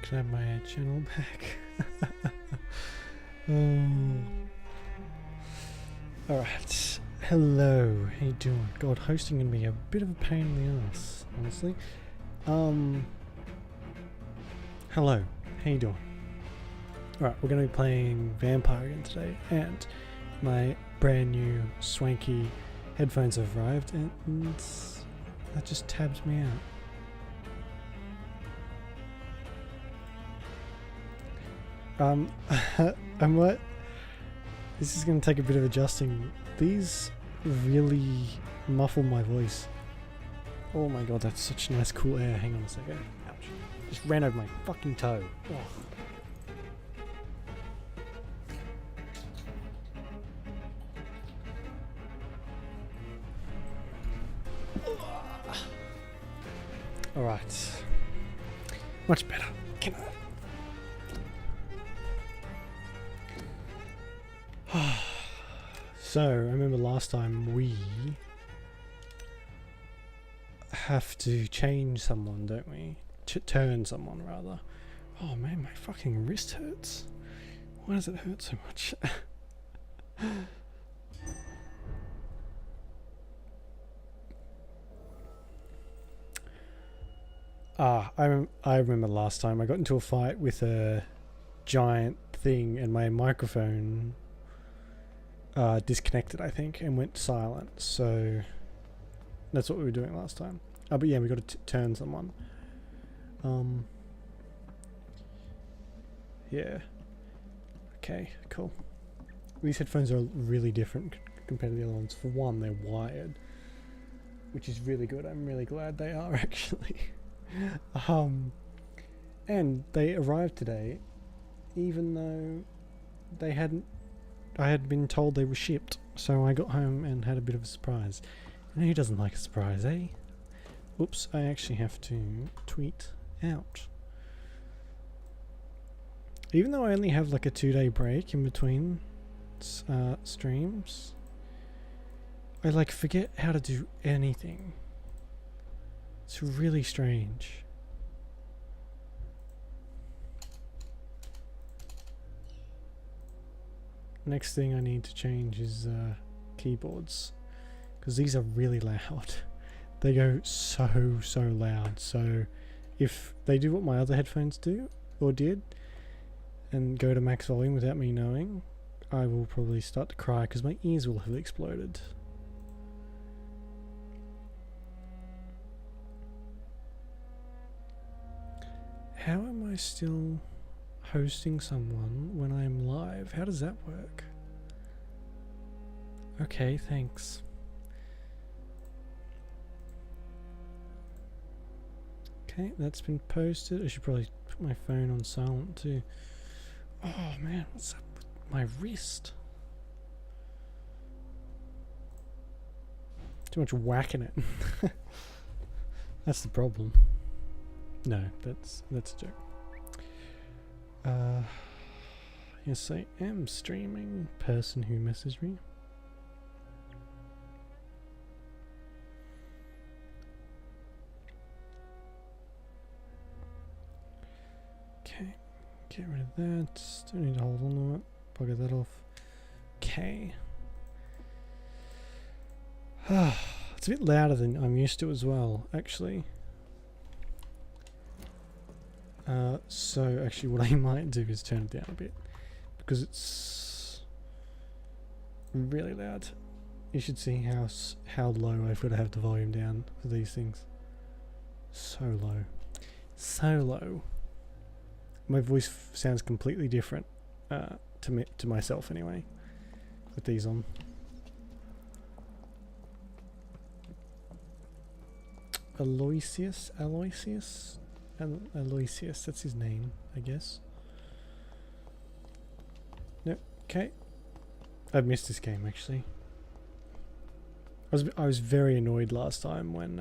Can I have my channel back? Alright. Hello, how you doing? God, hosting can be a bit of a pain in the ass, honestly. Hello, how you doing? Alright, we're going to be playing Vampyr again today, and my brand new swanky headphones have arrived, and that just tabs me out. I'm what? This is going to take a bit of adjusting. These really muffle my voice. Oh my god, that's such nice cool air. Hang on a second. Ouch. Just ran over my fucking toe. Oh. Alright. Much better. Can I? So, I remember last time we have to change someone, don't we? Turn someone, rather. Oh man, my fucking wrist hurts. Why does it hurt so much? I remember last time I got into a fight with a giant thing and my microphone disconnected, I think, and went silent. So that's what we were doing last time. But yeah, we got to turn someone. Yeah. Okay, cool. These headphones are really different compared to the other ones. For one, they're wired, which is really good. I'm really glad they are, actually. And they arrived today, even though they hadn't. I had been told they were shipped, so I got home and had a bit of a surprise. And who doesn't like a surprise, eh? Oops, I actually have to tweet out. Even though I only have like a 2-day break in between streams, I like forget how to do anything. It's really strange. Next thing I need to change is keyboards, because these are really loud. They go so loud. So if they do what my other headphones do or did and go to max volume without me knowing, I will probably start to cry because my ears will have exploded. How am I still hosting someone when I'm live? How does that work? Okay, thanks. Okay, that's been posted. I should probably put my phone on silent too. Oh man, what's up with my wrist? Too much whacking it. That's the problem. No, that's a joke. Yes, I am streaming. Person who messaged me. Okay, get rid of that. Don't need to hold on to it. Bugger that off. Okay. It's a bit louder than I'm used to as well, actually. So actually what I might do is turn it down a bit, because it's really loud. You should see how low I've got to have the volume down for these things. So low. So low. My voice sounds completely different to myself anyway, with these on. Aloysius, that's his name, I guess. Nope. Okay. I've missed this game actually. I was very annoyed last time when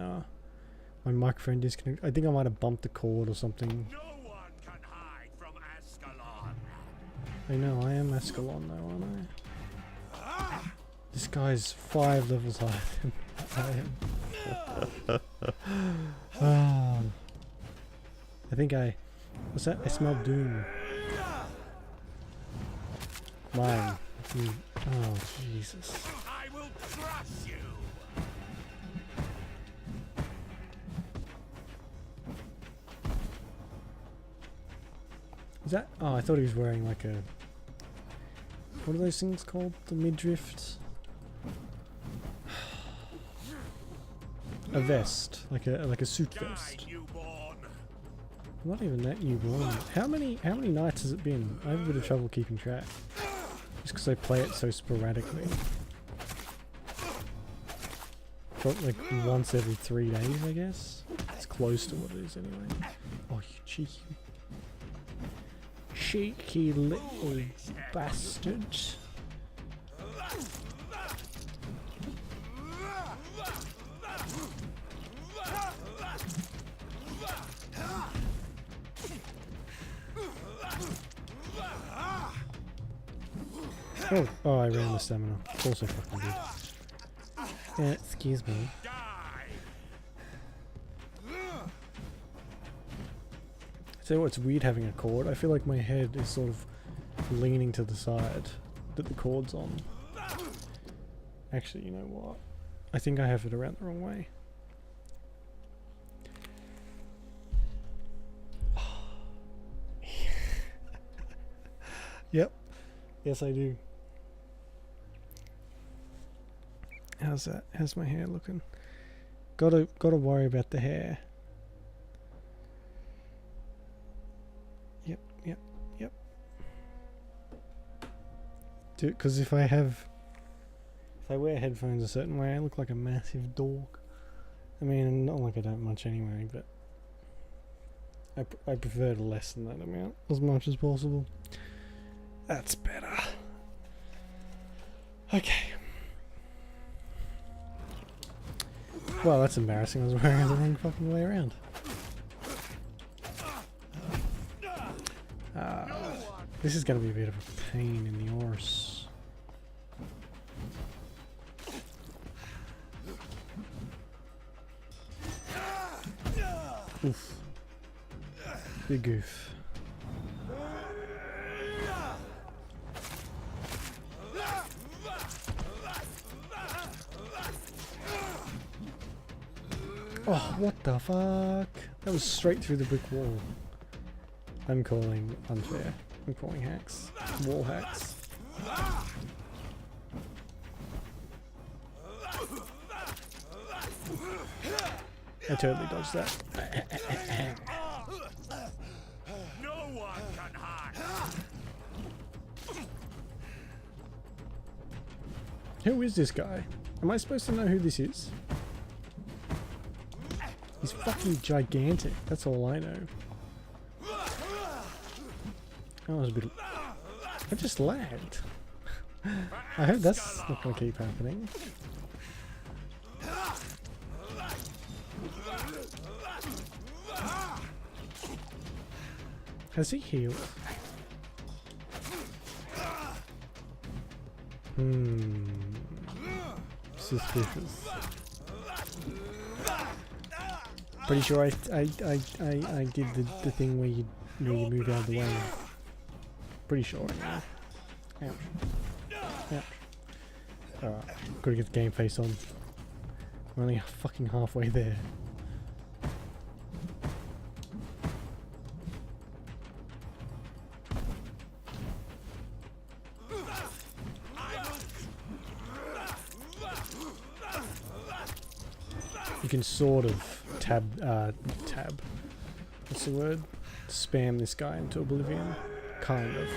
my microphone disconnected. I think I might have bumped the cord or something. No one can hide from Ascalon. I know, I am Ascalon though, aren't I? This guy's 5 levels higher than I am. I think I What's that? I smell doom. Mine. Oh, Jesus. I will crush you. Is that? Oh, I thought he was wearing like a. What are those things called? The midriff? A vest, like a suit vest. Die, newborn. Not even that newborn. How many nights has it been? I have a bit of trouble keeping track. Just because I play it so sporadically. But like once every 3 days, I guess. It's close to what it is anyway. Oh, you cheeky little bastard. Oh, I ran the stamina. Of course I fucking did. Yeah, excuse me. So what's weird having a cord? I feel like my head is sort of leaning to the side that the cord's on. Actually, you know what? I think I have it around the wrong way. Yep. Yes, I do. How's that? How's my hair looking? Gotta worry about the hair. Yep. Dude, because if I wear headphones a certain way, I look like a massive dork. I mean, not like I don't much anyway, but I prefer to lessen that amount as much as possible. That's better. Okay. Well, that's embarrassing. I was wearing it the wrong fucking way around. This is going to be a bit of a pain in the arse. Oof. Big goof. Oh, what the fuck? That was straight through the brick wall. I'm calling unfair. I'm calling hacks. Wall hacks. I totally dodged that. No one can hide. Who is this guy? Am I supposed to know who this is? He's fucking gigantic. That's all I know. That was a bit. I just lagged. I hope that's not gonna keep happening. Has he healed? Suspicious. Pretty sure I did the thing where you move out of the way. Pretty sure I know. Ouch. Alright, gotta get the game face on. We're only fucking halfway there. You can sort of tab, what's the word? Spam this guy into oblivion. Kind of.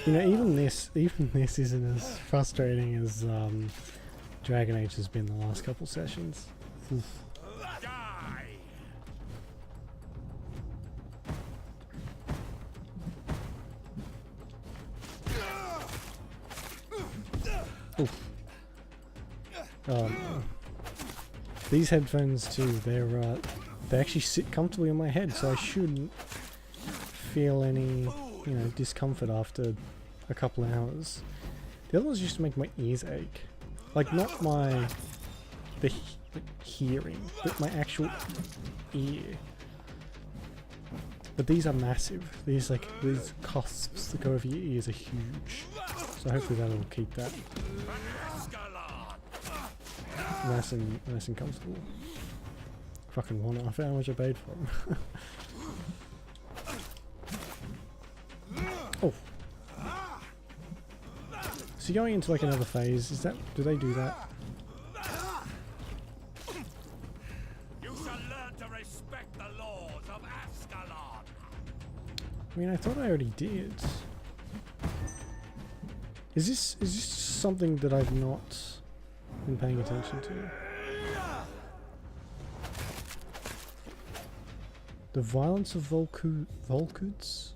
You know, even this isn't as frustrating as Dragon Age has been the last couple sessions. Oof. Die. Oof. Oh no. These headphones too, they actually sit comfortably on my head, so I shouldn't feel any, discomfort after a couple hours. The other ones used to make my ears ache. Like, not the hearing, but my actual ear. But these are massive. These cusps that go over your ears are huge. So hopefully that'll keep that nice and comfortable. Fucking want it. I found how much I paid for them. Oh. So going into like another phase, do they do that? You shall learn to respect the laws of Ascalon. I mean, I thought I already did. Is this something that I've not been paying attention to? The violence of Volcuds?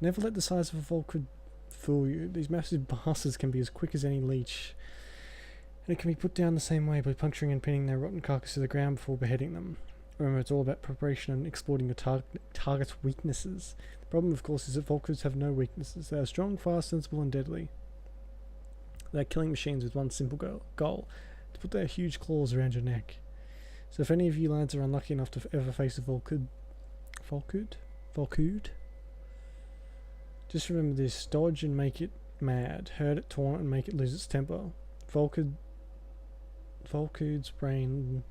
Never let the size of a Volcud fool you. These massive bastards can be as quick as any leech, and it can be put down the same way by puncturing and pinning their rotten carcass to the ground before beheading them. Remember, it's all about preparation and exploiting the target's weaknesses. The problem, of course, is that Volcuds have no weaknesses. They are strong, fast, sensible, and deadly. They are killing machines with one simple goal: to put their huge claws around your neck. So if any of you lads are unlucky enough to ever face a Volcud, just remember this: dodge and make it mad, hurt it, taunt it, and make it lose its temper. Volcud's brain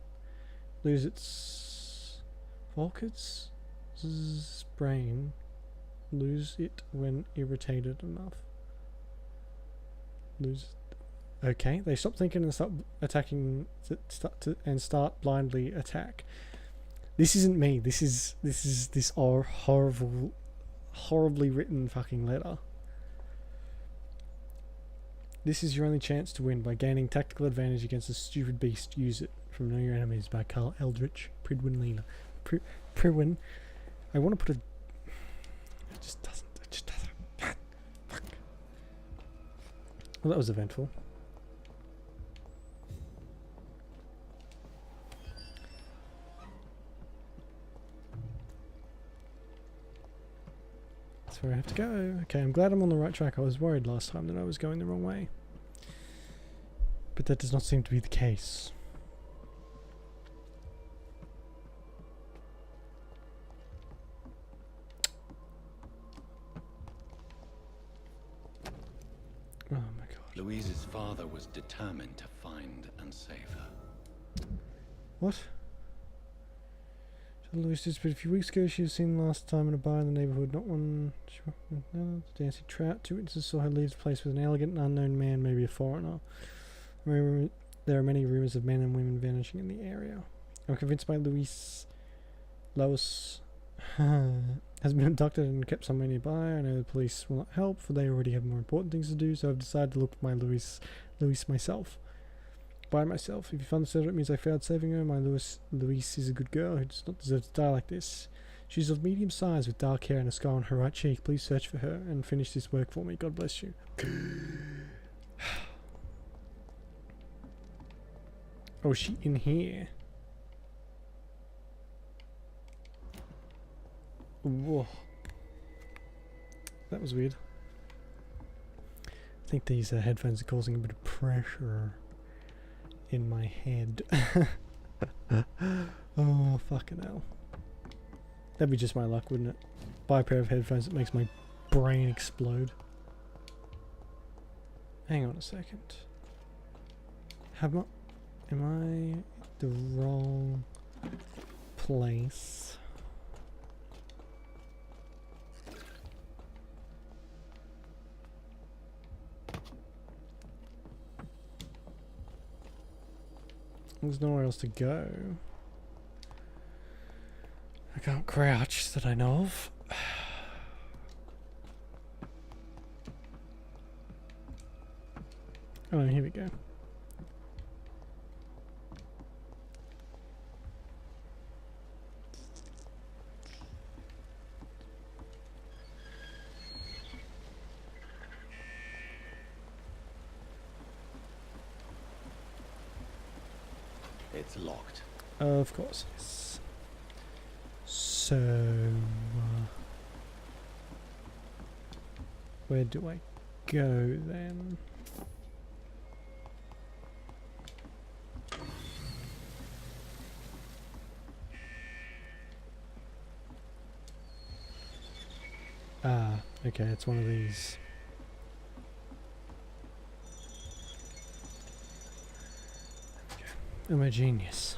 lose its when irritated enough. Okay, they stop thinking and start attacking. Start blindly attack. This isn't me. This is this horribly written fucking letter. This is your only chance to win by gaining tactical advantage against a stupid beast. Use it. From Know Your Enemies by Carl Eldritch. Pridwin Leela. Pridwin. I want to put a... It just doesn't. Fuck. Well, that was eventful. That's where I have to go. Okay, I'm glad I'm on the right track. I was worried last time that I was going the wrong way. But that does not seem to be the case. Oh my god. Louise's father was determined to find and save her. What? Louise disappeared a few weeks ago. She was seen last time in a bar in the neighbourhood. Not one... dancing trout. Two witnesses saw her leave the place with an elegant and unknown man, maybe a foreigner. There are many rumours of men and women vanishing in the area. I'm convinced by Lois has been abducted and kept somewhere nearby. I know the police will not help, for they already have more important things to do, so I've decided to look for my Louise myself. By myself. If you find the settlement, it means I failed saving her. My Louise is a good girl who does not deserve to die like this. She's of medium size with dark hair and a scar on her right cheek. Please search for her and finish this work for me. God bless you. Oh, is she in here? Whoa. That was weird. I think these headphones are causing a bit of pressure in my head. Oh, fucking hell. That'd be just my luck, wouldn't it? Buy a pair of headphones that makes my brain explode. Hang on a second. Am I the wrong place? There's nowhere else to go. I can't crouch that I know of. Oh, here we go. It's locked. Of course, yes. So, where do I go then? Ah, okay, it's one of these. I'm a genius.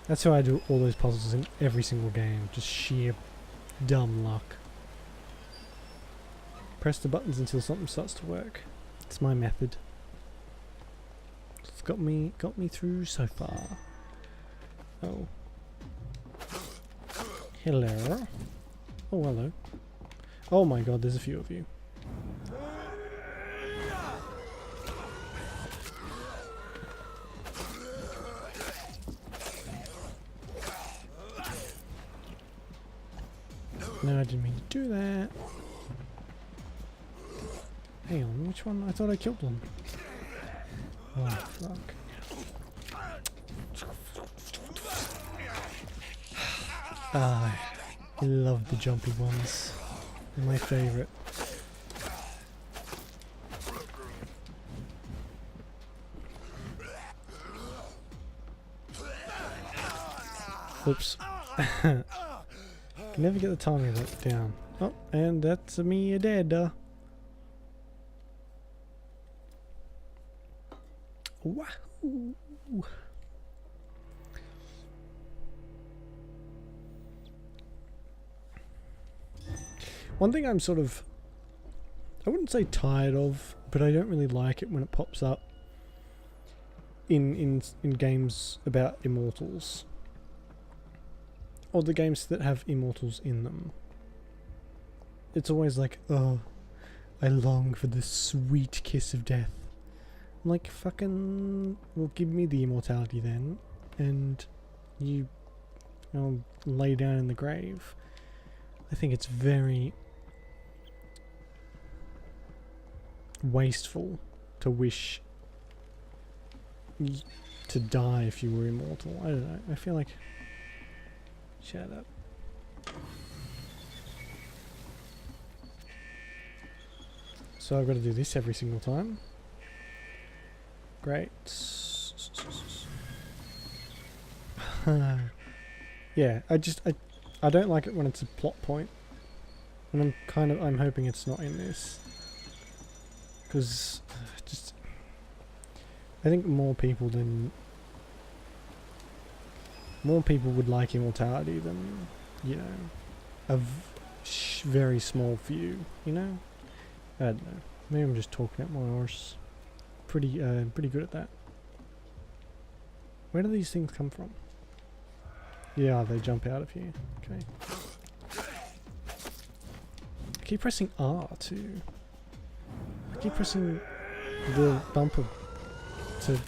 That's how I do all those puzzles in every single game. Just sheer dumb luck. Press the buttons until something starts to work. It's my method. It's got me through so far. Oh. Hello. Oh, hello. Oh my god, there's a few of you. No, I didn't mean to do that. Hang on, which one? I thought I killed one. Oh, fuck. Ah, I love the jumpy ones. They're my favourite. Oops. Can never get the timing of that down. Oh, and that's me dead. Wahoo! One thing I'm sort of, I wouldn't say tired of, but I don't really like it when it pops up in games about immortals. Or the games that have immortals in them. It's always like, oh, I long for the sweet kiss of death. I'm like, fucking, well, give me the immortality then, and I'll lay down in the grave. I think it's very wasteful to wish to die if you were immortal. I don't know. I feel like... Shut up. So I've got to do this every single time. Great. Yeah, I don't like it when it's a plot point. And I'm hoping it's not in this. Because I think more people would like immortality than, you know, a very small few, you know? I don't know. Maybe I'm just talking at my horse. Pretty good at that. Where do these things come from? Yeah, they jump out of here. Okay. I keep pressing R too. I keep pressing the bumper to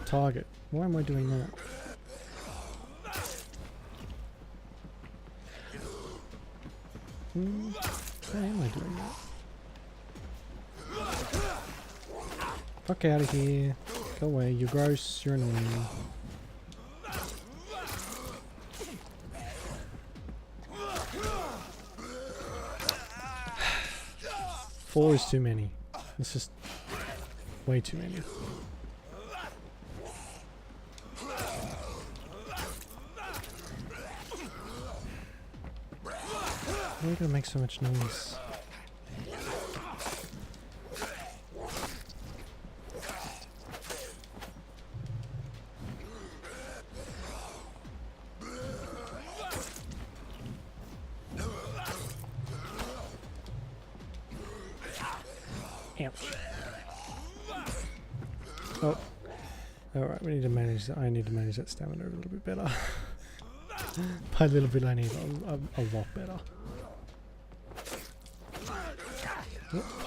target. Why am I doing that? Why am I doing that? Fuck out of here. Go away, you're gross, you're annoying. Four is too many. It's just way too many. Why are you gonna make so much noise? Ouch. Oh. Alright, we need to manage that. I need to manage that stamina a little bit better. By a little bit I need a lot better.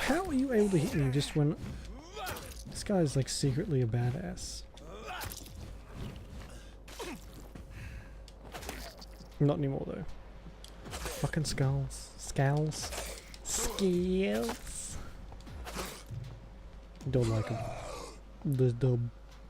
How are you able to hit me just when... This guy's like secretly a badass. Not anymore though. Fucking skulls. Scowls. Skills. Don't like him. The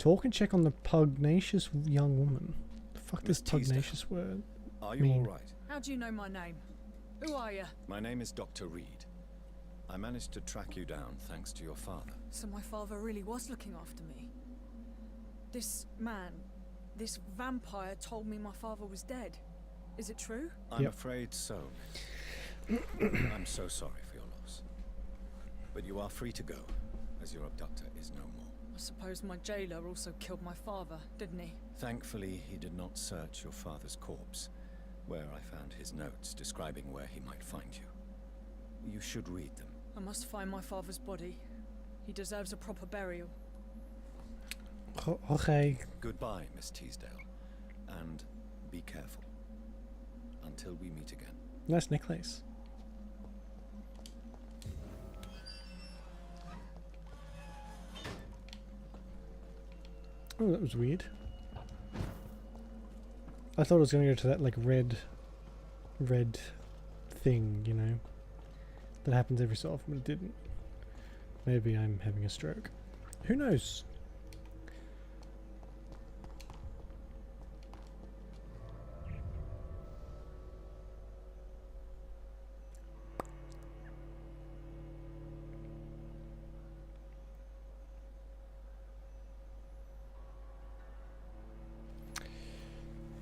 Talk and check on the pugnacious young woman. The fuck Miss does pugnacious word? Are you mean? all right? How do you know my name? Who are you? My name is Dr. Reed. I managed to track you down thanks to your father. So my father really was looking after me. This man, this vampire told me my father was dead. Is it true? I'm Yep. afraid so. I'm so sorry for your loss. But you are free to go, as your abductor is no more. I suppose my jailer also killed my father, didn't he? Thankfully, he did not search your father's corpse, where I found his notes describing where he might find you. You should read them. I must find my father's body. He deserves a proper burial. Okay. Goodbye, Miss Teasdale. And be careful. Until we meet again. Nice necklace. Oh, that was weird. I thought it was going to go to that like red thing, you know, that happens every so often, but it didn't. Maybe I'm having a stroke. Who knows?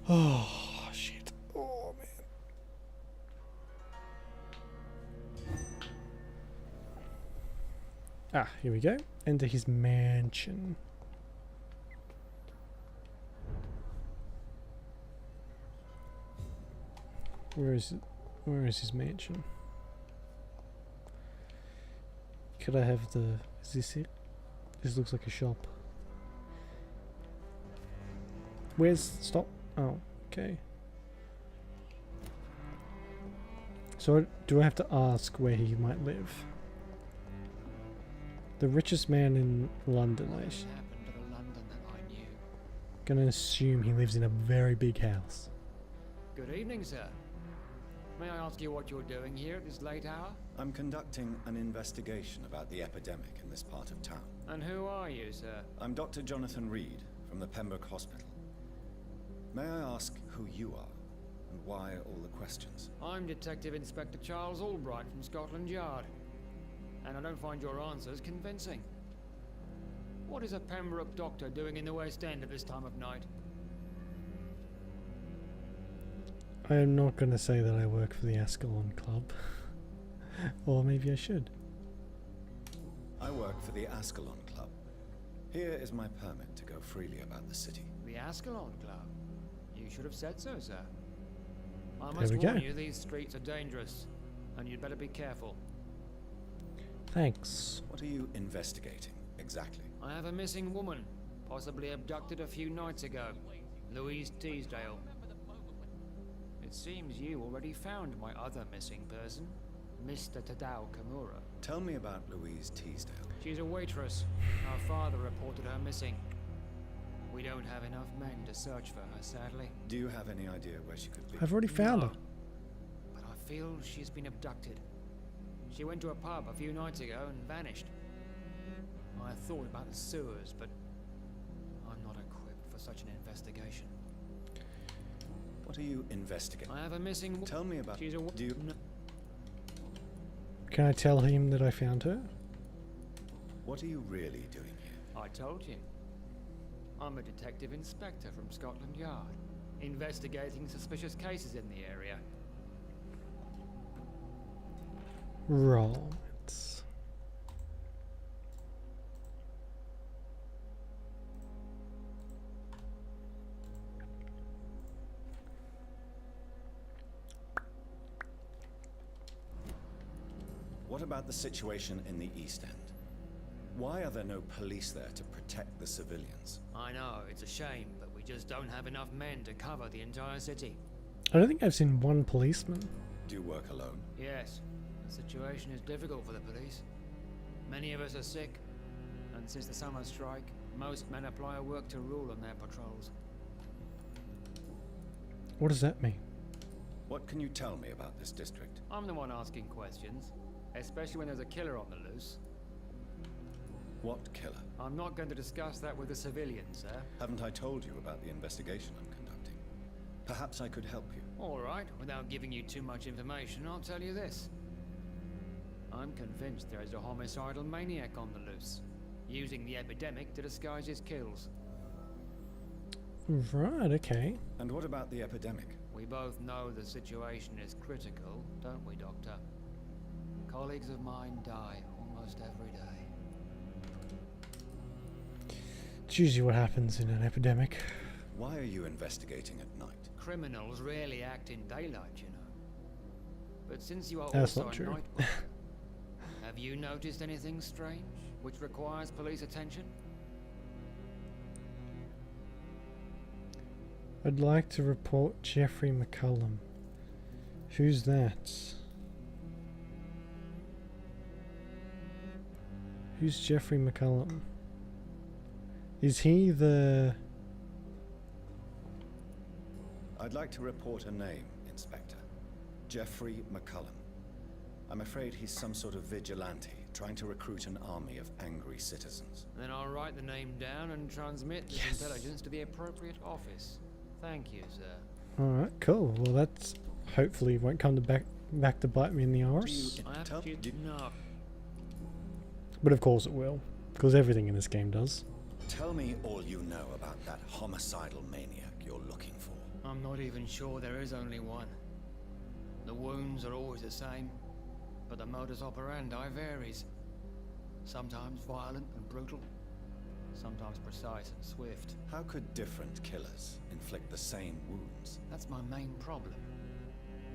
Oh, shit. Oh, man. Ah, here we go. Enter his mansion. Where is it? Where is his mansion? Could I have the... Is this it? This looks like a shop. Where's... Stop. Oh, okay. So do I have to ask where he might live? The richest man in London. What has happened to the London that I knew? Gonna assume he lives in a very big house. Good evening, sir. May I ask you what you're doing here at this late hour? I'm conducting an investigation about the epidemic in this part of town. And who are you, sir? I'm Dr. Jonathan Reed from the Pembroke Hospital. May I ask who you are and why all the questions? I'm Detective Inspector Charles Albright from Scotland Yard. And I don't find your answers convincing. What is a Pembroke doctor doing in the West End at this time of night? I am not going to say that I work for the Ascalon Club. Or maybe I should. I work for the Ascalon Club. Here is my permit to go freely about the city. The Ascalon Club? You should have said so, sir. I There must we warn go. you, these streets are dangerous. And you'd better be careful. Thanks. What are you investigating, exactly? I have a missing woman, possibly abducted a few nights ago. Louise Teasdale. It seems you already found my other missing person, Mr. Tadao Kimura. Tell me about Louise Teasdale. She's a waitress. Our father reported her missing. We don't have enough men to search for her, sadly. Do you have any idea where she could be? I've already found her. No, but I feel she's been abducted. She went to a pub a few nights ago and vanished. I thought about the sewers, but I'm not equipped for such an investigation. What are you investigating? I have a missing woman. Tell me about... She's a... Do you... No. Can I tell him that I found her? What are you really doing here? I told you. I'm a detective inspector from Scotland Yard, investigating suspicious cases in the area. Right. What about the situation in the East End? Why are there no police there to protect the civilians? I know, it's a shame, but we just don't have enough men to cover the entire city. I don't think I've seen one policeman. Do you work alone? Yes, the situation is difficult for the police. Many of us are sick, and since the summer strike, most men apply a work to rule on their patrols. What does that mean? What can you tell me about this district? I'm the one asking questions, especially when there's a killer on the loose. What killer? I'm not going to discuss that with the civilians, sir. Haven't I told you about the investigation I'm conducting? Perhaps I could help you. All right, without giving you too much information, I'll tell you this. I'm convinced there is a homicidal maniac on the loose, using the epidemic to disguise his kills. Right, okay. And what about the epidemic? We both know the situation is critical, don't we, Doctor? Colleagues of mine die almost every day. It's usually what happens in an epidemic. Why are you investigating at night? Criminals rarely act in daylight, you know. But since you are That's also not a true. night worker, have you noticed anything strange which requires police attention? I'd like to report Jeffrey McCullum. Who's that? Who's Jeffrey McCullum? Is he the... I'd like to report a name, Inspector. Jeffrey McCullum. I'm afraid he's some sort of vigilante, trying to recruit an army of angry citizens. Then I'll write the name down and transmit this intelligence to the appropriate office. Thank you, sir. Alright, cool. Well, that's hopefully won't come to back to bite me in the arse. I have to know. But of course it will, because everything in this game does. Tell me all you know about that homicidal maniac you're looking for. I'm not even sure there is only one. The wounds are always the same, but the modus operandi varies. Sometimes violent and brutal, sometimes precise and swift. How could different killers inflict the same wounds? That's my main problem.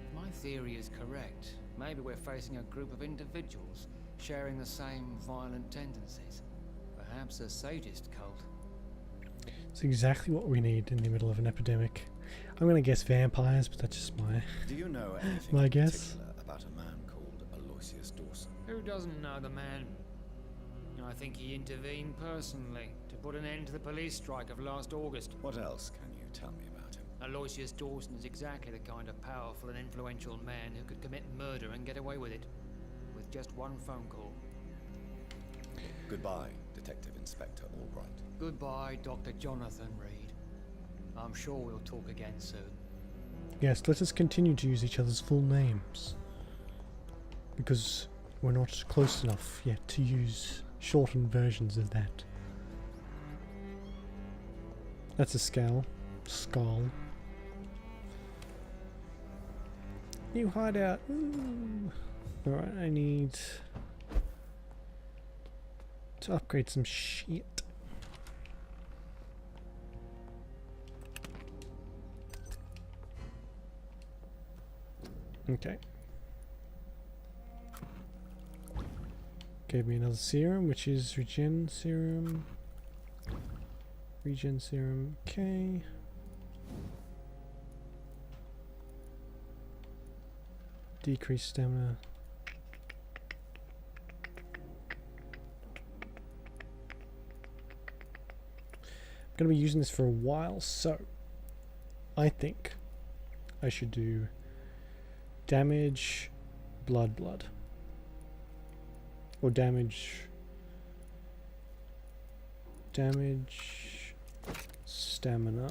If my theory is correct, maybe we're facing a group of individuals sharing the same violent tendencies. Perhaps a sadist cult. It's exactly what we need in the middle of an epidemic. I'm gonna guess vampires, but that's just my... Do you know anything My in guess? particular about a man called Aloysius Dawson? Who doesn't know the man? I think he intervened personally to put an end to the police strike of last August. What else can you tell me about him? Aloysius Dawson is exactly the kind of powerful and influential man who could commit murder and get away with it, with just one phone call. Goodbye, Detective Inspector Albright. Goodbye, Dr. Jonathan Reed. I'm sure we'll talk again soon. Yes, let us continue to use each other's full names. Because we're not close enough yet to use shortened versions of that. That's a skull. Skull. New hideout. Alright, I need to upgrade some shit. Okay. Gave me another serum, which is regen serum. Regen serum, okay. Decreased stamina. I'm going to be using this for a while, so I think I should do damage, blood. Or damage, stamina.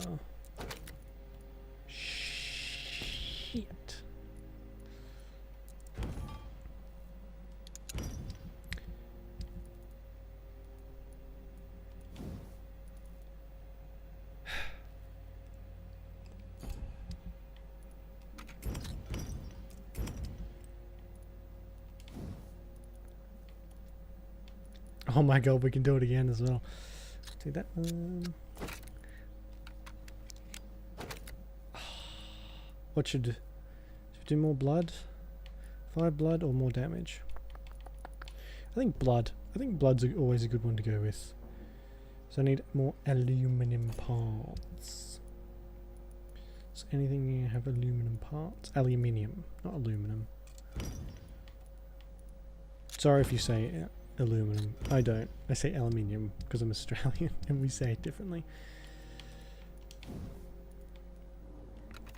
Shit. Oh my god, we can do it again as well. Do that. What should we do? More blood? 5 blood or more damage? I think blood. I think blood's always a good one to go with. So I need more aluminum parts. So anything you have aluminum parts? Aluminium, not aluminum. Sorry if you say it. Aluminum. I don't. I say aluminium because I'm Australian and we say it differently.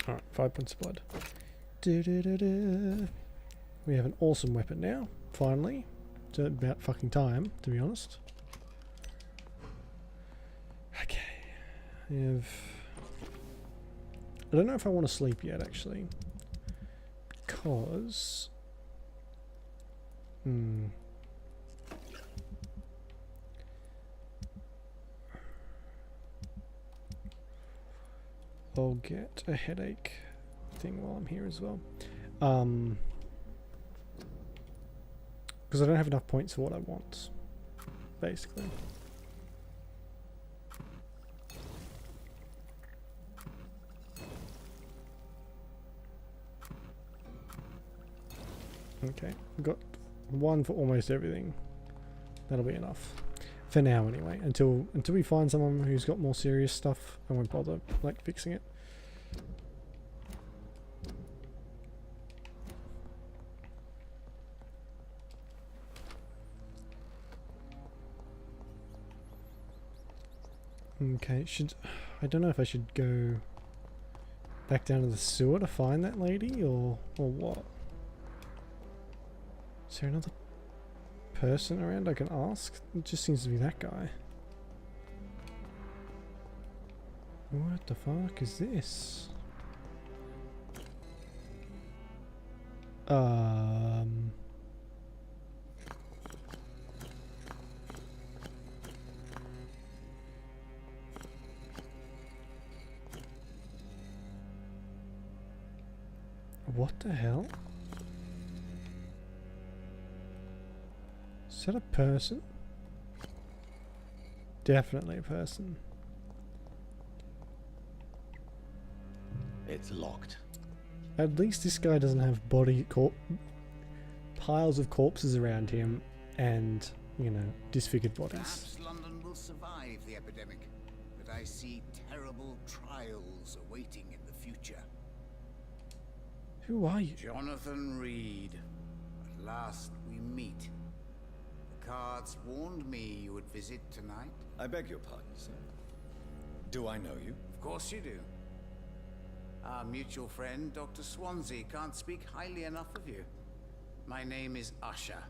Alright, 5 points of blood. We have an awesome weapon now, finally. It's about fucking time, to be honest. I don't know if I want to sleep yet, actually. Because... I'll get a headache thing while I'm here as well. Because I don't have enough points for what I want, basically. Okay, I've got one for almost everything. That'll be enough. For now anyway. Until we find someone who's got more serious stuff, I won't bother like fixing it. Okay, I don't know if I should go back down to the sewer to find that lady or what? Is there another person around I can ask? It just seems to be that guy. What the fuck is this? What the hell? Is that a person? Definitely a person. It's locked. At least this guy doesn't have piles of corpses around him and, you know, disfigured bodies. Perhaps London will survive the epidemic, but I see terrible trials awaiting in the future. Who are you? Jonathan Reed. At last we meet. The cards warned me you would visit tonight. I beg your pardon, sir. Do I know you? Of course you do. Our mutual friend, Dr. Swansea, can't speak highly enough of you. My name is Usher.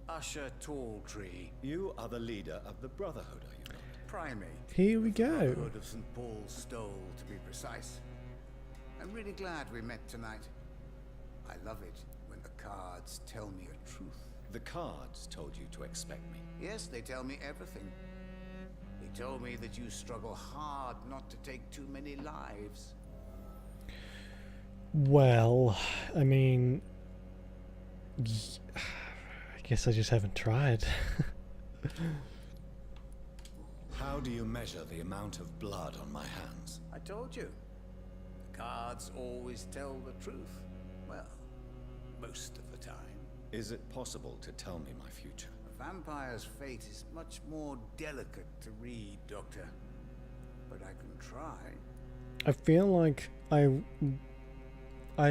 Usher Talltree. You are the leader of the Brotherhood, are you not? Primate. Here we go. Brotherhood of St. Paul's Stole, to be precise. I'm really glad we met tonight. I love it when the cards tell me a truth. The cards told you to expect me. Yes, they tell me everything. They told me that you struggle hard not to take too many lives. Well, I mean, I guess I just haven't tried. How do you measure the amount of blood on my hands? I told you. The cards always tell the truth. Well, most of the time. Is it possible to tell me my future? A vampire's fate is much more delicate to read, Doctor. But I can try. I feel like I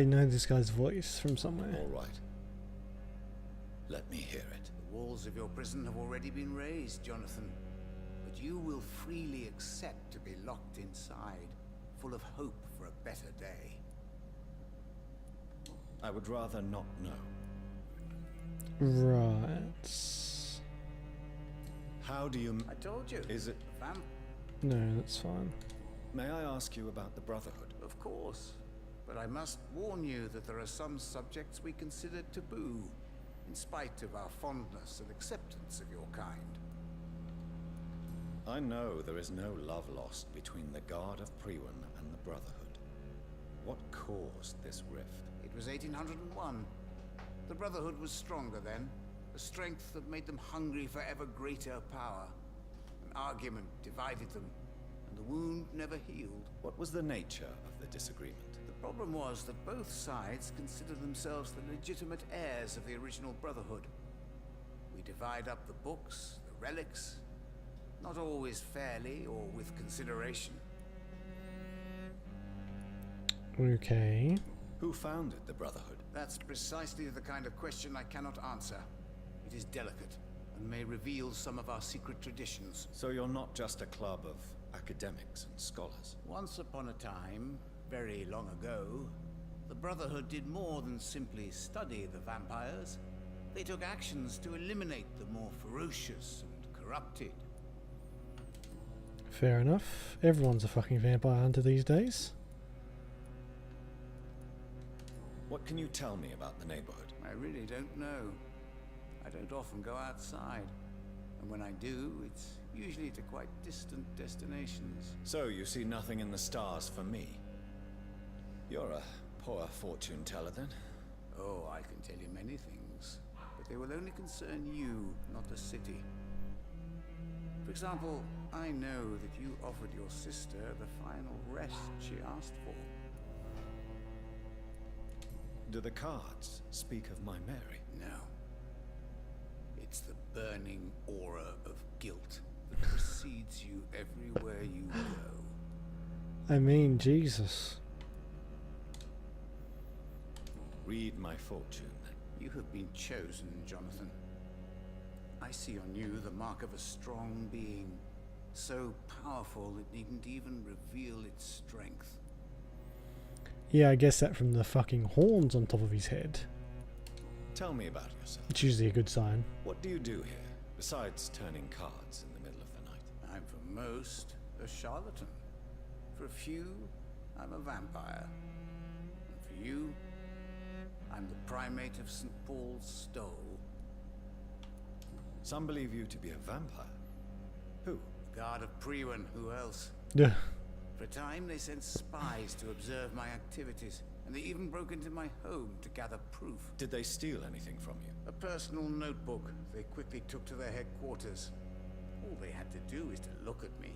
know this guy's voice from somewhere. All right. Let me hear it. The walls of your prison have already been raised, Jonathan. But you will freely accept to be locked inside, full of hope for a better day. I would rather not know. Right. How do you... I told you. Is it... No, that's fine. May I ask you about the Brotherhood? Of course. But I must warn you that there are some subjects we consider taboo, in spite of our fondness and acceptance of your kind. I know there is no love lost between the Guard of Priwen and the Brotherhood. What caused this rift? It was 1801. The Brotherhood was stronger then, a strength that made them hungry for ever greater power. An argument divided them, and the wound never healed. What was the nature of the disagreement? The problem was that both sides considered themselves the legitimate heirs of the original Brotherhood. We divide up the books, the relics, not always fairly or with consideration. Okay. Who founded the Brotherhood? That's precisely the kind of question I cannot answer. It is delicate, and may reveal some of our secret traditions. So you're not just a club of academics and scholars? Once upon a time, very long ago, the Brotherhood did more than simply study the vampires. They took actions to eliminate the more ferocious and corrupted. Fair enough. Everyone's a fucking vampire hunter these days. What can you tell me about the neighborhood? I really don't know. I don't often go outside. And when I do, it's usually to quite distant destinations. So you see nothing in the stars for me? You're a poor fortune teller then. Oh, I can tell you many things, but they will only concern you, not the city. For example, I know that you offered your sister the final rest she asked for. Do the cards speak of my Mary? No. It's the burning aura of guilt that precedes you everywhere you go. I mean, Jesus. Read my fortune then. You have been chosen, Jonathan. I see on you the mark of a strong being, so powerful it needn't even reveal its strength. Yeah, I guess that from the fucking horns on top of his head. Tell me about yourself. It's usually a good sign. What do you do here, besides turning cards in the middle of the night? I'm for most a charlatan. For a few, I'm a vampire. And for you, I'm the primate of St. Paul's Stole. Some believe you to be a vampire. Who? Guard of Priwen, who else? Yeah. For a time, they sent spies to observe my activities, and they even broke into my home to gather proof. Did they steal anything from you? A personal notebook they quickly took to their headquarters. All they had to do is to look at me.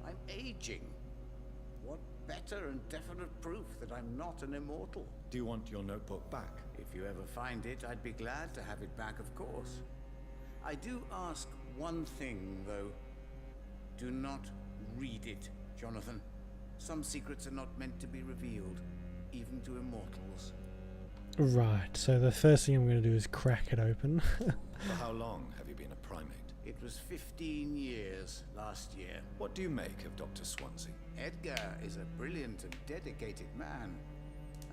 I'm aging. What better and definite proof that I'm not an immortal? Do you want your notebook back? If you ever find it, I'd be glad to have it back, of course. I do ask one thing, though. Do not read it, Jonathan. Some secrets are not meant to be revealed, even to immortals. Right, so the first thing I'm going to do is crack it open. For how long have you been a primate? It was 15 years last year. What do you make of Dr. Swansea? Edgar is a brilliant and dedicated man.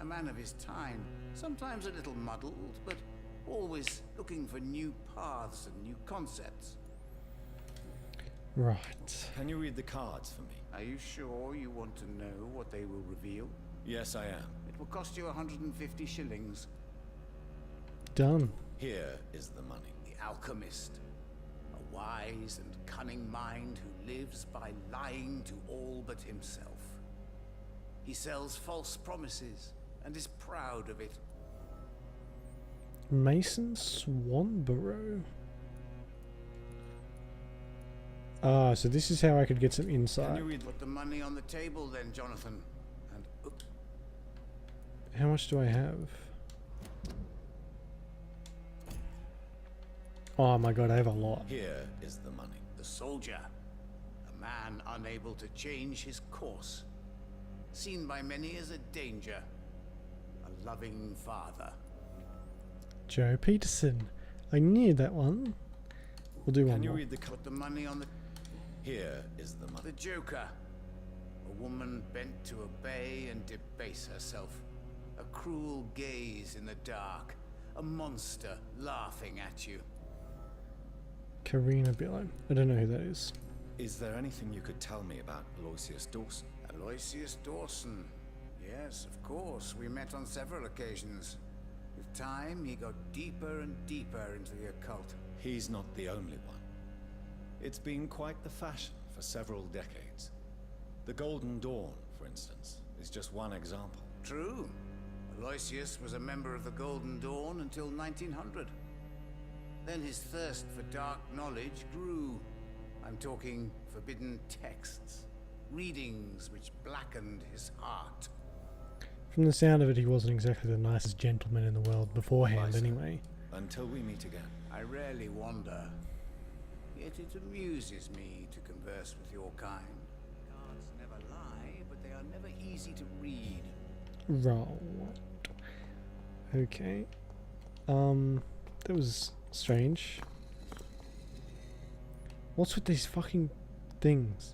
A man of his time, sometimes a little muddled, but always looking for new paths and new concepts. Right. Can you read the cards for me? Are you sure you want to know what they will reveal? Yes, I am. It will cost you 150 shillings. Done. Here is the money. The alchemist. A wise and cunning mind who lives by lying to all but himself. He sells false promises and is proud of it. Mason Swanborough. Ah, so this is how I could get some Can insight. you read? Put the money on the table then, Jonathan. And How much do I have? Oh my god, I have a lot. Here is the money. the soldier. A man unable to change his course. Seen by many as a danger. A loving father. Joe Peterson. I knew that one. We'll do one Can you more. read the? Put the money on the... Here is the money. The Joker. A woman bent to obey and debase herself. A cruel gaze in the dark. A monster laughing at you. Karina Billow. I don't know who that is. Is there anything you could tell me about Aloysius Dawson? Aloysius Dawson. Yes, of course. We met on several occasions. With time, he got deeper and deeper into the occult. He's not the only one. It's been quite the fashion for several decades. The Golden Dawn, for instance, is just one example. True. Aloysius was a member of the Golden Dawn until 1900. Then his thirst for dark knowledge grew. I'm talking forbidden texts, readings which blackened his heart. From the sound of it, he wasn't exactly the nicest gentleman in the world beforehand, Bison. anyway. Until we meet again. I rarely wander, yet it amuses me to converse with your kind. Cards never lie, but they are never easy to read. Right. Okay. That was strange. What's with these fucking things?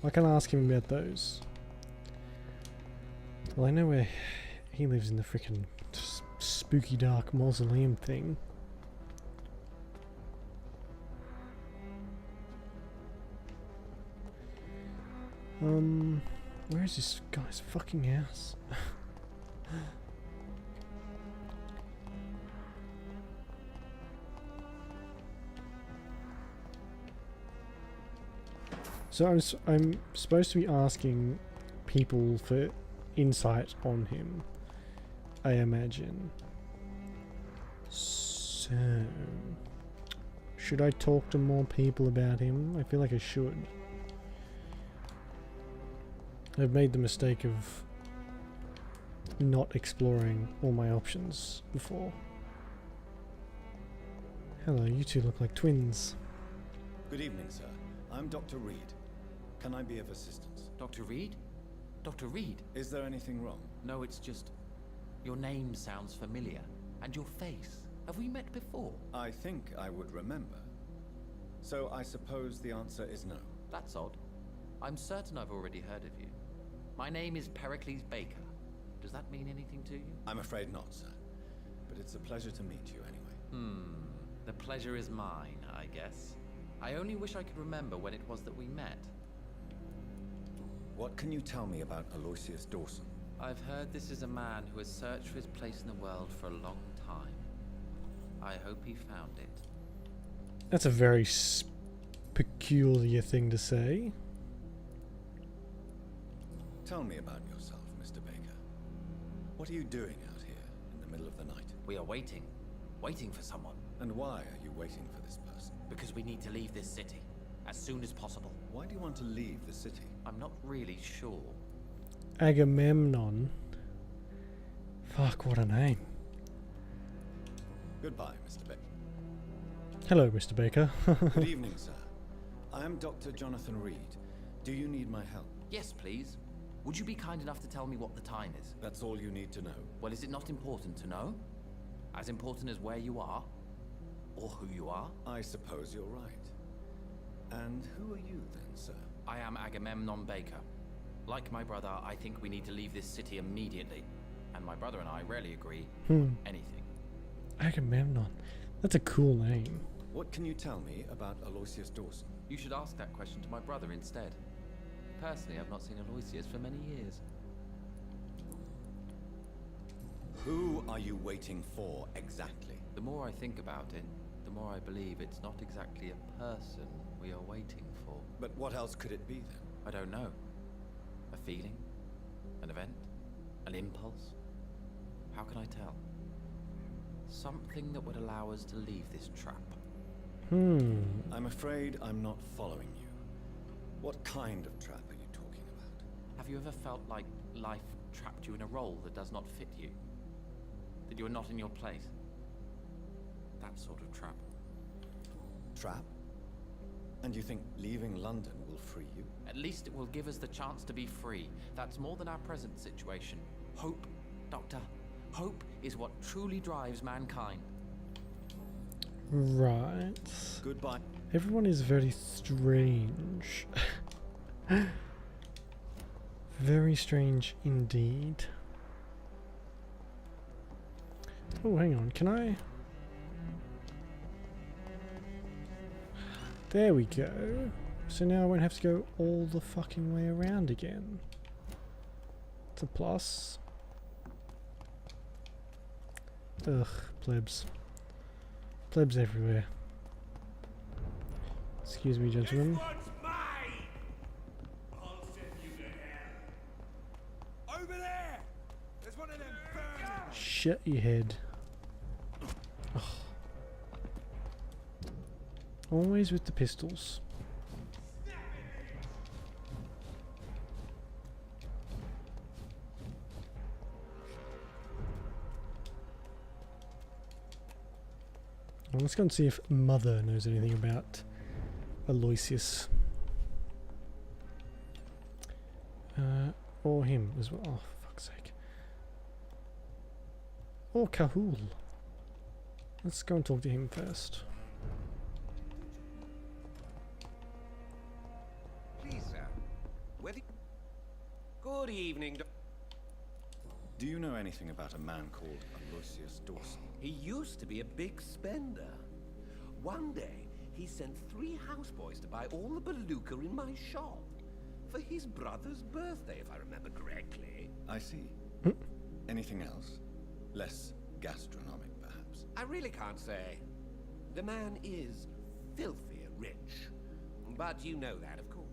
I can ask him about those. Well, I know where he lives in the frickin' spooky dark mausoleum thing. Where is this guy's fucking house? So I'm supposed to be asking people for insight on him, I imagine. So, should I talk to more people about him? I feel like I should. I've made the mistake of not exploring all my options before. Hello, you two look like twins. Good evening, sir. I'm Dr. Reed. Can I be of assistance? Dr. Reed? Dr. Reed? Is there anything wrong? No, it's just... your name sounds familiar. And your face. Have we met before? I think I would remember. So I suppose the answer is no. That's odd. I'm certain I've already heard of you. My name is Pericles Baker. Does that mean anything to you? I'm afraid not, sir. But it's a pleasure to meet you anyway. The pleasure is mine, I guess. I only wish I could remember when it was that we met. What can you tell me about Aloysius Dawson? I've heard this is a man who has searched for his place in the world for a long time. I hope he found it. That's a very peculiar thing to say. Tell me about yourself, Mr. Baker. What are you doing out here in the middle of the night? We are waiting. Waiting for someone. And why are you waiting for this person? Because we need to leave this city. As soon as possible. Why do you want to leave the city? I'm not really sure. Agamemnon. Fuck, what a name. Goodbye, Mr. Baker. Hello, Mr. Baker. Good evening, sir. I am Dr. Jonathan Reed. Do you need my help? Yes, please. Would you be kind enough to tell me what the time is? That's all you need to know. Well, is it not important to know? As important as where you are? Or who you are? I suppose you're right. And who are you then, sir? I am Agamemnon Baker. Like my brother, I think we need to leave this city immediately. And my brother and I rarely agree anything. Agamemnon. That's a cool name. What can you tell me about Aloysius Dawson? You should ask that question to my brother instead. Personally, I've not seen Aloysius for many years. Who are you waiting for, exactly? The more I think about it, the more I believe it's not exactly a person we are waiting for. But what else could it be, then? I don't know. A feeling? An event? An impulse? How can I tell? Something that would allow us to leave this trap. I'm afraid I'm not following you. What kind of trap are you talking about? Have you ever felt like life trapped you in a role that does not fit you? That you are not in your place? That sort of trap. Trap? And you think leaving London will free you? At least it will give us the chance to be free. That's more than our present situation. Hope, Doctor. Hope is what truly drives mankind. Right. Goodbye. Everyone is very strange. Very strange indeed. Oh, hang on. Can I... There we go. So now I won't have to go all the fucking way around again. It's a plus. Ugh, plebs. Plebs everywhere. Excuse me, gentlemen. This one's mine! I'll send you to hell. Over there! There's one of them burning! Shut your head. Ugh. Always with the pistols. Well, let's go and see if Mother knows anything about Aloysius. Or him as well. Oh, for fuck's sake. Or Kahul. Let's go and talk to him first. Please, sir. Good evening, Do you know anything about a man called Aloysius Dawson? He used to be a big spender. One day, he sent 3 houseboys to buy all the beluga in my shop. for his brother's birthday, if I remember correctly. I see. Anything else? Less gastronomic, perhaps? I really can't say. The man is filthy rich. But you know that, of course.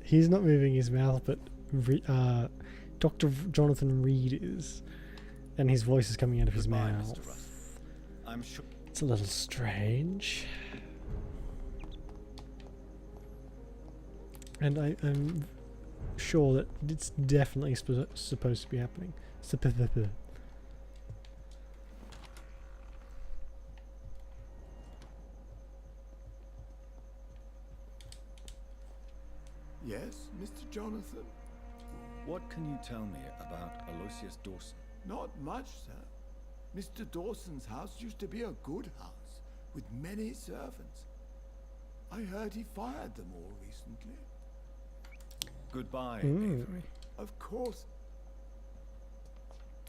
He's not moving his mouth, but Dr. Jonathan Reed is. And his voice is coming out of his Goodbye, mouth. Mr. Russell. I'm sure. It's a little strange. And I'm sure that it's definitely supposed to be happening. Yes, Mr. Jonathan? What can you tell me about Aloysius Dawson? Not much, sir. Mr. Dawson's house used to be a good house, with many servants. I heard he fired them all recently. Goodbye, Avery. Of course.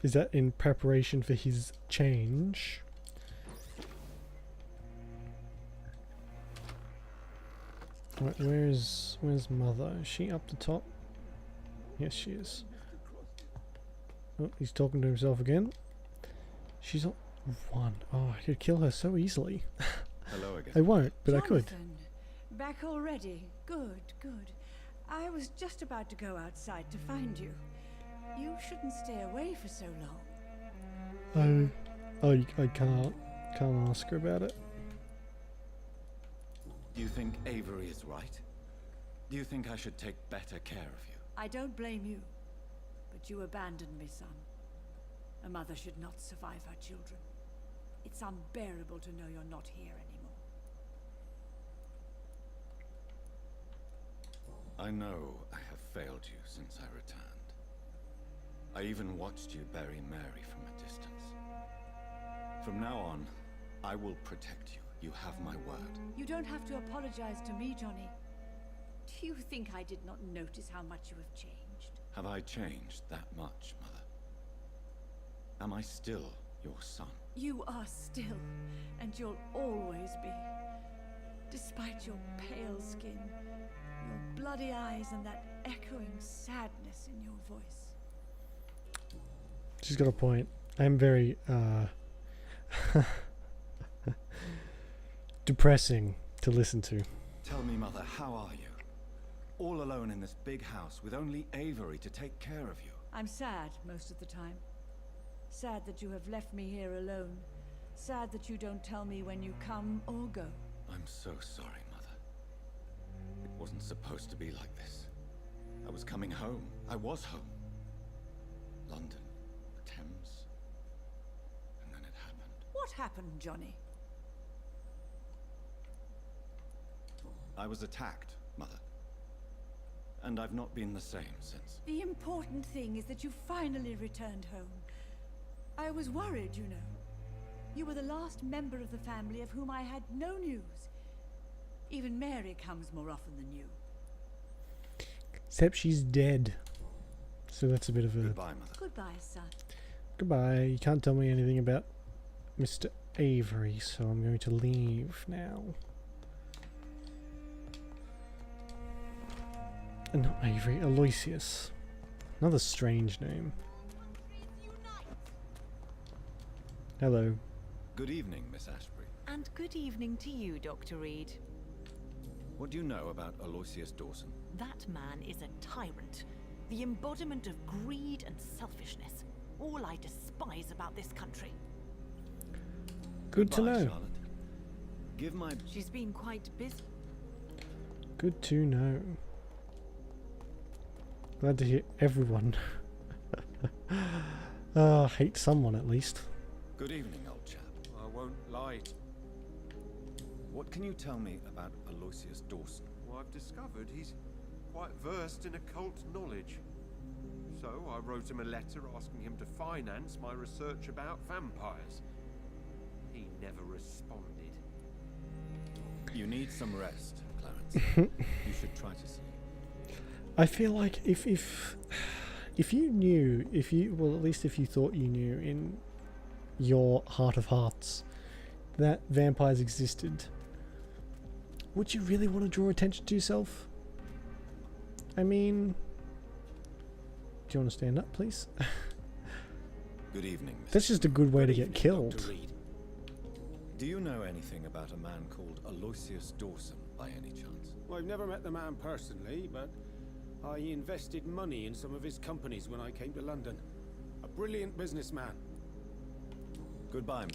Is that in preparation for his change? Right, where's Mother? Is she up the top? Yes, she is. Oh, he's talking to himself again. She's on 1. Oh, I could kill her so easily. Hello again. I won't, but I could. Jonathan, back already? Good, good. I was just about to go outside to find you. You shouldn't stay away for so long. I can't ask her about it. Do you think Avery is right? Do you think I should take better care of you? I don't blame you, but you abandoned me, son. A mother should not survive her children. It's unbearable to know you're not here anymore. I know I have failed you since I returned. I even watched you bury Mary from a distance. From now on, I will protect you. You have my word. You don't have to apologize to me, Johnny. Do you think I did not notice how much you have changed? Have I changed that much, Mother? Am I still your son? You are still, and you'll always be. Despite your pale skin, your bloody eyes, and that echoing sadness in your voice. She's got a point. I'm very, depressing to listen to. Tell me, Mother, how are you? All alone in this big house with only Avery to take care of you. I'm sad most of the time. Sad that you have left me here alone. Sad that you don't tell me when you come or go. I'm so sorry, Mother. It wasn't supposed to be like this. I was coming home. I was home. London, the Thames. And then it happened. What happened, Johnny? I was attacked, Mother. And I've not been the same since. The important thing is that you finally returned home. I was worried, you know. You were the last member of the family of whom I had no news. Even Mary comes more often than you. Except she's dead. So that's a bit of a... Goodbye, Mother. Goodbye, son. Goodbye. You can't tell me anything about Mr. Avery, so I'm going to leave now. Not Avery, Aloysius. Another strange name. Hello. Good evening, Miss Ashbury. And good evening to you, Dr. Reed. What do you know about Aloysius Dawson? That man is a tyrant. The embodiment of greed and selfishness. All I despise about this country. Good to Goodbye, know. Charlotte. Give my... She's been quite busy. Good to know. Glad to hear everyone hate someone at least. Good evening, old chap. I won't lie. What can you tell me about Aloysius Dawson? Well, I've discovered he's quite versed in occult knowledge. So I wrote him a letter asking him to finance my research about vampires. He never responded. You need some rest, Clarence. You should try to sleep. I feel like if you knew, well, at least if you thought you knew in your heart of hearts that vampires existed, would you really want to draw attention to yourself? I mean, do you want to stand up, please? Good evening, Mr. That's just a good way to get Dr. killed. Reed. Do you know anything about a man called Aloysius Dawson, by any chance? Well, I've never met the man personally, but I invested money in some of his companies when I came to London. A brilliant businessman. Goodbye.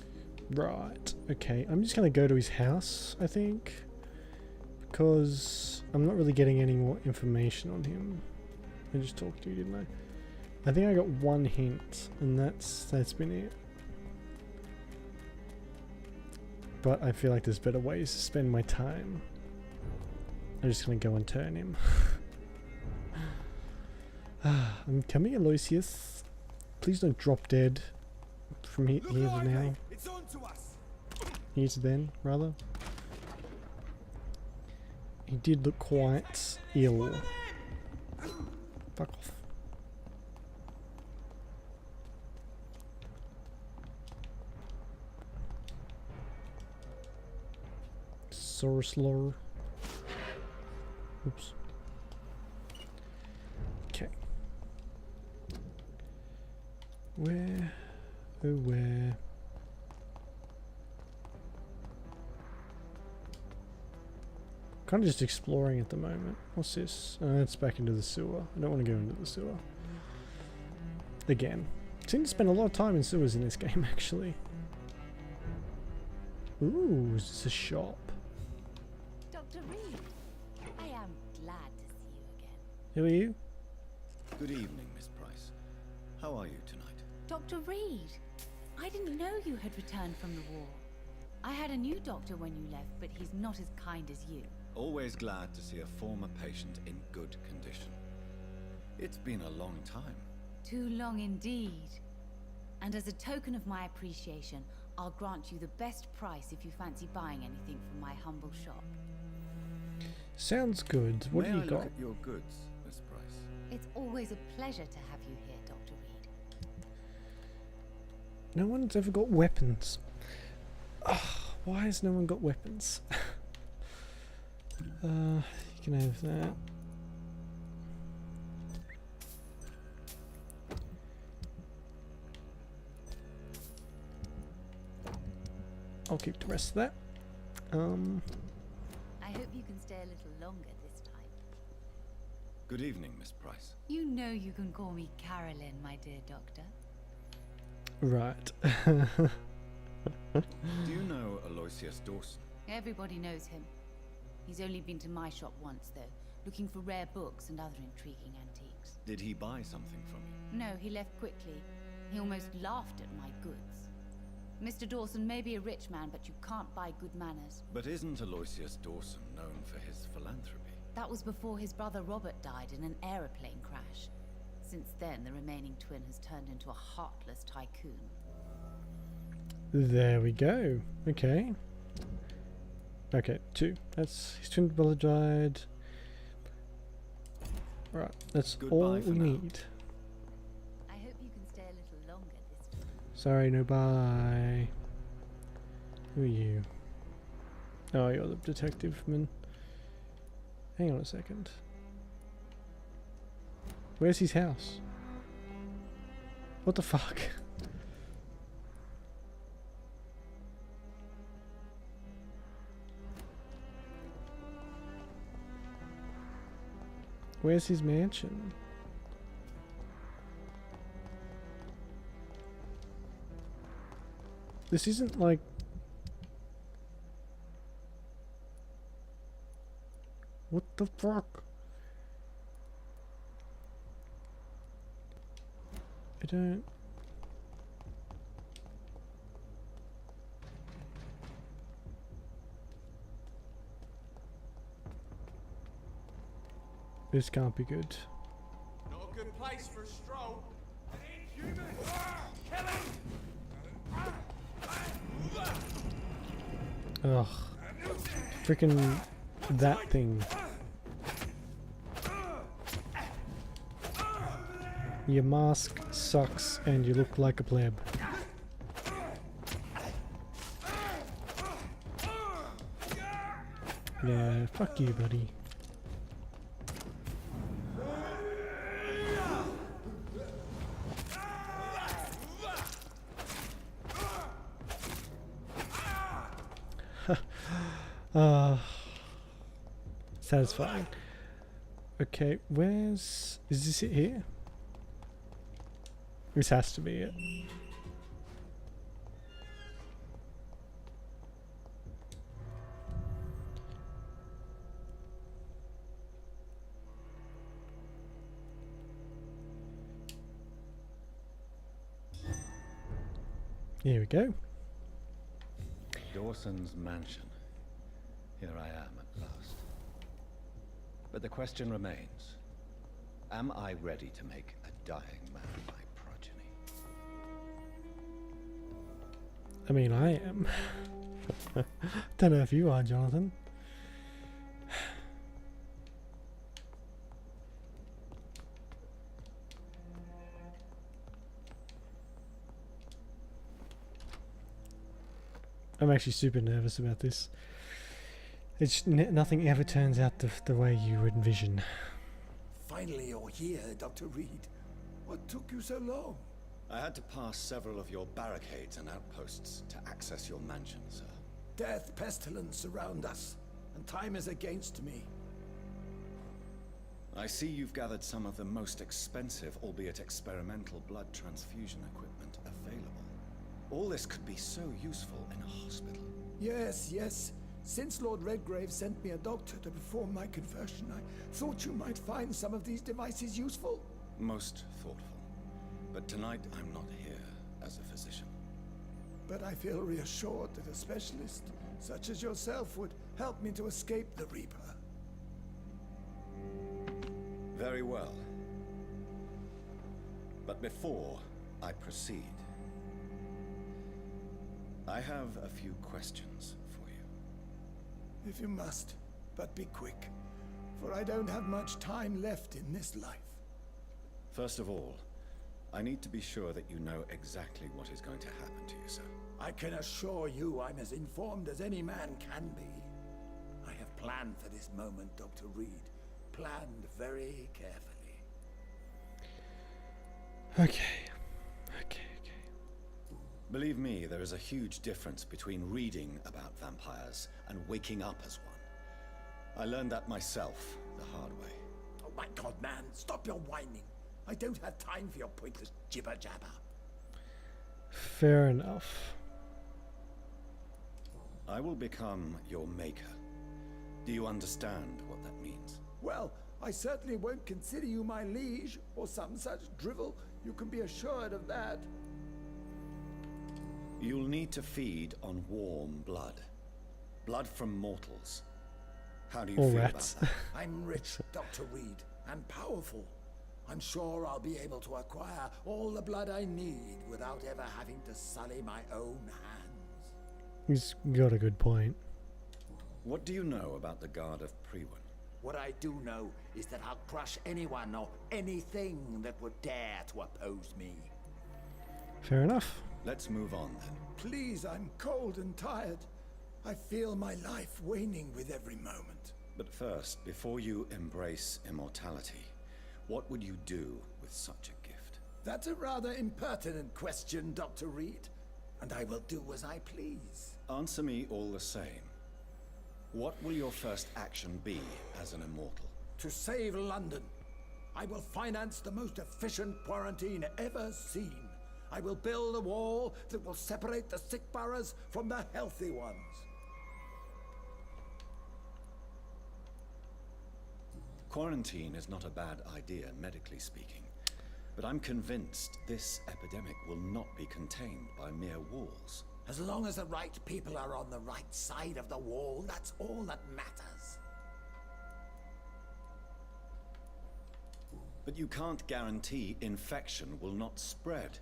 Right, okay. I'm just going to go to his house, I think. Because I'm not really getting any more information on him. I just talked to you, didn't I? I think I got one hint, and that's been it. But I feel like there's better ways to spend my time. I'm just going to go and turn him. I'm coming, Aloysius. Please don't drop dead from here to now. It's on to us. Here to then, rather. He did look quite ill. Fuck off. Sorcerer. Oops. Okay. Where? Oh, where? Kind of just exploring at the moment. What's this? It's back into the sewer. I don't want to go into the sewer. Again. Seem to spend a lot of time in sewers in this game, actually. Ooh, is this a shop? Dr. Reed, I am glad to see you again. Who are you? Good evening, Miss Price. How are you tonight? Dr. Reed, I didn't know you had returned from the war. I had a new doctor when you left, but he's not as kind as you. Always glad to see a former patient in good condition. It's been a long time. Too long indeed. And as a token of my appreciation, I'll grant you the best price if you fancy buying anything from my humble shop. Sounds good. What do you May I got? look at your goods, Miss Price? It's always a pleasure to have you here, Dr. Reed. No one's ever got weapons. Ugh, why has no one got weapons? You can have that. I'll keep the rest of that. I hope you can stay a little longer this time. Good evening, Miss Price. You know you can call me Carolyn, my dear doctor. Right. Do you know Aloysius Dawson? Everybody knows him. He's only been to my shop once, though, looking for rare books and other intriguing antiques. Did he buy something from you? No, he left quickly. He almost laughed at my goods. Mr. Dawson may be a rich man, but you can't buy good manners. But isn't Aloysius Dawson known for his philanthropy? That was before his brother Robert died in an aeroplane crash. Since then, the remaining twin has turned into a heartless tycoon. There we go. Okay. Okay, 2. That's his twin brother died. Right, that's all we need. I hope you can stay a little longer this time. Sorry, no bye. Who are you? Oh, you're the detective man. Hang on a second. Where's his house? What the fuck? Where's his mansion? This isn't like... What the fuck? I don't... This can't be good. Not a good place for a stroll. Ugh. Freaking that thing. Your mask sucks and you look like a pleb. Yeah, fuck you, buddy. Satisfying. Okay, is this it here? This has to be it. Here we go. Dawson's mansion. Here I am at last. But the question remains, am I ready to make a dying man my progeny? I mean, I am. Don't know if you are, Jonathan. I'm actually super nervous about this. It's nothing ever turns out the way you would envision. Finally you're here, Dr. Reed. What took you so long? I had to pass several of your barricades and outposts to access your mansion, sir. Death, pestilence surround us, and time is against me. I see you've gathered some of the most expensive, albeit experimental, blood transfusion equipment available. All this could be so useful in a hospital. Yes, yes. Since Lord Redgrave sent me a doctor to perform my conversion, I thought you might find some of these devices useful. Most thoughtful. But tonight I'm not here as a physician. But I feel reassured that a specialist such as yourself would help me to escape the Reaper. Very well. But before I proceed, I have a few questions for you. If you must, but be quick, for I don't have much time left in this life. First of all, I need to be sure that you know exactly what is going to happen to you, sir. I can assure you I'm as informed as any man can be. I have planned for this moment, Dr. Reed. Planned very carefully. Okay. Believe me, there is a huge difference between reading about vampires and waking up as one. I learned that myself the hard way. Oh my God, man, stop your whining. I don't have time for your pointless jibber-jabber. Fair enough. I will become your maker. Do you understand what that means? Well, I certainly won't consider you my liege, or some such drivel. You can be assured of that. You'll need to feed on warm blood. Blood from mortals. How do you feel rats. about that? I'm rich, Dr. Reed, and powerful. I'm sure I'll be able to acquire all the blood I need without ever having to sully my own hands. He's got a good point. What do you know about the Guard of Priwen? What I do know is that I'll crush anyone or anything that would dare to oppose me. Fair enough. Let's move on then. Please, I'm cold and tired. I feel my life waning with every moment. But first, before you embrace immortality, what would you do with such a gift? That's a rather impertinent question, Dr. Reed. And I will do as I please. Answer me all the same. What will your first action be as an immortal? To save London, I will finance the most efficient quarantine ever seen. I will build a wall that will separate the sick boroughs from the healthy ones. Quarantine is not a bad idea, medically speaking. But I'm convinced this epidemic will not be contained by mere walls. As long as the right people are on the right side of the wall, that's all that matters. But you can't guarantee infection will not spread.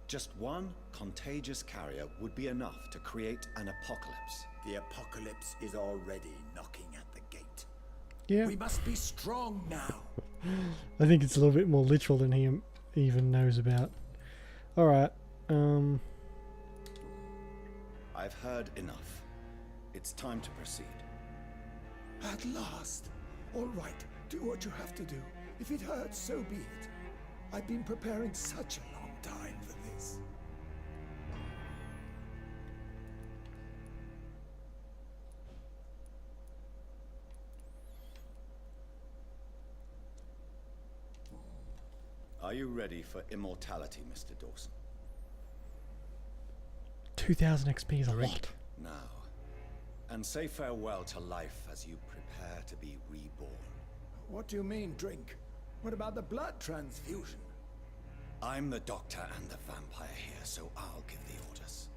Just one contagious carrier would be enough to create an apocalypse. The apocalypse is already knocking at the gate. Yeah. We must be strong now. I think it's a little bit more literal than he even knows about. Alright, I've heard enough. It's time to proceed. At last. All right, do what you have to do. If it hurts, so be it. I've been preparing such a long time for this. Are you ready for immortality, Mr. Dawson? 2000 XP is a lot. Now, and say farewell to life as you prepare to be reborn. What do you mean, drink? What about the blood transfusion? I'm the doctor and the vampire here, so I'll give the orders.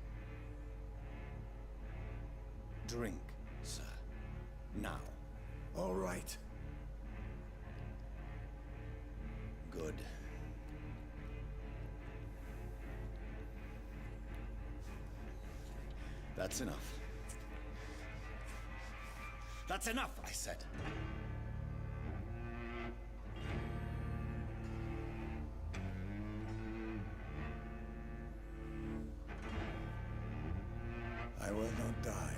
Drink, sir. Now. All right. Good. That's enough. That's enough, I said. I will not die.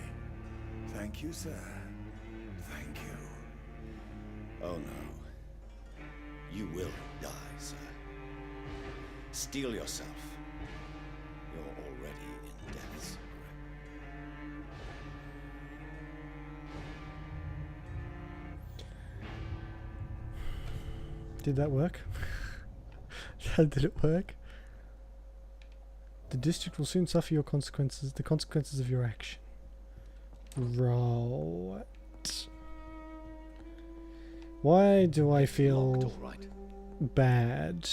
Thank you, sir. Thank you. Oh no. You will die, sir. Steel yourself. You're already in death's grip. Did that work? Did it work? The district will soon suffer the consequences of your action. Right. Why do I feel bad?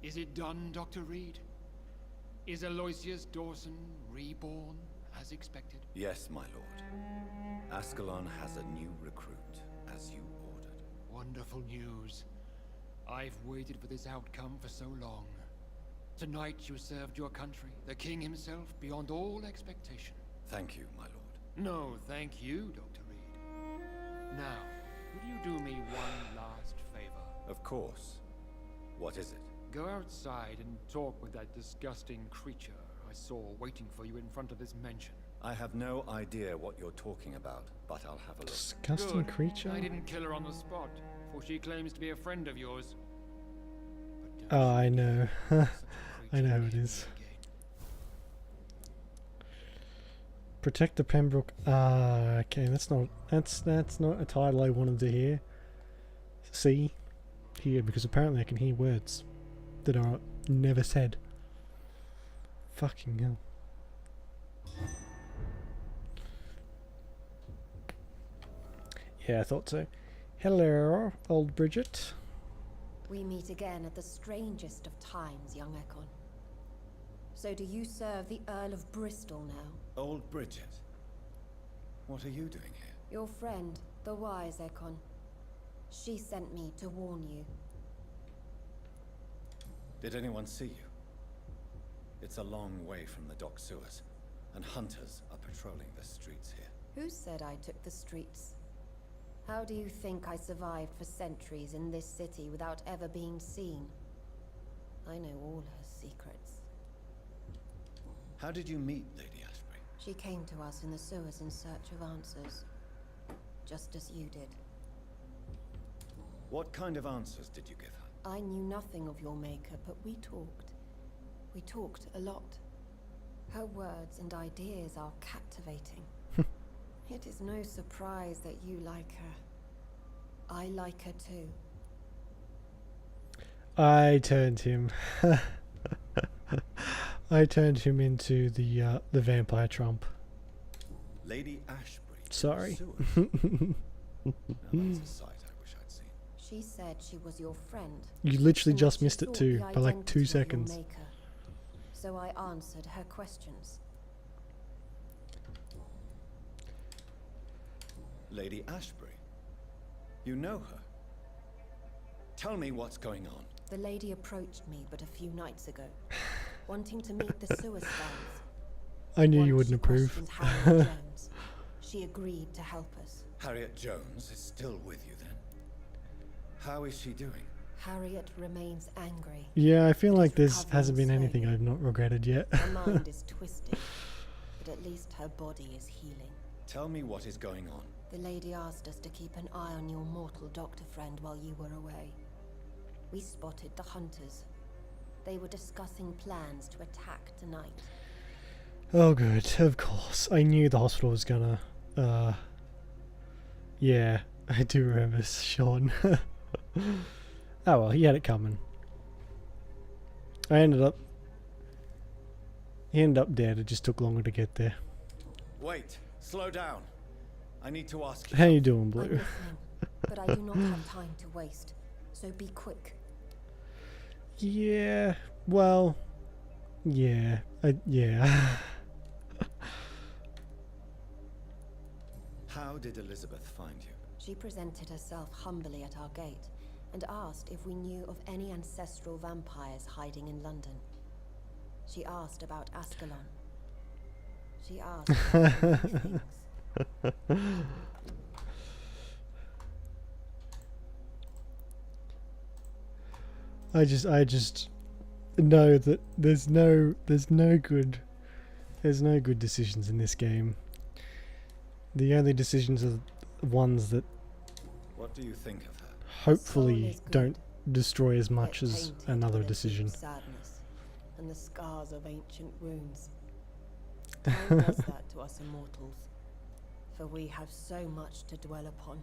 Is it done, Dr. Reed? Is Aloysius Dawson reborn as expected? Yes, my lord. Ascalon has a new recruit, as you ordered. Wonderful news. I've waited for this outcome for so long. Tonight you served your country, the king himself, beyond all expectation. Thank you, my lord. No, thank you, Dr. Reed. Now, could you do me one last favor? Of course. What is it? Go outside and talk with that disgusting creature I saw waiting for you in front of this mansion. I have no idea what you're talking about, but I'll have a look. Disgusting Good. creature? I didn't kill her on the spot, for she claims to be a friend of yours. Oh, I know. I know who it is. Protect the Pembroke. Ah, okay. That's not a title I wanted to hear. See, here, because apparently I can hear words that are never said. Fucking hell. Yeah, I thought so. Hello, old Bridget. We meet again at the strangest of times, young Ekon. So do you serve the Earl of Bristol now? Old Bridget. What are you doing here? Your friend, the wise Ekon. She sent me to warn you. Did anyone see you? It's a long way from the dock sewers, and hunters are patrolling the streets here. Who said I took the streets? How do you think I survived for centuries in this city without ever being seen? I know all her secrets. How did you meet Lady Ashbury? She came to us in the sewers in search of answers. Just as you did. What kind of answers did you give her? I knew nothing of your maker, but we talked. We talked a lot. Her words and ideas are captivating. It is no surprise that you like her. I like her too. I turned him. I turned him into the vampire Trump. Lady Ashbury. Sorry. Now that's a sight I wish I'd seen. She said she was your friend. You literally and just she missed it sought too, the by like 2 identity of your seconds. maker. So I answered her questions. Lady Ashbury? You know her? Tell me what's going on. The lady approached me but a few nights ago, wanting to meet the sewer stands. I knew you Once wouldn't she approve. questioned Harriet Jones. She agreed to help us. Harriet Jones is still with you then? How is she doing? Harriet remains angry. Yeah, I feel like this recovering hasn't been slowly. anything I've not regretted yet. Her mind is twisted, but at least her body is healing. Tell me what is going on. The lady asked us to keep an eye on your mortal doctor friend while you were away. We spotted the hunters. They were discussing plans to attack tonight. Oh good, of course. I knew the hospital was gonna, yeah, I do remember Sean. Oh well, he had it coming. He ended up dead, it just took longer to get there. Wait, slow down. I need to ask you. How you doing, I'm Blue? listening, but I do not have time to waste, so be quick. Yeah, well, yeah, yeah. How did Elizabeth find you? She presented herself humbly at our gate and asked if we knew of any ancestral vampires hiding in London. She asked about Ascalon. She asked about many things. I just know that there's no good decisions in this game. The only decisions are ones that What do you think of her? hopefully don't destroy as much Yet as tainted another with a deep decision. sadness and the scars of ancient wounds. Time does that to us immortals, for we have so much to dwell upon.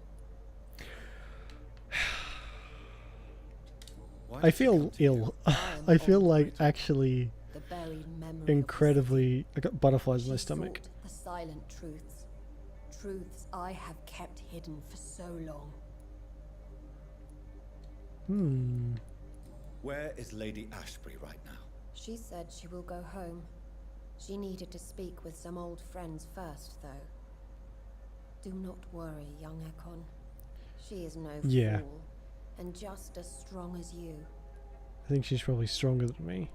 I feel ill. I feel like actually The buried memory of incredibly. I got butterflies in my She stomach. sought the silent truths, truths I have kept hidden for so long. Where is Lady Ashbury right now? She said she will go home. She needed to speak with some old friends first, though. Do not worry, young Ekon. She is no Yeah. fool, and just as strong as you. I think she's probably stronger than me.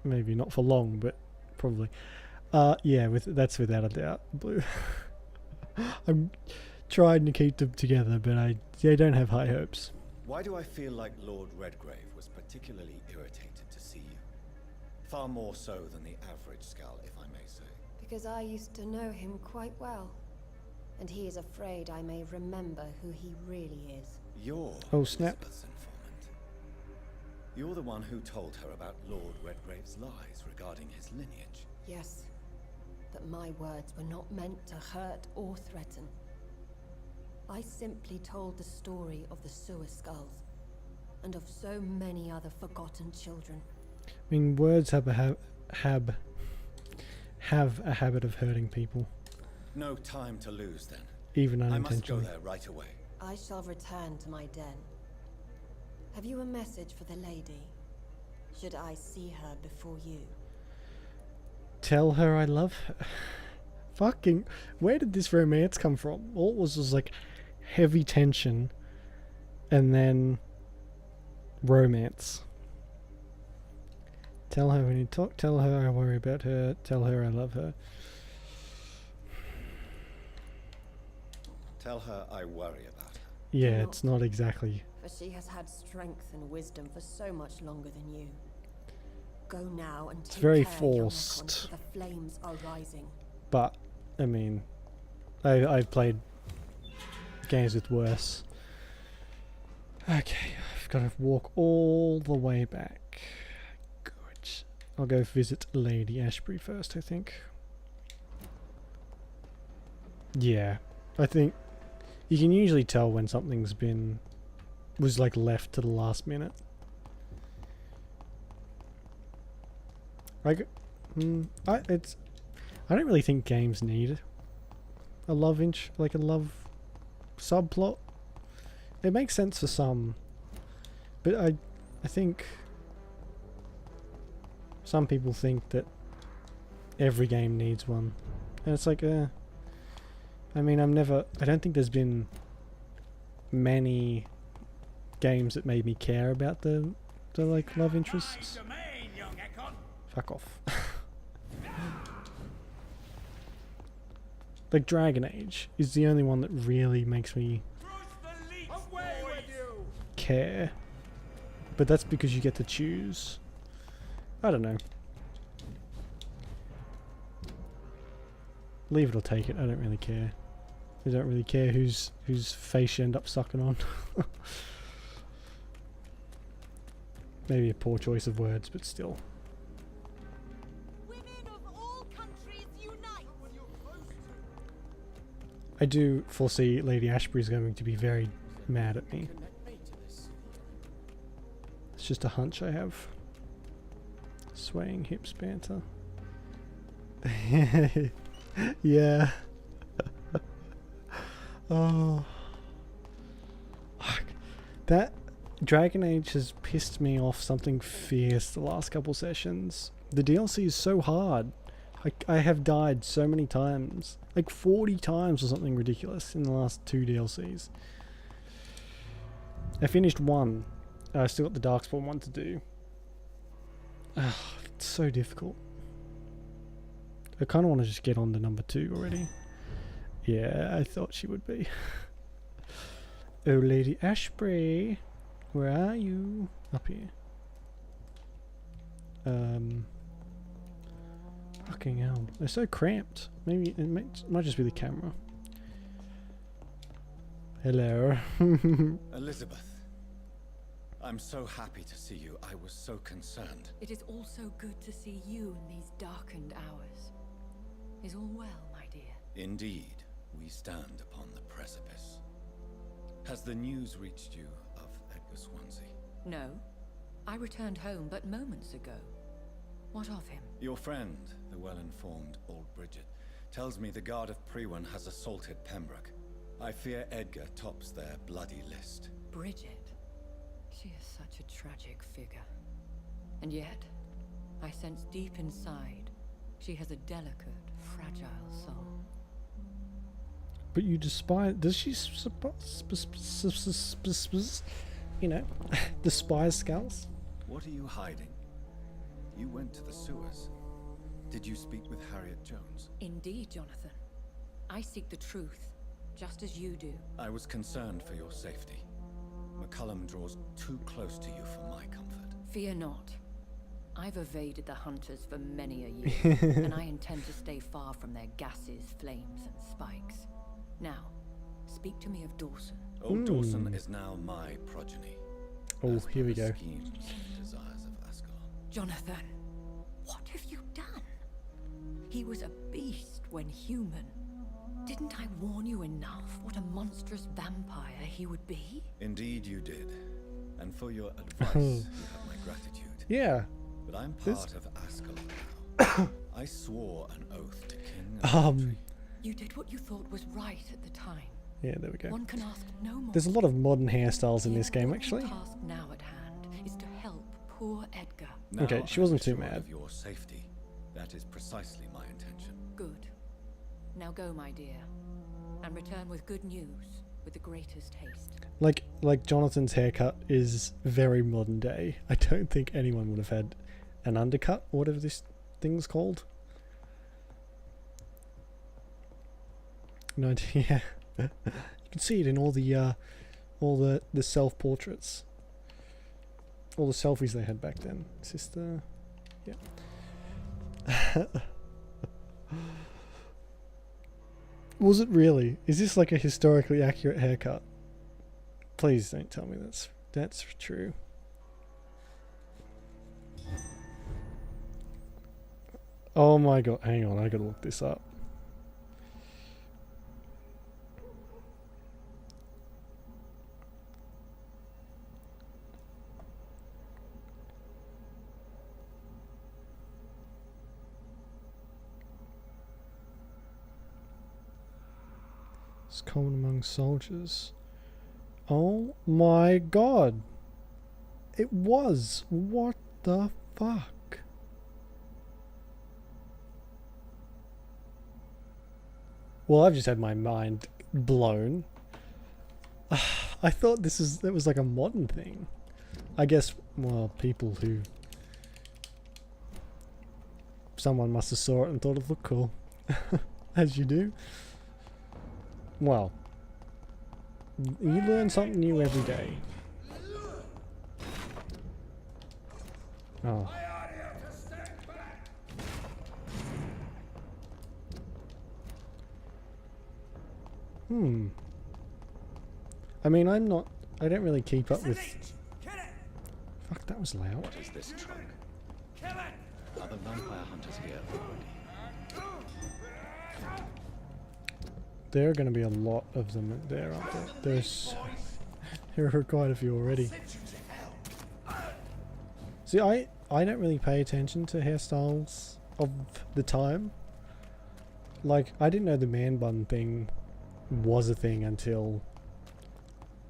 Maybe not for long, but probably. Yeah, that's without a doubt. Blue. I'm trying to keep them together, but I don't have high hopes. Why do I feel like Lord Redgrave was particularly irritated to see you? Far more so than the average Skull, if I may say. Because I used to know him quite well, and he is afraid I may remember who he really is. You're Oh, snap. Elizabeth's informant. You're the one who told her about Lord Redgrave's lies regarding his lineage. Yes, but my words were not meant to hurt or threaten. I simply told the story of the sewer skulls, and of so many other forgotten children. I mean, words have a habit of hurting people, No time to lose then. even I must go unintentionally. there right away. I shall return to my den. Have you a message for the lady? Should I see her before you? Tell her I love her. Fucking, where did this romance come from? All it was like heavy tension, and then romance. Tell her when you talk. Tell her I worry about her. Tell her I love her. Tell her I worry about her. Yeah, Do it's not exactly. For she has had strength and wisdom for so much longer than you. Go now and take very care, young Ekon, forced. for the flames are rising. But I mean, I've played games with worse. Okay, I've got to walk all the way back. Good. I'll go visit Lady Ashbury first, I think. Yeah, I think you can usually tell when something's was like left to the last minute. Like, I don't really think games need a love like a love subplot. It makes sense for some, but I think some people think that every game needs one, and it's like, I mean, I don't think there's been many games that made me care about the like love interests. Fuck off. Like Dragon Age is the only one that really makes me care. But that's because you get to choose. I don't know. Leave it or take it, I don't really care. I don't really care whose face you end up sucking on. Maybe a poor choice of words, but still. I do foresee Lady Ashbury is going to be very mad at me. It's just a hunch I have. Swaying hips banter. Yeah. Oh. That Dragon Age has pissed me off something fierce the last couple sessions. The DLC is so hard. I have died so many times. Like 40 times or something ridiculous in the last 2 DLCs. I finished 1. I still got the Darkspawn one to do. It's so difficult. I kind of want to just get on to number 2 already. Yeah, I thought she would be. Oh, Lady Ashbury. Where are you? Up here. Fucking hell. They're so cramped. Maybe it might just be the camera. Hello. Elizabeth. I'm so happy to see you. I was so concerned. It is also good to see you in these darkened hours. Is all well, my dear? Indeed, we stand upon the precipice. Has the news reached you of Edgar Swansea? No. I returned home but moments ago. What of him? Your friend, the well-informed old Bridget, tells me the Guard of Priwen has assaulted Pembroke. I fear Edgar tops their bloody list. Bridget? She is such a tragic figure. And yet, I sense deep inside, she has a delicate, fragile soul. But you despise... Does she... You know, despise skulls? What are you hiding? You went to the sewers. Did you speak with Harriet Jones? Indeed, Jonathan. I seek the truth, just as you do. I was concerned for your safety. McCullum draws too close to you for my comfort. Fear not. I've evaded the hunters for many a year, and I intend to stay far from their gases, flames, and spikes. Now, speak to me of Dawson. Old Dawson is now my progeny. Oh, here we go. Schemes and desires of Ascalon. Jonathan, what have you done? He was a beast when human. Didn't I warn you enough what a monstrous vampire he would be? Indeed you did. And for your advice, you have my gratitude. Yeah. But I'm part of Ascalon now. I swore an oath to King and country. You did what you thought was right at the time. Yeah, there we go. One can ask no more. There's a lot of modern hairstyles in this game, actually. The task now at hand is to help poor Edgar. Now Okay, she wasn't too I'm sure mad. of your safety. That is precisely my intention. Good. Now go, my dear, and return with good news, with the greatest haste. Like Jonathan's haircut is very modern day. I don't think anyone would have had an undercut, or whatever this thing's called. No, yeah. You can see it in all the self-portraits. All the selfies they had back then. Sister, yeah. Was it really? Is this like a historically accurate haircut? Please don't tell me that's true. Oh my god, hang on, I gotta look this up. It's common among soldiers. Oh my god. It was. What the fuck? Well, I've just had my mind blown. I thought that was like a modern thing. I guess, well, people who... Someone must have saw it and thought it looked cool. As you do. Well, you learn something new every day. Oh. I mean, I don't really keep up with... Fuck, that was loud. What is this trunk? Are the vampire hunters here already? There are going to be a lot of them there, aren't there? There are quite a few already. See, I don't really pay attention to hairstyles of the time. Like, I didn't know the man bun thing was a thing until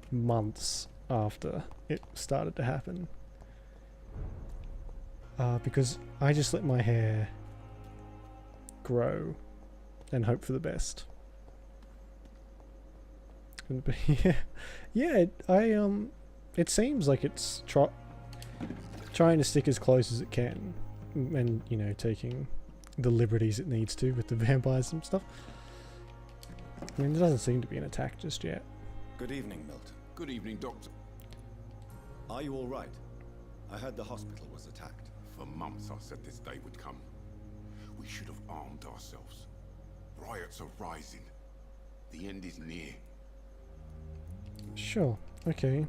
months after it started to happen. Because I just let my hair grow and hope for the best. But yeah, it seems like it's trying to stick as close as it can, and you know, taking the liberties it needs to with the vampires and stuff. I mean, there doesn't seem to be an attack just yet. Good evening, Milton. Good evening, Doctor. Are you all right? I heard the hospital was attacked. For months I said this day would come. We should have armed ourselves. Riots are rising. The end is near. Sure. Okay.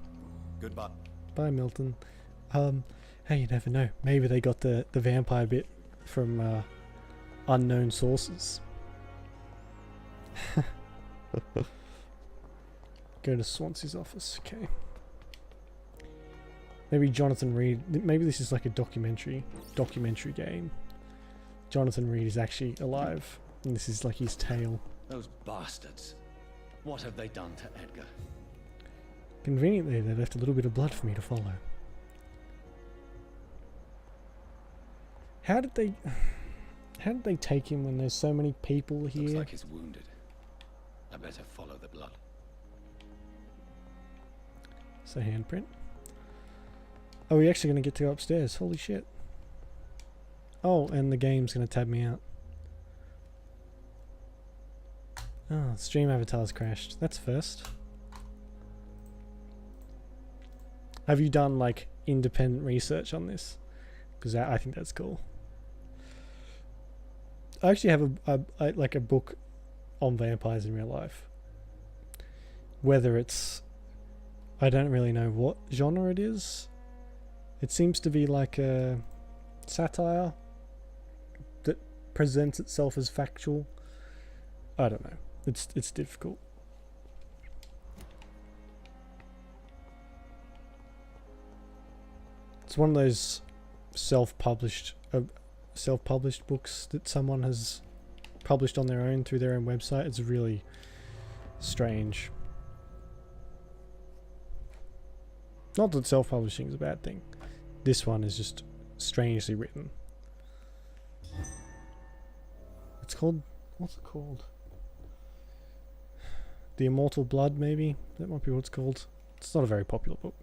Goodbye. Bye, Milton. Hey, you never know. Maybe they got the vampire bit from unknown sources. Go to Swansea's office. Okay. Maybe Jonathan Reed. Maybe this is like a documentary game. Jonathan Reed is actually alive, and this is like his tale. Those bastards. What have they done to Edgar? Conveniently, they left a little bit of blood for me to follow. How did they take him when there's so many people here? Looks like he's wounded. I better follow the blood. It's a handprint. Oh, we're actually going to get to go upstairs. Holy shit. Oh, and the game's going to tab me out. Oh, stream avatar's crashed. That's first. Have you done like independent research on this? Because I think that's cool. I actually have a book on vampires in real life. Whether it's... I don't really know what genre it is. It seems to be like a satire that presents itself as factual. I don't know. It's difficult. It's one of those self-published books that someone has published on their own through their own website. It's really strange. Not that self-publishing is a bad thing. This one is just strangely written. It's called... what's it called? The Immortal Blood, maybe? That might be what it's called. It's not a very popular book.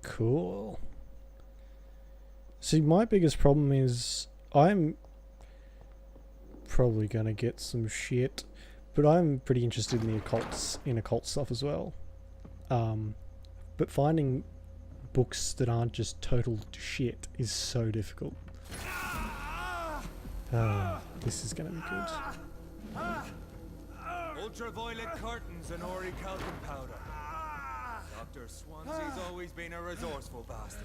Cool. See, my biggest problem is I'm probably gonna get some shit, but I'm pretty interested in the occult stuff as well. But finding books that aren't just total shit is so difficult. This is gonna be good. Ultraviolet curtains and orichalcum powder. Dr. Swansea's always been a resourceful bastard.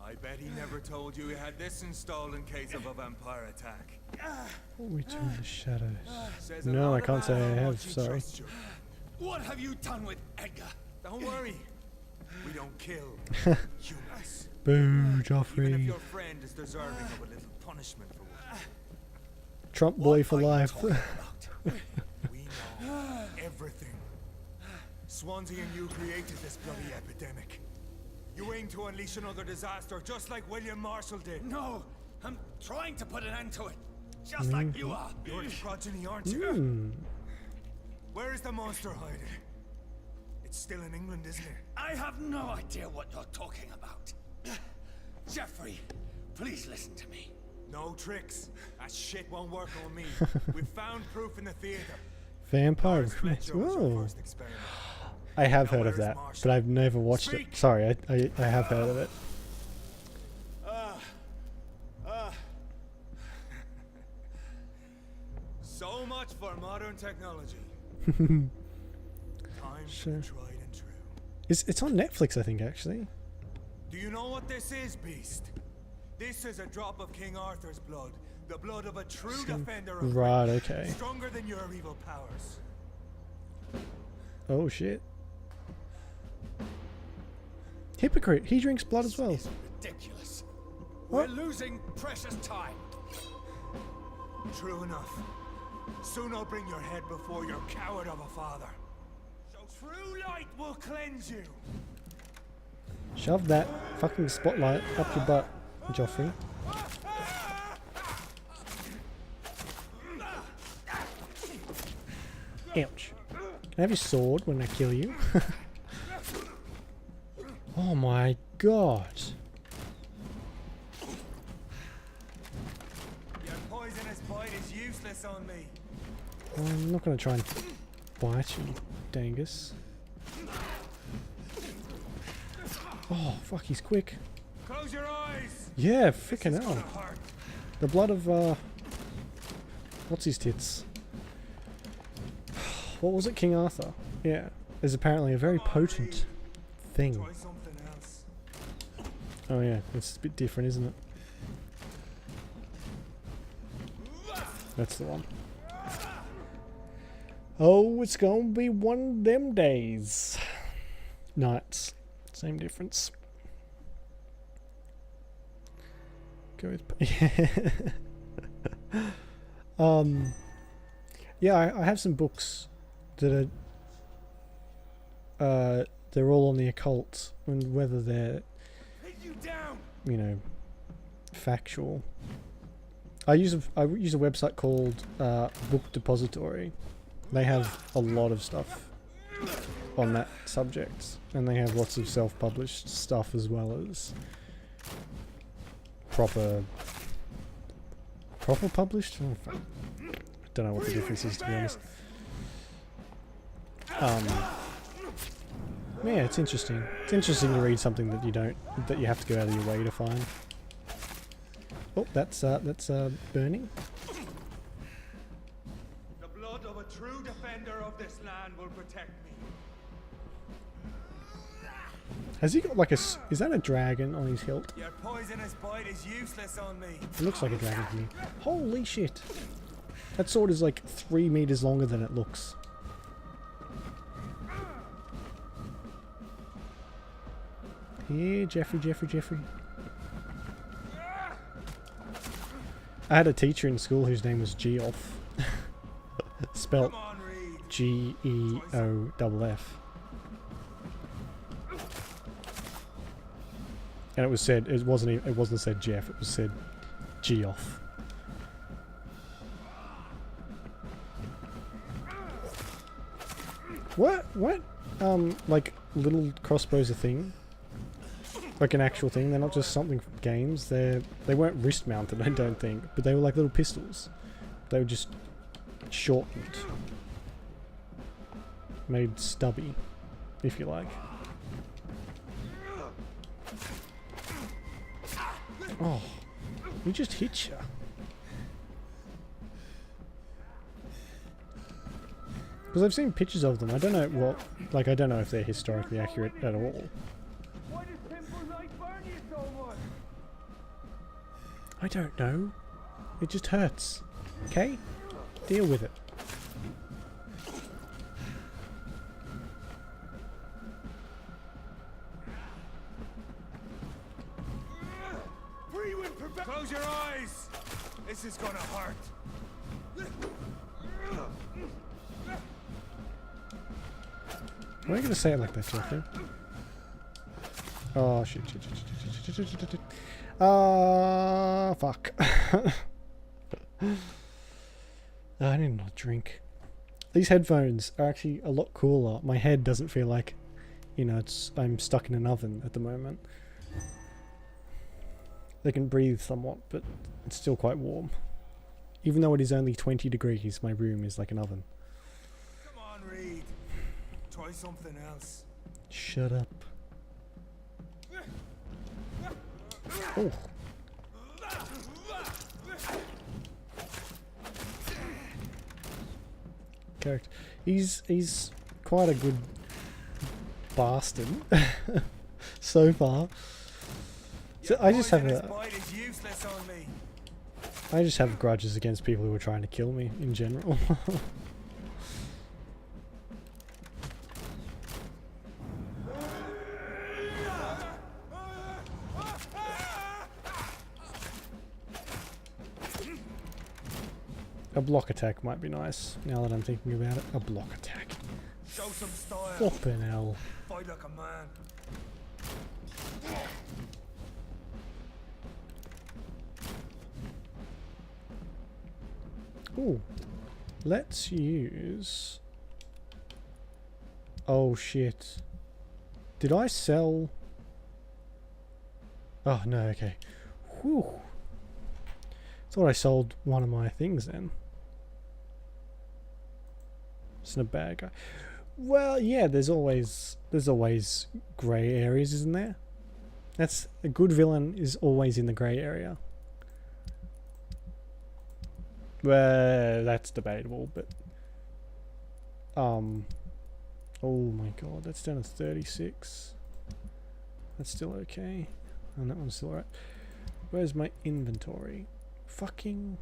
I bet he never told you he had this installed in case of a vampire attack. What we do in the shadows? Says a No, lot I can't say about I how have, much he sorry. trusts you. What have you done with Edgar? Don't worry. We don't kill humans. Boo, Even if Joffrey. your friend is deserving of a little punishment for what? Trump boy for life. We know everything. Swansea and you created this bloody epidemic. You aim to unleash another disaster just like William Marshall did. No, I'm trying to put an end to it, just like you are. You're the progeny, aren't you? Where is the monster hiding? It's still in England, isn't it? I have no idea what you're talking about. Jeffrey, please listen to me. No tricks. That shit won't work on me. We've found proof in the theater. Vampire romance. Whoa. I have heard of that, but I've never watched it. Sorry, I have heard of it. So much for modern technology. Time Sure. for tried and true. It's on Netflix, I think, actually. Do you know what this is, Beast? This is a drop of King Arthur's blood. The blood of a true defender of Right, Britain, okay. stronger than your evil powers. Oh shit. Hypocrite, he drinks blood as well. Ridiculous. What? We're losing precious time. True enough. Soon I'll bring your head before your coward of a father. So true light will cleanse you. Shove that fucking spotlight up your butt, Joffrey. Ouch. Can I have your sword when I kill you? Oh my god. Your poisonous bite is useless on me. I'm not gonna try and bite you, Dangus. Oh, fuck, he's quick. Close your eyes. Yeah, freaking hell. The blood of, what's his tits? What was it, King Arthur? Yeah, is apparently a very potent thing. Try something else. Oh yeah, it's a bit different, isn't it? That's the one. Oh, it's gonna be one of them days. Nights. Same difference. Go with... yeah, I have some books that are they're all on the occult, and whether they're, you know, factual. I use a website called Book Depository. They have a lot of stuff on that subject, and they have lots of self-published stuff as well as proper published. Oh, fuck. I don't know what the difference is, to be honest. Yeah, it's interesting. It's interesting to read something that you have to go out of your way to find. Oh, that's burning. The blood of a true defender of this land will protect me. Has he got like a... Is that a dragon on his hilt? Your poisonous bite is useless on me. It looks like a dragon to me. Holy shit. That sword is like 3 meters longer than it looks. Here, Jeffrey. I had a teacher in school whose name was Geoff. Spelt Geoff. And it was said, it wasn't said Jeff, it was said Geoff. What? Like, little crossbows a thing? Like an actual thing? They're not just something from games. They weren't wrist mounted, I don't think, but they were like little pistols. They were just shortened. Made stubby, if you like. Oh, we just hit you. Because I've seen pictures of them. I don't know what, like, I don't know if they're historically accurate at all. Why does Pimple Light burn you so much? I don't know. It just hurts. Okay? Deal with it. Close your eyes! This is gonna hurt. Why are you gonna say it like that, Jeffrey? Oh, shit. Fuck. I need not drink. These headphones are actually a lot cooler. My head doesn't feel like, you know, I'm stuck in an oven at the moment. They can breathe somewhat, but it's still quite warm. Even though it is only 20 degrees, my room is like an oven. Come on, Reed. Try something else. Shut up. Oh. Character. He's quite a good bastard so far. So I just have grudges against people who are trying to kill me in general. A block attack might be nice, now that I'm thinking about it. A block attack. Show some style. Flippin' hell. Fight like a man. Ooh. Let's use... Oh shit. Did I sell... Oh no, okay. Whew. Thought I sold one of my things then. It's not a bad guy. Well, yeah, there's always grey areas, isn't there? That's a good villain is always in the grey area. Well, that's debatable, but oh my god, that's down to 36. That's still okay, and that one's still alright. Where's my inventory? Fucking,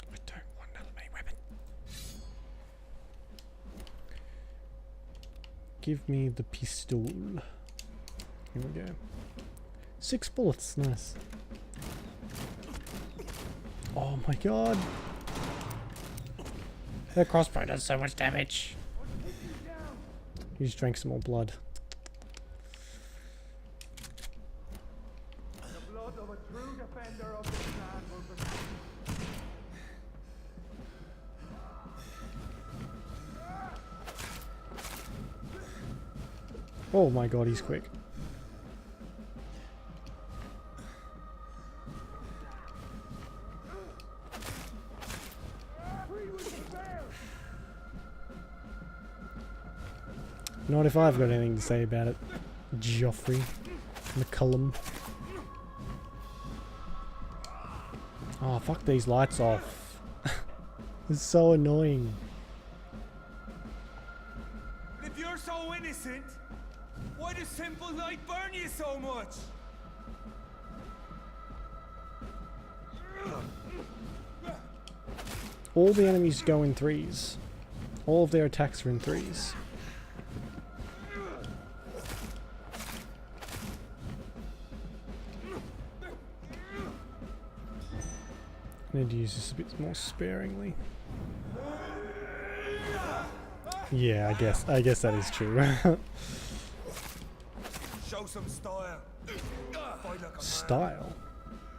I don't want another main weapon. Give me the pistol. Here we go. 6 bullets, nice. Oh my god. Her crossbow does so much damage. You just drank some more blood. The blood of a true defender of this land will protect. Oh my god, he's quick. Not if I've got anything to say about it, Joffrey McCullum. Oh, fuck these lights off. It's so annoying. If you're so innocent, why does simple light burn you so much? All the enemies go in 3s. All of their attacks are in 3s. I need to use this a bit more sparingly. Yeah, I guess that is true. Show some style. Fight like a Style?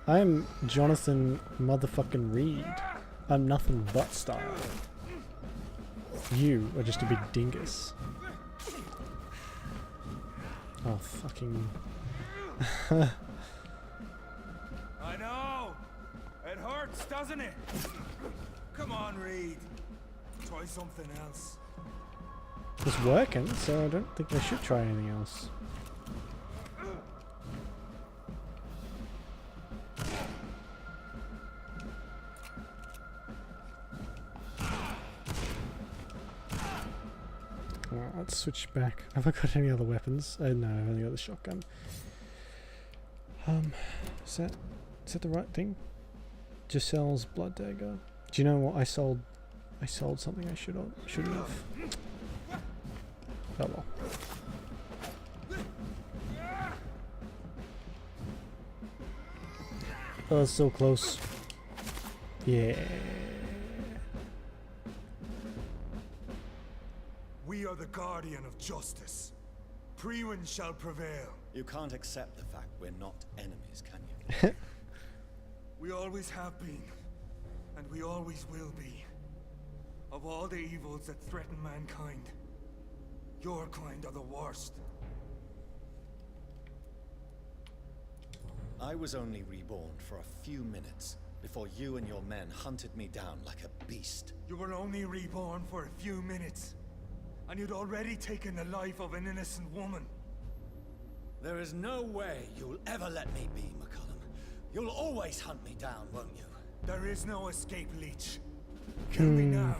I am Jonathan motherfucking Reed. I'm nothing but style. You are just a big dingus. Oh, fucking... I know! It hurts, doesn't it? Come on, Reed. Try something else. It's working, so I don't think I should try anything else. Alright, let's switch back. Have I got any other weapons? No, I've only got the shotgun. Is that the right thing? Giselle's blood dagger. Do you know what I sold? I sold something I shouldn't have. Oh well. Oh, so close. Yeah. We are the guardian of justice. Priwen shall prevail. You can't accept the fact we're not enemies, can you? We always have been, and we always will be. Of all the evils that threaten mankind, your kind are the worst. I was only reborn for a few minutes before you and your men hunted me down like a beast. You were only reborn for a few minutes, and you'd already taken the life of an innocent woman. There is no way you'll ever let me be, McCullum. You'll always hunt me down, won't you? There is no escape, Leech. Kill me now,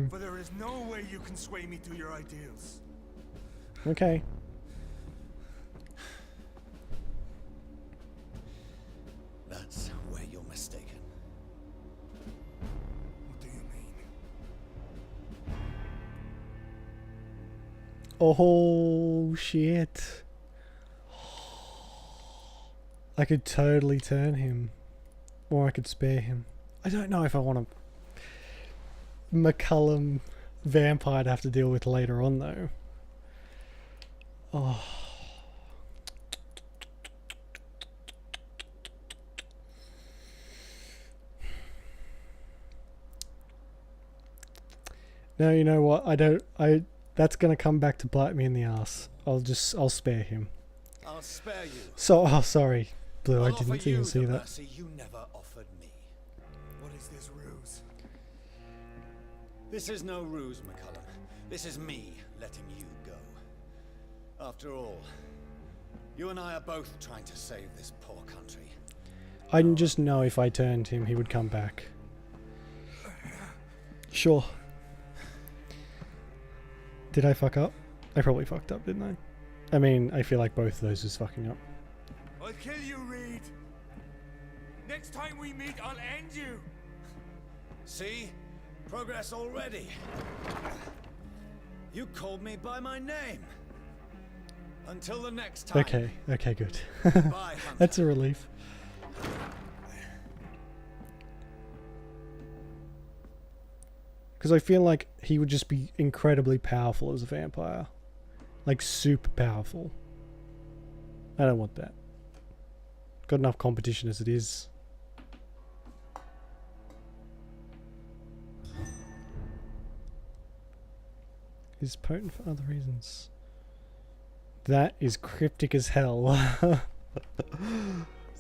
for there is no way you can sway me to your ideals. Okay. That's where you're mistaken. What do you mean? Oh shit. I could totally turn him. Or I could spare him. I don't know if I want a McCullum vampire to have to deal with later on though. Oh. No, you know what? That's gonna come back to bite me in the ass. I'll spare him. I'll spare you. So, oh, sorry, Blue, I I'll didn't offer even you see the that. mercy you never offered me. What is this ruse? This is no ruse, McCullum. This is me letting you go. After all, you and I are both trying to save this poor country. I just know if I turned him, he would come back. Sure. Did I fuck up? I probably fucked up, didn't I? I mean, I feel like both of those is fucking up. I'll kill you, Reed. Next time we meet, I'll end you. See? Progress already. You called me by my name. Until the next time. Okay, good. Bye, That's a relief. Because I feel like he would just be incredibly powerful as a vampire. Like, super powerful. I don't want that. Got enough competition as it is. Is potent for other reasons. That is cryptic as hell.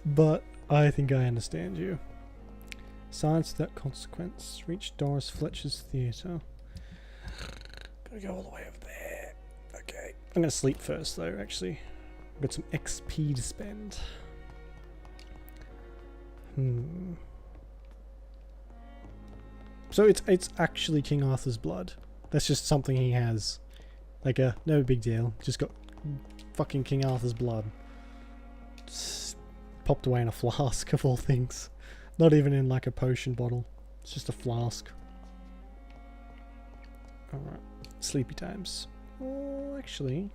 But I think I understand you. Science without consequence. Reach Doris Fletcher's theatre. Gotta go all the way over there. Okay. I'm gonna sleep first though, actually. I've got some XP to spend. So it's actually King Arthur's blood. That's just something he has. Like no big deal. Just got fucking King Arthur's blood. Just popped away in a flask of all things. Not even in like a potion bottle. It's just a flask. Alright. Sleepy times. Oh, actually.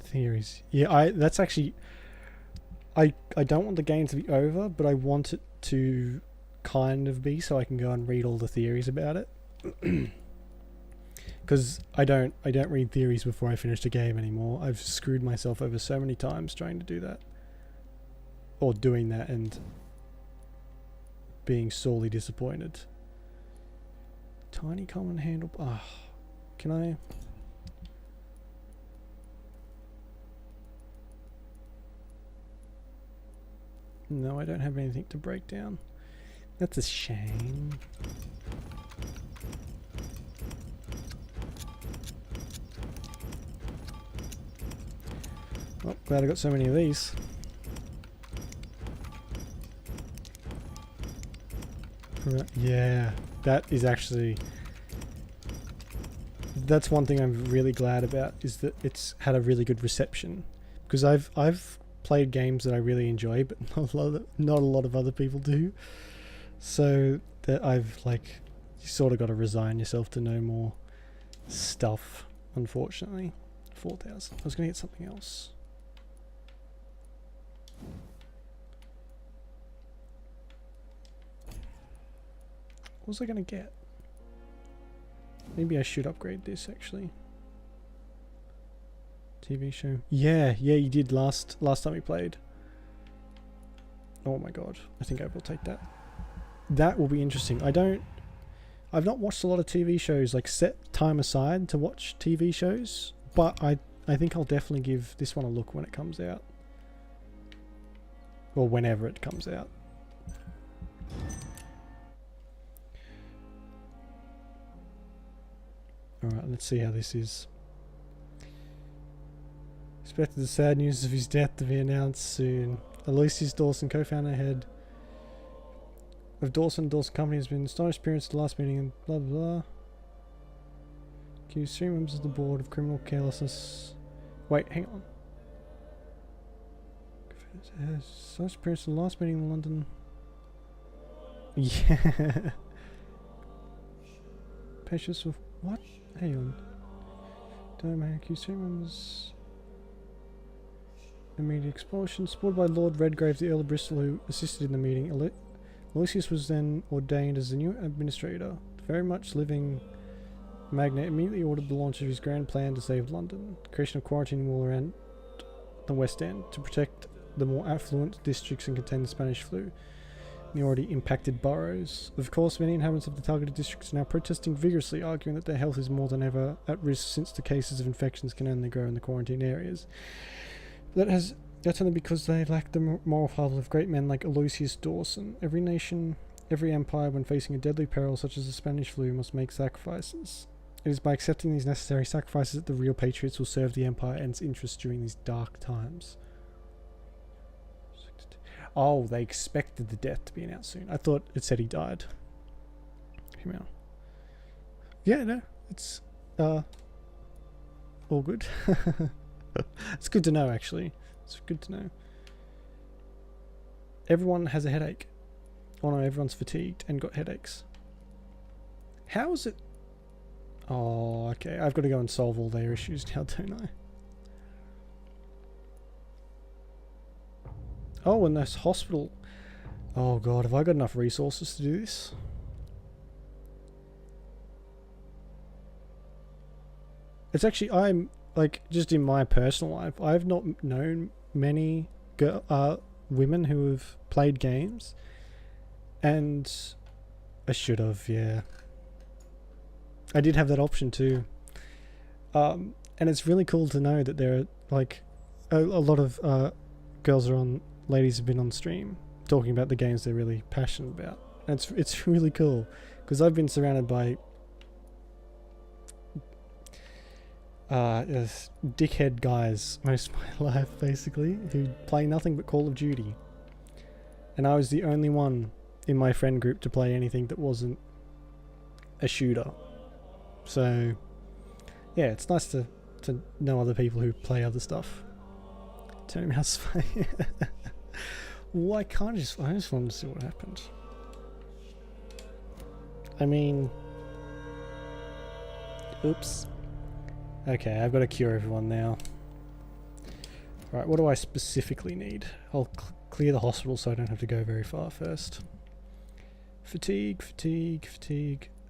Theories. Yeah, that's actually... I don't want the game to be over, but I want it to kind of be so I can go and read all the theories about it. Because I don't read theories before I finish the game anymore. I've screwed myself over so many times trying to do that. Or doing that and being sorely disappointed. Tiny common handle... can I... No, I don't have anything to break down. That's a shame. Well, glad I got so many of these. Yeah, that is actually... That's one thing I'm really glad about, is that it's had a really good reception. Because I've played games that I really enjoy, but not a lot of other people do. So that I've like, you sort of got to resign yourself to no more stuff, unfortunately. 4,000. I was going to get something else. What was I going to get? Maybe I should upgrade this actually. TV show. Yeah, you did last time we played. Oh my god. I think I will take that. That will be interesting. I've not watched a lot of TV shows, like set time aside to watch TV shows, but I think I'll definitely give this one a look when it comes out. or whenever it comes out. Alright, let's see how this is. Expected the sad news of his death to be announced soon. Aloysius Dawson, co-founder head of Dawson Company, has been astonished appearance at the last meeting and blah blah blah. Accused 3 members of the board of criminal carelessness. Wait, hang on. Astonished appearance at the last meeting in London. Yeah. Patients with what? Hang on. Don't man accused 3 members. Immediate expulsion. Supported by Lord Redgrave, the Earl of Bristol, who assisted in the meeting. Aloysius was then ordained as the new administrator. The very much living magnate immediately ordered the launch of his grand plan to save London. The creation of quarantine wall around the West End to protect the more affluent districts and contain the Spanish flu in the already impacted boroughs. Of course, many inhabitants of the targeted districts are now protesting vigorously, arguing that their health is more than ever at risk since the cases of infections can only grow in the quarantine areas. That's only because they lack the moral fibre of great men like Aloysius Dawson. Every nation, every empire, when facing a deadly peril such as the Spanish flu, must make sacrifices. It is by accepting these necessary sacrifices that the real patriots will serve the empire and its interests during these dark times. Oh, they expected the death to be announced soon. I thought it said he died. Yeah, no, it's all good. It's good to know, actually. It's good to know. Everyone has a headache. Oh no, everyone's fatigued and got headaches. How is it? Oh, okay. I've got to go and solve all their issues now, don't I? Oh, and this hospital. Oh god, have I got enough resources to do this? It's actually, I'm like, just in my personal life, I've not known many women who have played games, and I should have, yeah. I did have that option too. And it's really cool to know that there are like a lot of ladies have been on stream talking about the games they're really passionate about. And it's really cool because I've been surrounded by dickhead guys most of my life, basically, who play nothing but Call of Duty. And I was the only one in my friend group to play anything that wasn't a shooter. So yeah, it's nice to know other people who play other stuff. Turn your mouse away. Why can't I just wanted to see what happened. I mean, oops. Okay, I've got to cure everyone now. Right, what do I specifically need? I'll clear the hospital so I don't have to go very far first. Fatigue.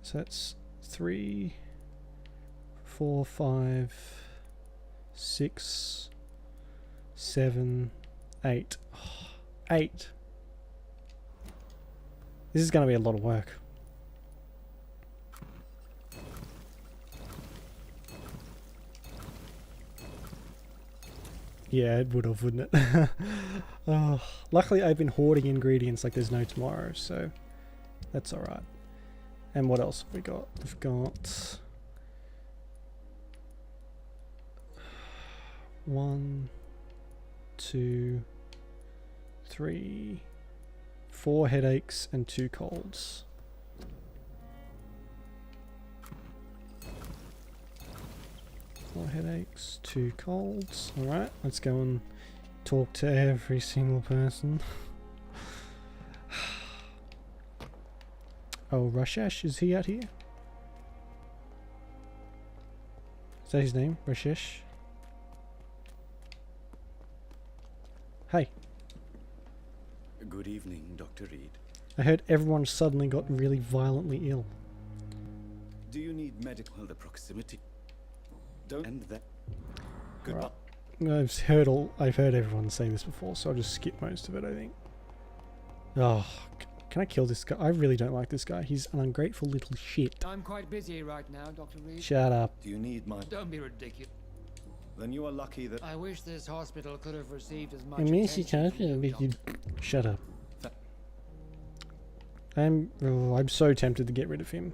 So that's 3, 4, 5, 6, 7, 8. 8. This is going to be a lot of work. Yeah, it would have, wouldn't it? Oh, luckily I've been hoarding ingredients like there's no tomorrow, so that's alright. And what else have we got? We've got 1, 2, 3, 4 headaches and 2 colds. Four headaches, 2 colds. Alright, let's go and talk to every single person. Oh, Rashesh, is he out here? Is that his name? Rashesh? Hey. Good evening, Dr. Reed. I heard everyone suddenly got really violently ill. Do you need medical? The proximity. Don't end that. Goodbye. Right. I've heard everyone say this before, so I'll just skip most of it, I think. Oh, can I kill this guy? I really don't like this guy. He's an ungrateful little shit. I'm quite busy right now, Dr. Reed. Shut up. Do you need my... Don't be ridiculous. Then you are lucky that... I wish this hospital could have received as much I mean, she attention can't from you, you Doctor. shut up. I'm so tempted to get rid of him.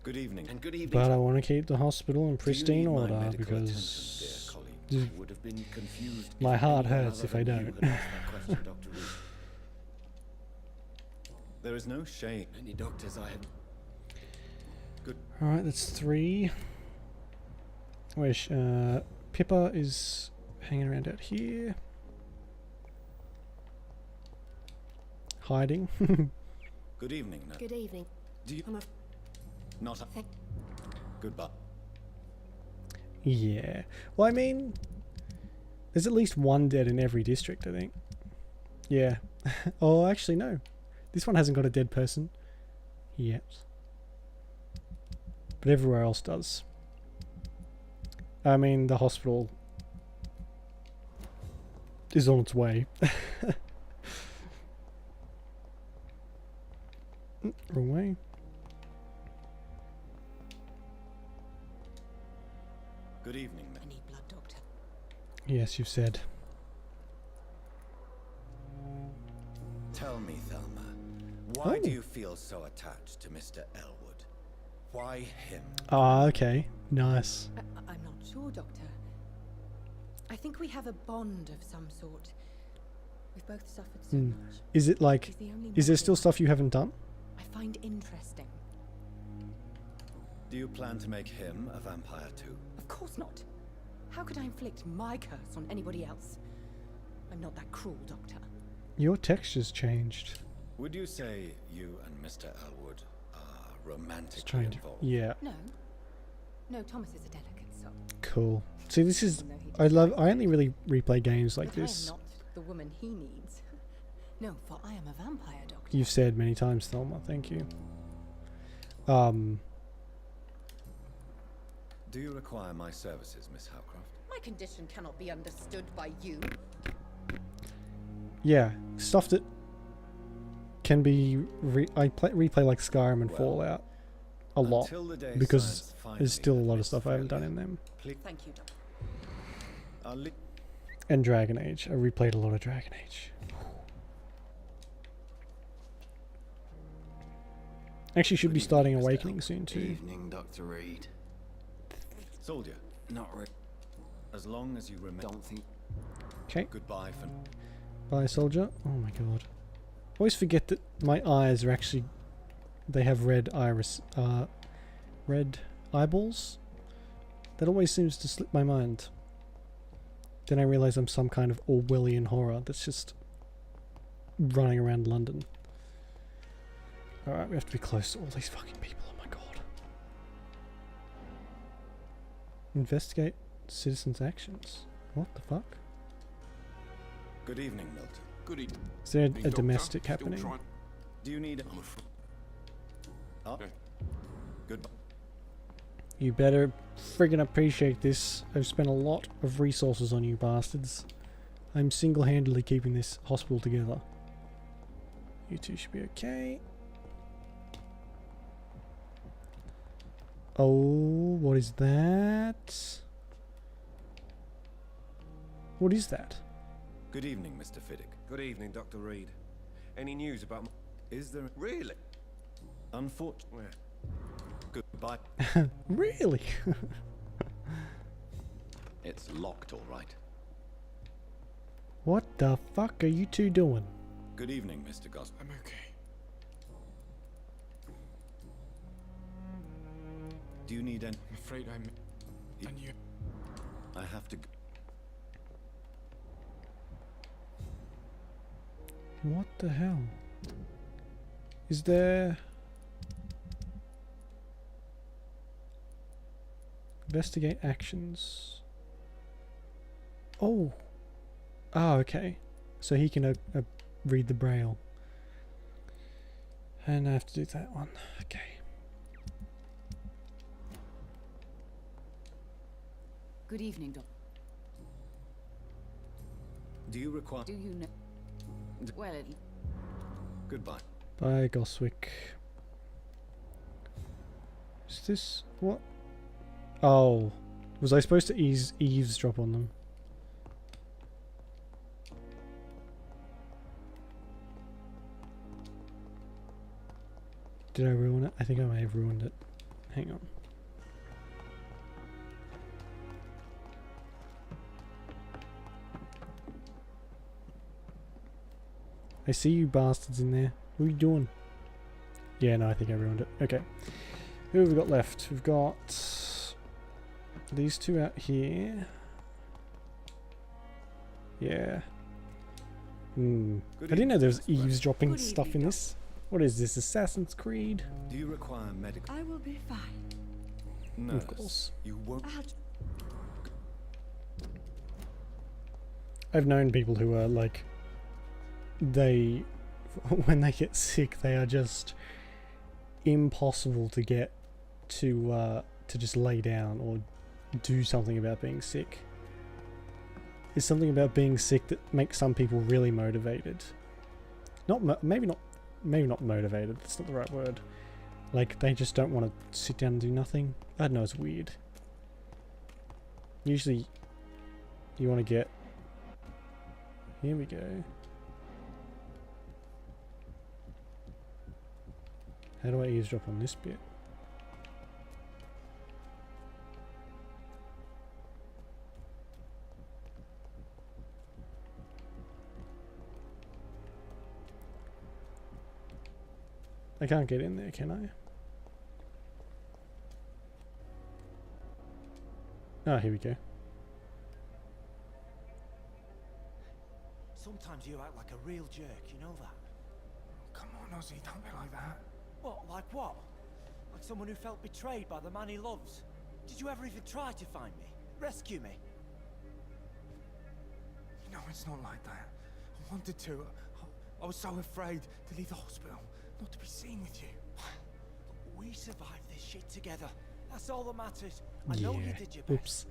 Good evening. And good evening. But I want to keep the hospital in pristine need my order medical because I would have been confused my if heart anyone hurts other if I than you don't. had asked that question, Dr. Reed. There is no shame. Many doctors I have... Good. Alright, that's 3. Where's Pippa is hanging around out here. Hiding. Good evening. No. Good evening. Do you... Not a... Goodbye. Yeah. Well, I mean, there's at least one dead in every district, I think. Yeah. Oh, actually, no. This one hasn't got a dead person yet. But everywhere else does. I mean, the hospital is on its way. Wrong way. Good evening. I need blood, Doctor. Yes, you've said. Tell me, Thelma, why Oh. do you feel so attached to Mr. Elwood? Why him? Ah, okay. Nice. I'm not sure, Doctor. I think we have a bond of some sort. We've both suffered so Hmm. much. Is it like, He's the only is there man still stuff you haven't done? I find interesting. Do you plan to make him a vampire too? Of course not. How could I inflict my curse on anybody else? I'm not that cruel, Doctor. Your texture's changed. Would you say you and Mr. Elwood are romantically Trying to, involved? yeah. No. No, Thomas is a delicate soul. Cool. See, this is, I only really replay games like But this. I am not the woman he needs. No, for I am a vampire, Doctor. You've said many times, Thelma. Thank you. Do you require my services, Miss Howcroft? My condition cannot be understood by you. Yeah, stuff that can be replay like Skyrim and Fallout a lot until the day because science finally there's still a lot of admits stuff I haven't done in them. Thank you, Doctor. And Dragon Age. I replayed a lot of Dragon Age. Actually, should be starting Awakening soon too. Evening, Dr. Reed. Soldier. Not really. As long as you remember. Don't think. Okay. Goodbye for. Bye, soldier. Oh my god. I always forget that my eyes are actually, they have red red eyeballs. That always seems to slip my mind. Then I realise I'm some kind of Orwellian horror that's just running around London. Alright, we have to be close to all these fucking people. Oh my god. Investigate citizens' actions. What the fuck? Good evening, Milton. Good evening. Is there a Doctor. domestic Still happening? trying- Do you need? I'm afraid. Oh. Goodbye. You better friggin' appreciate this. I've spent a lot of resources on you bastards. I'm single-handedly keeping this hospital together. You two should be okay. Oh, what is that? What is that? Good evening, Mr. Fiddick. Good evening, Dr. Reed. Any news about my... Is there... Really? Unfortunately. Goodbye. Really? It's locked, all right. What the fuck are you two doing? Good evening, Mr. Gos. I'm okay. Do you need any... I'm afraid I'm... And you... I have to... What the hell? Is there... Investigate actions. Oh. Ah, okay. So he can read the braille. And I have to do that one. Okay. Good evening, Doc. Do you require... Do you know... Well, Goodbye. Bye, Goswick. Is this... what? Oh, was I supposed to eavesdrop on them? Did I ruin it? I think I may have ruined it. Hang on. I see you bastards in there. What are you doing? Yeah, no, I think I ruined it. Okay. Who have we got left? We've got these two out here. Yeah. I didn't know there was eavesdropping stuff in this. What is this, Assassin's Creed? Do you require medical? I will be fine. Nurse, of course. You won't. I've known people who are like, when they get sick, they are just impossible to get to just lay down or do something about being sick. There's something about being sick that makes some people really motivated. Maybe not motivated. That's not the right word. Like they just don't want to sit down and do nothing. I don't know. It's weird. Usually, you want to get. Here we go. How do I eavesdrop on this bit? I can't get in there, can I? Oh, here we go. Sometimes you act like a real jerk, you know that? Come on, Ozzy, don't be like that. What? Like what? Like someone who felt betrayed by the man he loves. Did you ever even try to find me? Rescue me? No, it's not like that. I wanted to. I was so afraid to leave the hospital, not to be seen with you. We survived this shit together. That's all that matters. I know you did your best. Oops.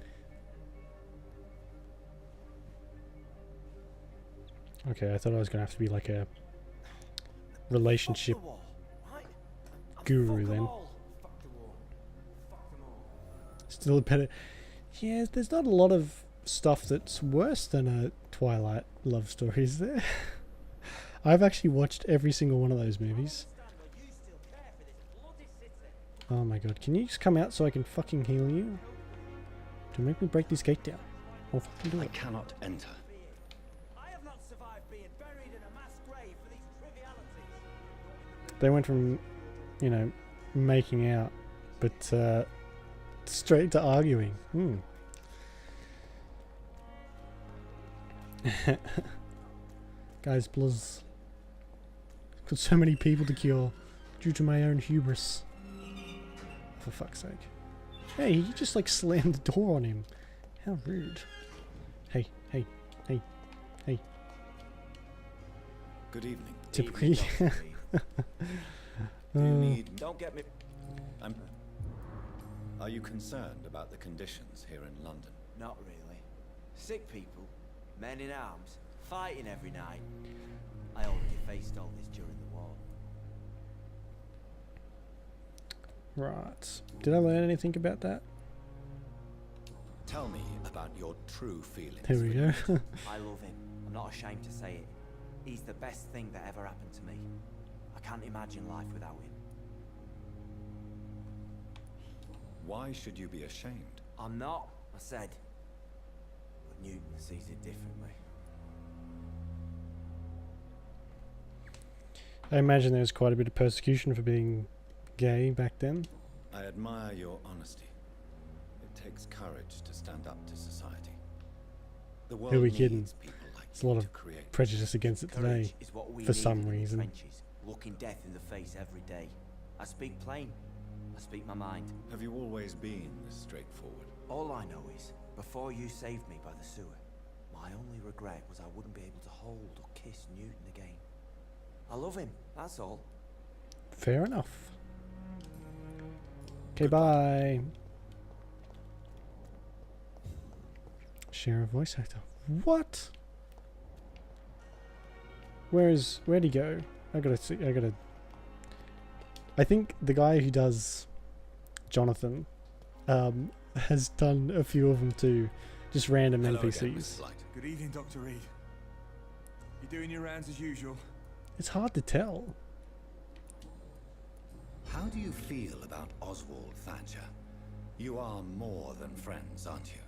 Okay, I thought I was gonna have to be like a relationship guru then. Still a better. Yeah, there's not a lot of stuff that's worse than a Twilight love story, is there? I've actually watched every single one of those movies. Oh my god, can you just come out so I can fucking heal you? Don't make me break this gate down. I'll fucking do it. I cannot enter. They went from, you know, making out, but straight to arguing. Guys, plus, got so many people to cure due to my own hubris. For fuck's sake. Hey, you just like slammed the door on him. How rude. Hey. Good evening. Typically. Do you need... Don't get me... Are you concerned about the conditions here in London? Not really. Sick people, men in arms, fighting every night. I already faced all this during the war. Right. Did I learn anything about that? Tell me about your true feelings. There we go. I love him. I'm not ashamed to say it. He's the best thing that ever happened to me. I can't imagine life without him. Why should you be ashamed? I'm not, I said. But Newton sees it differently. I imagine there was quite a bit of persecution for being gay back then. I admire your honesty. It takes courage to stand up to society. The world Who are we needs kidding? people like There's a lot of prejudice against it today, Is what we for need some in the reason. trenches, looking death in the face every day. I speak plain. I speak my mind. Have you always been this straightforward? All I know is, before you saved me by the sewer, my only regret was I wouldn't be able to hold or kiss Newton again. I love him, that's all. Fair enough. Okay, bye. Share a voice actor. What? Where'd he go? I think the guy who does Jonathan, has done a few of them too. Just random Hello again, NPCs. Mrs. Light. Good evening, Dr. Reed. You doing your rounds as usual? It's hard to tell. How do you feel about Oswald Thatcher? You are more than friends, aren't you?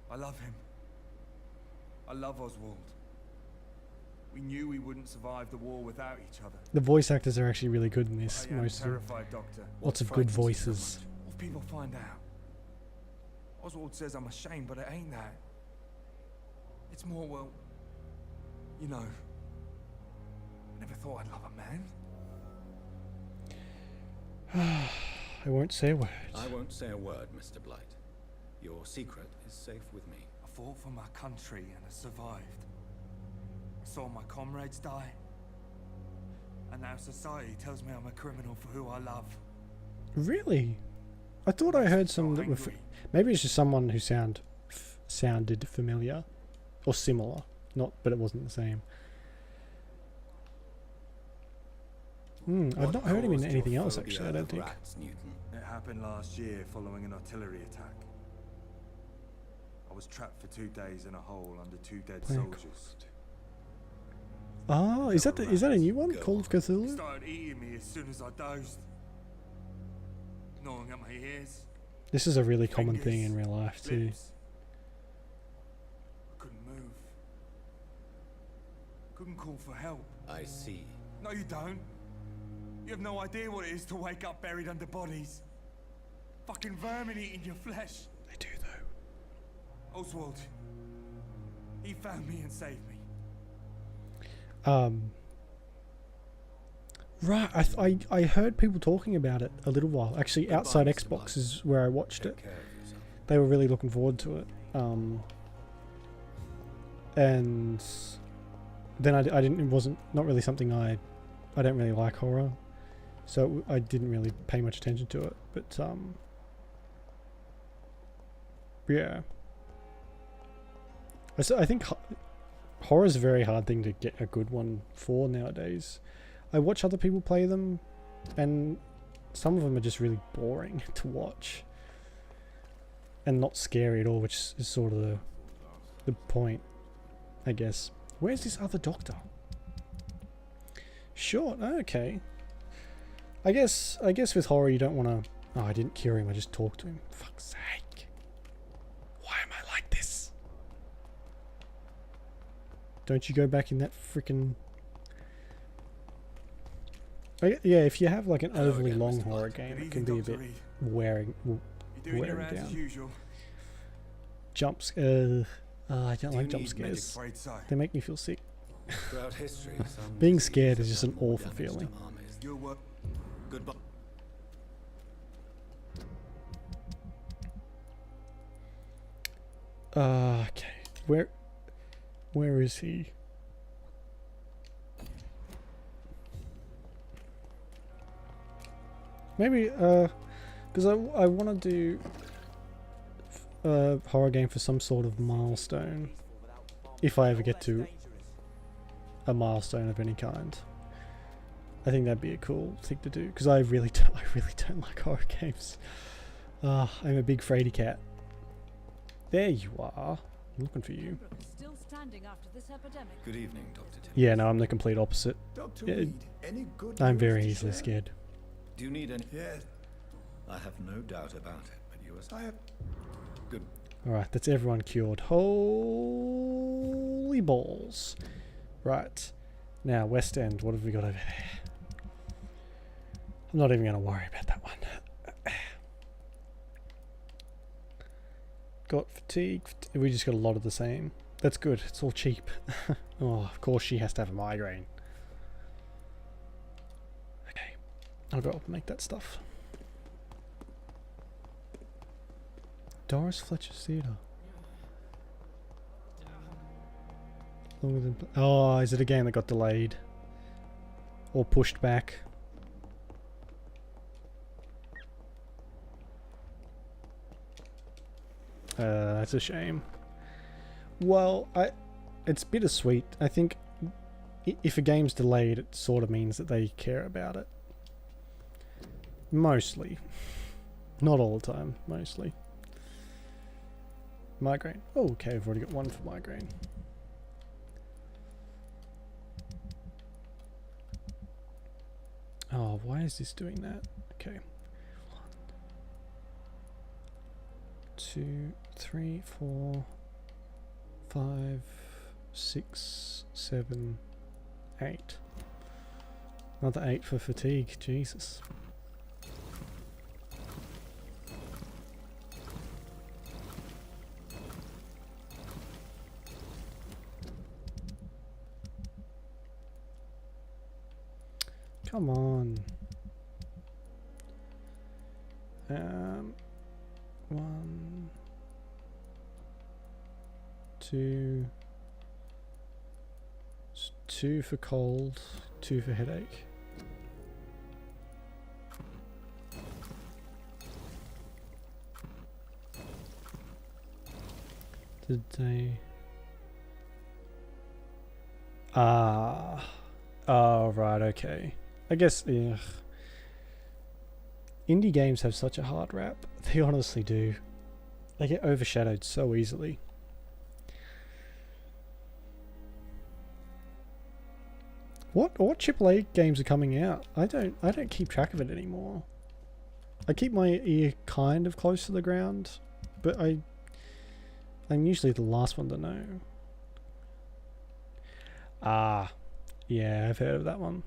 I love him. I love Oswald. We knew we wouldn't survive the war without each other. The voice actors are actually really good in this. I am Most of them. terrified, Doctor. Lots of good voices. What if people find out? Oswald says I'm ashamed, but it ain't that. It's more, well, you know, I never thought I'd love a man. I won't say a word. I won't say a word, Mr. Blight. Your secret is safe with me. I fought for my country and I survived. I saw my comrades die. And now society tells me I'm a criminal for who I love. Really? I thought I heard some that were. Maybe it's just someone who sounded familiar or similar. Not, but it wasn't the same. I've not heard him in anything else actually. I don't think. It happened last year following an artillery attack. I was trapped for 2 days in a hole under 2 dead soldiers. Ah, is that a new one? Call of He Cthulhu? started eating me as soon as I dozed, gnawing at my ears. This is a really common thing in real life too. Lips. I couldn't move. Couldn't call for help. I see. No, you don't. You have no idea what it is to wake up buried under bodies. Fucking vermin eating your flesh. They do though. Oswald. He found me and saved me. Right, I heard people talking about it a little while. Actually, outside Xbox is where I watched it. They were really looking forward to it. And then I didn't. It wasn't not really something I don't really like horror, so I didn't really pay much attention to it. But yeah, I think horror is a very hard thing to get a good one for nowadays. I watch other people play them, and some of them are just really boring to watch and not scary at all, which is sort of the point, I guess. Where's this other doctor? Short. Okay. I guess with horror you don't want to. Oh, I didn't cure him. I just talked to him. Fuck's sake. Why am I like this? Don't you go back in that freaking. Yeah, if you have like an overly long horror game, it can be a bit wearing down. Jumps. I don't like jump scares. They make me feel sick. Throughout history, Being scared is just an awful feeling. Goodbye. Okay. Where is he? Maybe, because I want to do a horror game for some sort of milestone. If I ever get to a milestone of any kind. I think that'd be a cool thing to do, because I really don't like horror games. I'm a big fraidy cat. There you are. I'm looking for you. Still standing after this epidemic. Good evening, Dr. Tim. Yeah, no, I'm the complete opposite. Dr. Yeah, Reed, any good I'm news very to easily share? scared. Do you need any? Yes. I have no doubt about it, but you are. I have. Good. Alright, that's everyone cured. Holy balls. Right. Now, West End, what have we got over there? I'm not even going to worry about that one. Got fatigue. We just got a lot of the same. That's good. It's all cheap. Oh, of course she has to have a migraine. Okay. I'll go up and make that stuff. Doris Fletcher's Theatre. Longer than. Oh, is it a game that got delayed? Or pushed back? That's a shame. Well, it's bittersweet. I think if a game's delayed, it sort of means that they care about it. Mostly. Not all the time, mostly. Migraine. Oh, okay, I've already got one for migraine. Oh, why is this doing that? Okay. 1, 2, 3, 4, 5, 6, 7, 8. Another 8 for fatigue. Jesus. Come on. 1, 2, 2 for cold, 2 for headache. Did they? Ah. Oh, right, okay. I guess, yeah. Indie games have such a hard rap. They honestly do. They get overshadowed so easily. What AAA games are coming out? I don't keep track of it anymore. I keep my ear kind of close to the ground, but I'm usually the last one to know. Ah, yeah, I've heard of that one.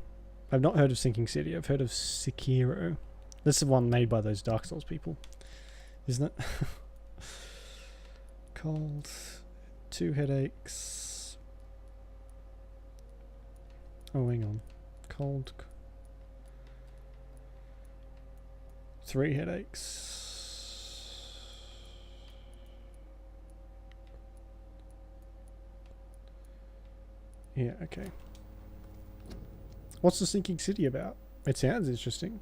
I've not heard of Sinking City. I've heard of Sekiro. This is the one made by those Dark Souls people, isn't it? Cold, 2 headaches. Oh, hang on. Cold. 3 headaches. Yeah, okay. What's the Sinking City about? It sounds interesting.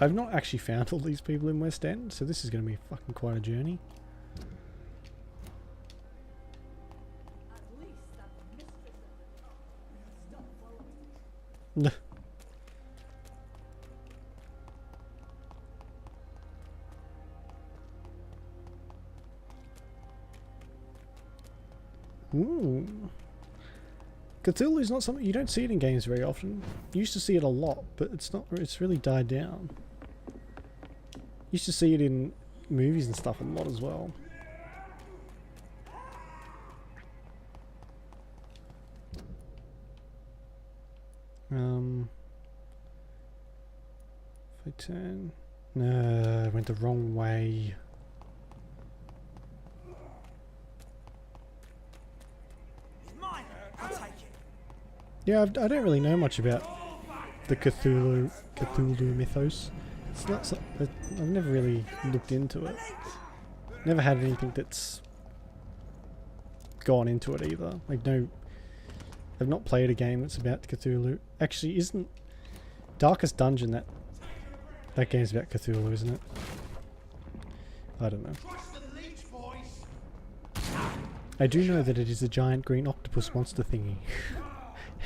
I've not actually found all these people in West End, so this is going to be fucking quite a journey. Ooh. Cthulhu's not something you don't see it in games very often. You used to see it a lot, but it's really died down. Used to see it in movies and stuff a lot as well. If I turn... No, I went the wrong way. Yeah, I don't really know much about the Cthulhu mythos. It's not so, I've never really looked into it. Never had anything that's gone into it either. Like I've not played a game that's about Cthulhu. Actually, isn't Darkest Dungeon that game's about Cthulhu, isn't it? I don't know. I do know that it is a giant green octopus monster thingy.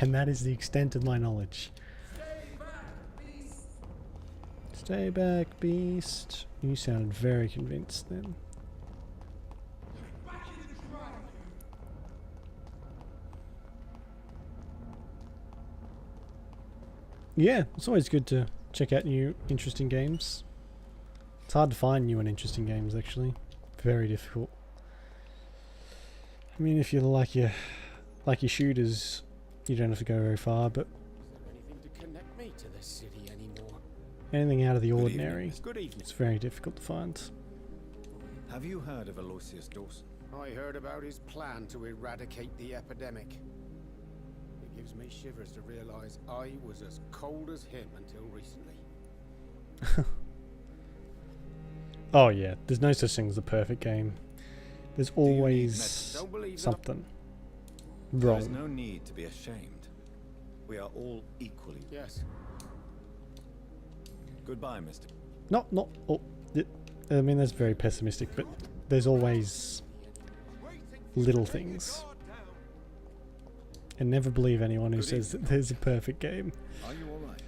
And that is the extent of my knowledge. Stay back, beast. You sounded very convinced then. Yeah, it's always good to check out new interesting games. It's hard to find new and interesting games, actually. Very difficult. I mean, if you like your shooters, you don't have to go very far, but Anything to connect me to the city anymore? anything out of the Good ordinary, evening. Good evening. it's very difficult to find. Have you heard of Aloysius Dawson? I heard about his plan to eradicate the epidemic. It gives me shivers to realize I was as cold as him until recently. Oh yeah, there's no such thing as a perfect game. There's always something There is wrong. no need to be ashamed. We are all equally. Yes. Goodbye, Mr. I mean, that's very pessimistic, but there's always little things. And never believe anyone who says that there's a perfect game. Are you alright?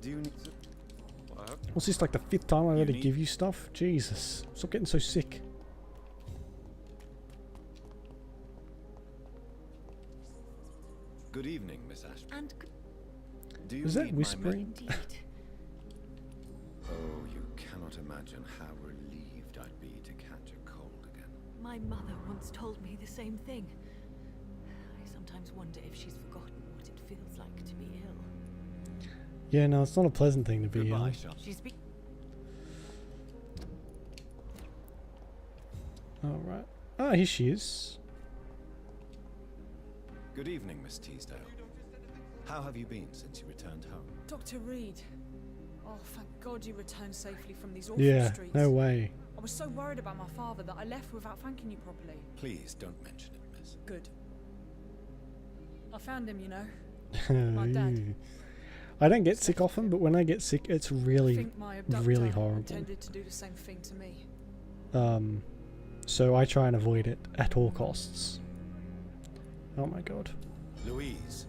Do you need... What's this, like the 5th time I've had to give you stuff? Jesus. Stop getting so sick. Good evening, Miss Ashby. And Do you Was that need my whispering? Oh, you cannot imagine how relieved I'd be to catch a cold again. my mother once told me the same thing. I sometimes wonder if she's forgotten what it feels like to be ill. Yeah, no, it's not a pleasant thing to be ill. She's Alright. Ah, here she is. Good evening, Miss Teasdale. How have you been since you returned home? Dr. Reed. Oh, thank God you returned safely from these awful Yeah, streets. no way. I was so worried about my father that I left without thanking you properly. Please don't mention it, miss. Good. I found him, you know. My dad. I don't get sick often, but when I get sick, it's I really, think my abductor really horrible. intended to do the same thing to me. So I try and avoid it at all costs. Oh my god. Louise,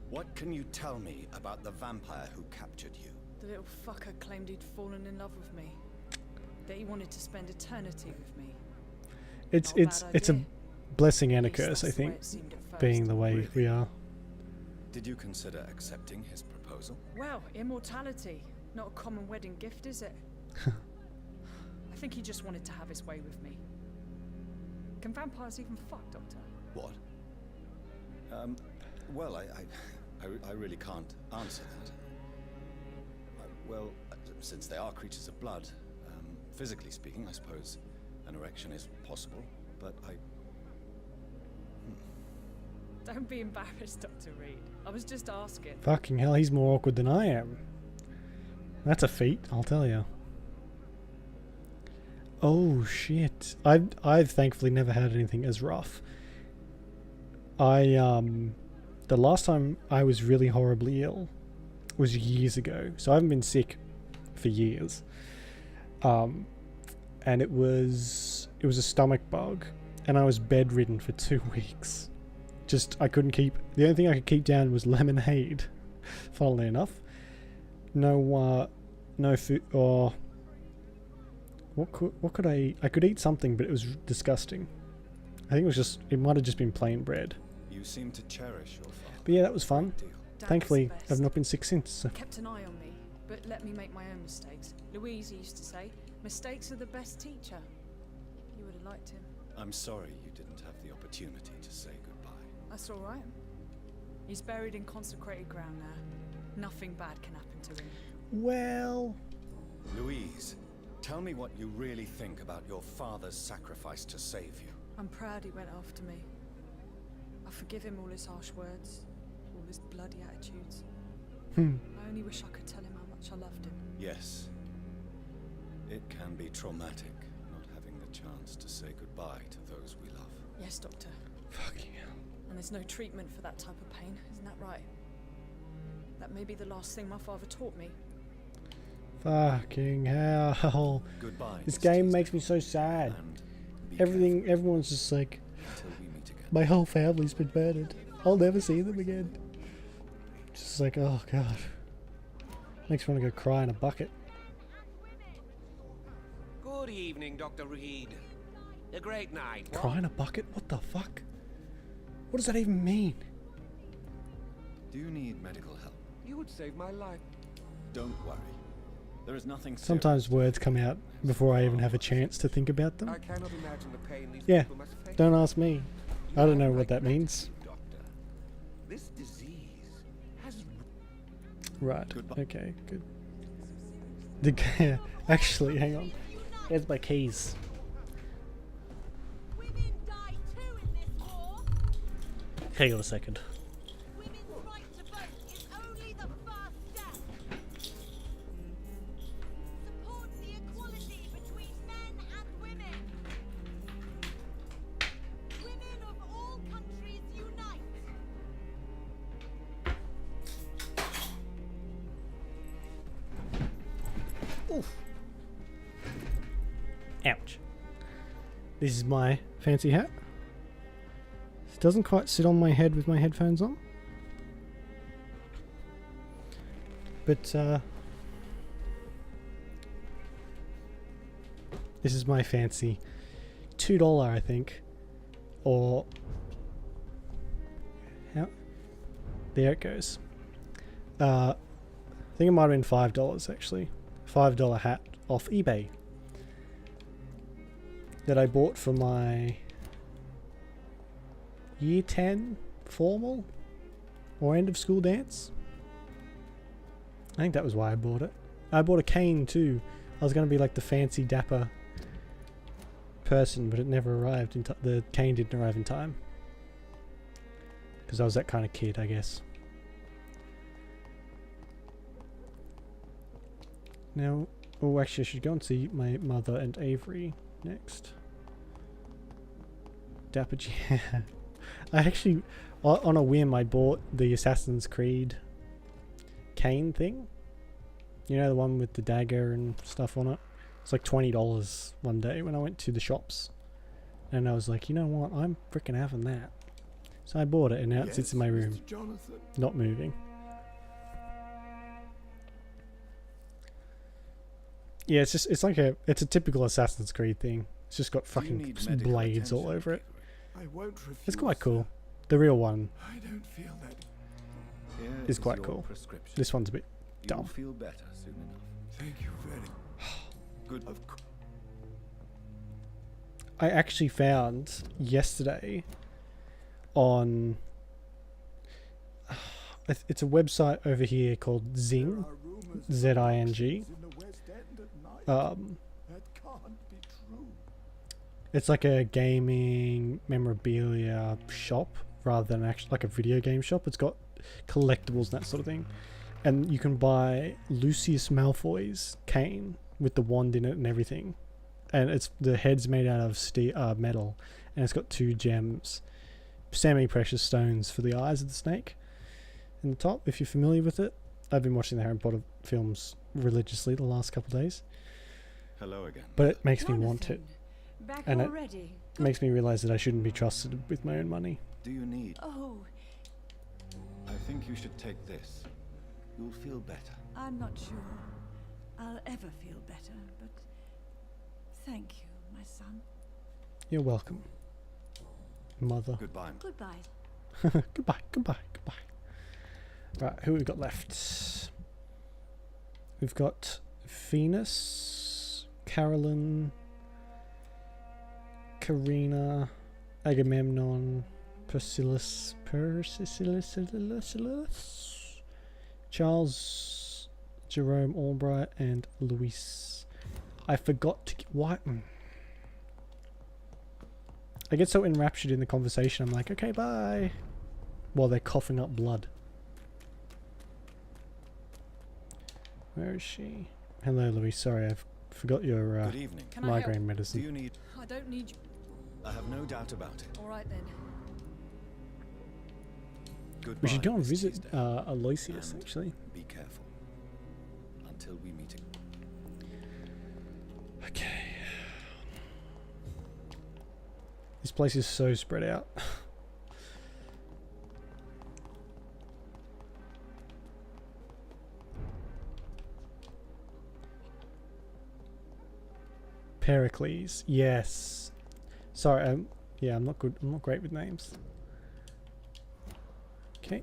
what can you tell me about the vampire who captured you? The little fucker claimed he'd fallen in love with me. That he wanted to spend eternity with me. It's Not a bad a idea. blessing and a At least curse, I that's the way think, it seemed at first. being the way we are. Did you consider accepting his proposal? Well, immortality. Not a common wedding gift, is it? I think he just wanted to have his way with me. Can vampires even fuck, Doctor? What? Well, I really can't answer that. Well, since they are creatures of blood, physically speaking, I suppose an erection is possible, but Don't be embarrassed, Dr. Reed. I was just asking. Fucking hell, he's more awkward than I am. That's a feat, I'll tell you. Oh shit. I've thankfully never had anything as rough. The last time I was really horribly ill was years ago. So I haven't been sick for years. And it was a stomach bug, and I was bedridden for 2 weeks. I couldn't keep, the only thing I could keep down was lemonade, funnily enough. No food, or what could I eat? I could eat something, but it was disgusting. I think it might have just been plain bread. you seem to cherish your father. But yeah, that was fun. Dad Thankfully, was the best. I've not been sick since. So. Kept an eye on me, but let me make my own mistakes. Louise used to say, mistakes are the best teacher. You would have liked him. I'm sorry you didn't have the opportunity to say goodbye. That's all right. He's buried in consecrated ground now. Nothing bad can happen to him. Well... Louise, tell me what you really think about your father's sacrifice to save you. I'm proud he went after me. I forgive him all his harsh words, all his bloody attitudes. I only wish I could tell him how much I loved him. Yes. It can be traumatic not having the chance to say goodbye to those we love. Yes, Doctor. Fucking hell. And there's no treatment for that type of pain, isn't that right? That may be the last thing my father taught me. Fucking hell. Goodbye, This Miss game Teasdale. makes me so sad. be Everyone's just like, Until we meet again. my whole family's been murdered. I'll never see them again. Just like, oh god. Makes me want to go cry in a bucket. Good evening, Dr. Reed. A great night. what? Cry in a bucket? What the fuck? What does that even mean? Do you need medical help? You would save my life. Don't worry. There is nothing serious. Sometimes words come out before I even have a chance to think about them. I cannot imagine the pain these Yeah, people must face. don't ask me. I don't know what that means. Doctor, this disease has... Right, okay, good. The actually, hang on. Here's my keys. Hang on a second. Oof. Ouch. This is my fancy hat. It doesn't quite sit on my head with my headphones on. But this is my fancy $2, I think, or how? There it goes. I think it might have been $5 actually. $5 hat off eBay that I bought for my year 10 formal or end of school dance. I think that was why I bought it. I bought a cane too. I was going to be like the fancy dapper person, but it never arrived in the cane didn't arrive in time. Because I was that kind of kid, I guess. Now, oh actually I should go and see my mother and Avery next. Dapper G. I actually, on a whim, I bought the Assassin's Creed cane thing. You know, the one with the dagger and stuff on it. It's like $20 one day when I went to the shops. And I was like, you know what, I'm freaking having that. So I bought it and now it sits in my room. Not moving. Yeah, it's like it's a typical Assassin's Creed thing. It's just got fucking blades all over it. I won't refuse. It's quite cool. The real one I don't feel that. is quite cool. This one's a bit dumb. You'll feel better soon enough. Thank you very Good. I actually found yesterday on it's a website over here called Zing, Z-I-N-G. That can't be true. It's like a gaming memorabilia shop rather than actually like a video game shop. It's got collectibles and that sort of thing. And you can buy Lucius Malfoy's cane with the wand in it and everything. And it's the head's made out of metal, and it's got 2 gems, semi-precious stones for the eyes of the snake in the top, if you're familiar with it. I've been watching the Harry Potter films religiously the last couple of days. Hello again. But it makes me want it. Back And already? it makes me realize that I shouldn't be trusted with my own money. Do you need? Oh, I think you should take this. You'll feel better. I'm not sure I'll ever feel better, but thank you, my son. You're welcome, mother. Goodbye. Goodbye. Goodbye. Right, who have we got left? We've got Venus, Carolyn, Karina, Agamemnon, Persilis, Charles, Jerome Albright, and Luis. I forgot to why. I get so enraptured in the conversation, I'm like, okay, bye. While they're coughing up blood. Where is she? Hello, Luis. Sorry, I forgot your Good evening. migraine medicine. Do you need? I don't need you. I have no doubt about it. All right then. Goodbye. We should go and Miss visit Teasdale. Aloysius, And actually. Be careful. Until we meet again. Okay. This place is so spread out. Pericles, yes. Sorry, yeah, I'm not good. I'm not great with names. Okay.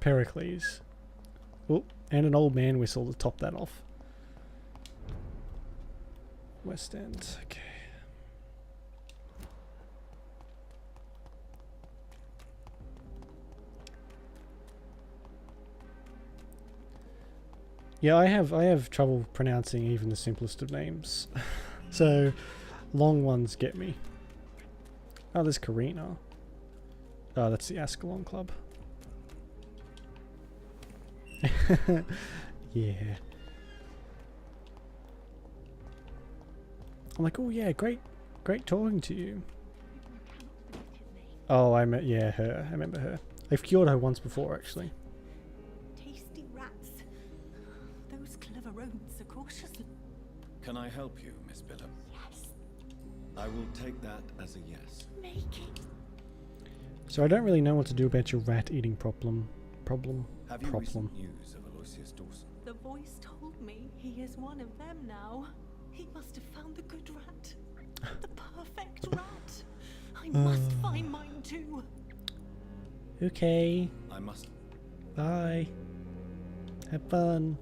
Pericles. Oh, and an old man whistle to top that off. West End, okay. Yeah, I have trouble pronouncing even the simplest of names. So, long ones get me. Oh, there's Karina. Oh, that's the Ascalon Club. Yeah. I'm like, oh yeah, great talking to you. Oh, I met, yeah, her. I remember her. I've cured her once before, actually. Tasty rats. Those clever rodents are cautious. Can I help you, Miss Billum? Yes. I will take that as a yes. Make it. So I don't really know what to do about your rat-eating problem. Have you recent news of Aloysius Dawson? The voice told me he is one of them now. He must have found the good rat. The perfect rat. I must find mine too. Okay. I must. Bye. Have fun.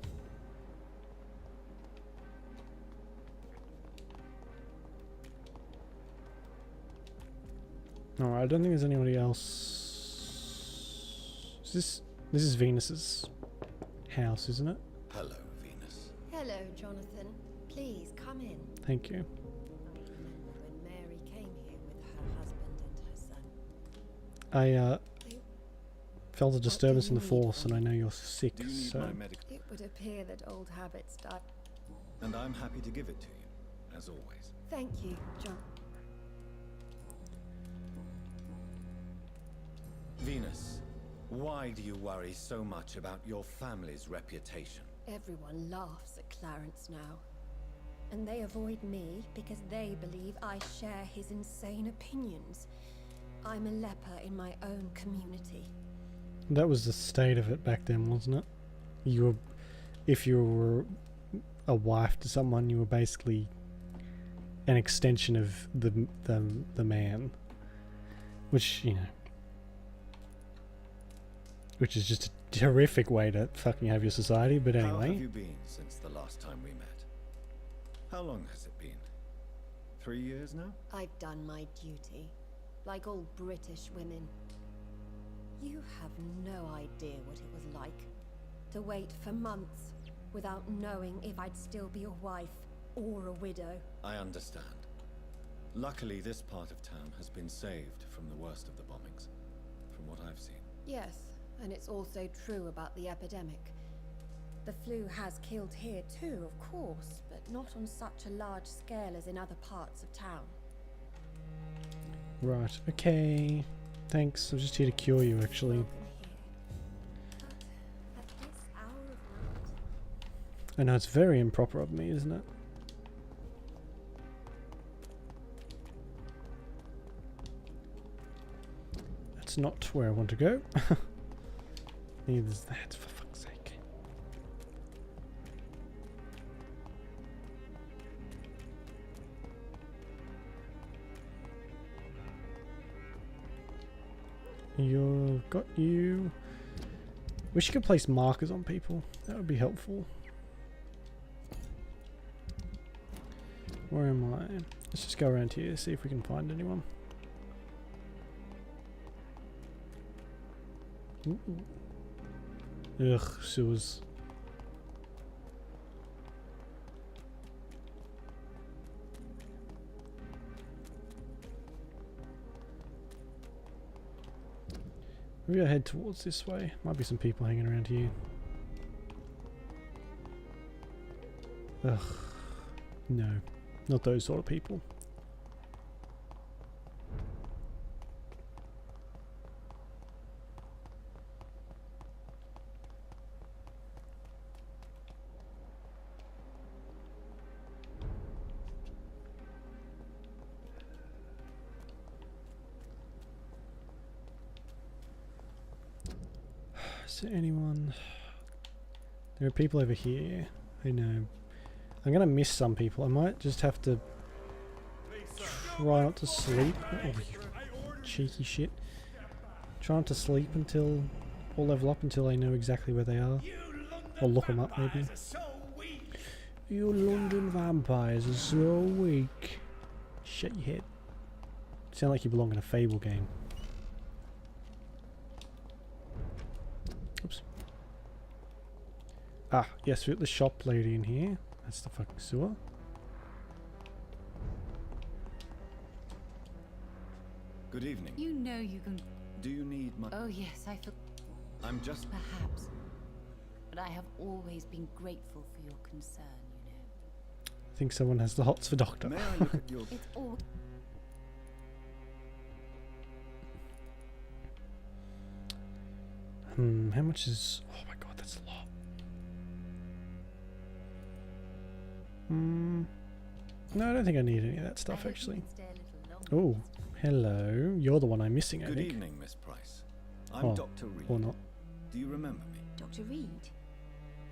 Alright, I don't think there's anybody else. This is Venus's house, isn't it? Hello, Venus. Hello, Jonathan. Please come in. Thank you. I remember when Mary came here with her husband and her son. I felt a disturbance in the force, and I know you're sick, Do you need so my medical? It would appear that old habits die. And I'm happy to give it to you, as always. Thank you, John. Venus, why do you worry so much about your family's reputation? Everyone laughs at Clarence now. And they avoid me because they believe I share his insane opinions. I'm a leper in my own community. that was the state of it back then, wasn't it? If you were a wife to someone, you were basically an extension of the man, which, you know, which is just a horrific way to fucking have your society. But How have anyway, you been since the last time we met? How long has it been? 3 years now? I've done my duty, like all British women. You have no idea what it was like to wait for months without knowing if I'd still be a wife or a widow. I understand. Luckily, this part of town has been saved from the worst of the bombings, from what I've seen. Yes, and it's also true about the epidemic. The flu has killed here too, of course, but not on such a large scale as in other parts of town. right, okay, thanks. I'm just here to cure you, actually. At this hour of night, I know it's very improper of me, isn't it? That's not where I want to go. Neither's that, for fuck's sake. You've got you. Wish you could place markers on people. That would be helpful. Where am I? Let's just go around here, see if we can find anyone. Ooh. Ugh, sewers. Maybe I head towards this way. Might be some people hanging around here. Ugh. No. Not those sort of people. Is there anyone? There are people over here. I know. I'm gonna miss some people. I might just have to try not to sleep. Oh, you cheeky shit. Try not to sleep until, or level up until I know exactly where they are. Or look them up, maybe. You London vampires are so weak. Shut your head. Sound like you belong in a Fable game. Oops. Ah, yes, we've got the shop lady in here. That's the fucking sewer. Good evening. You know you can... Do you need my... Oh yes, I forgot. I'm just... Perhaps. But I have always been grateful for your concern, you know. I think someone has the hots for Doctor. May I look at your... It's all... How much is... Oh my god, that's a lot. No, I don't think I need any of that stuff, actually. Stay Oh, hello. You're the one I'm missing, I Good think. evening, Miss Price. I'm Dr. Reed. Or not. Do you remember me? Dr. Reed?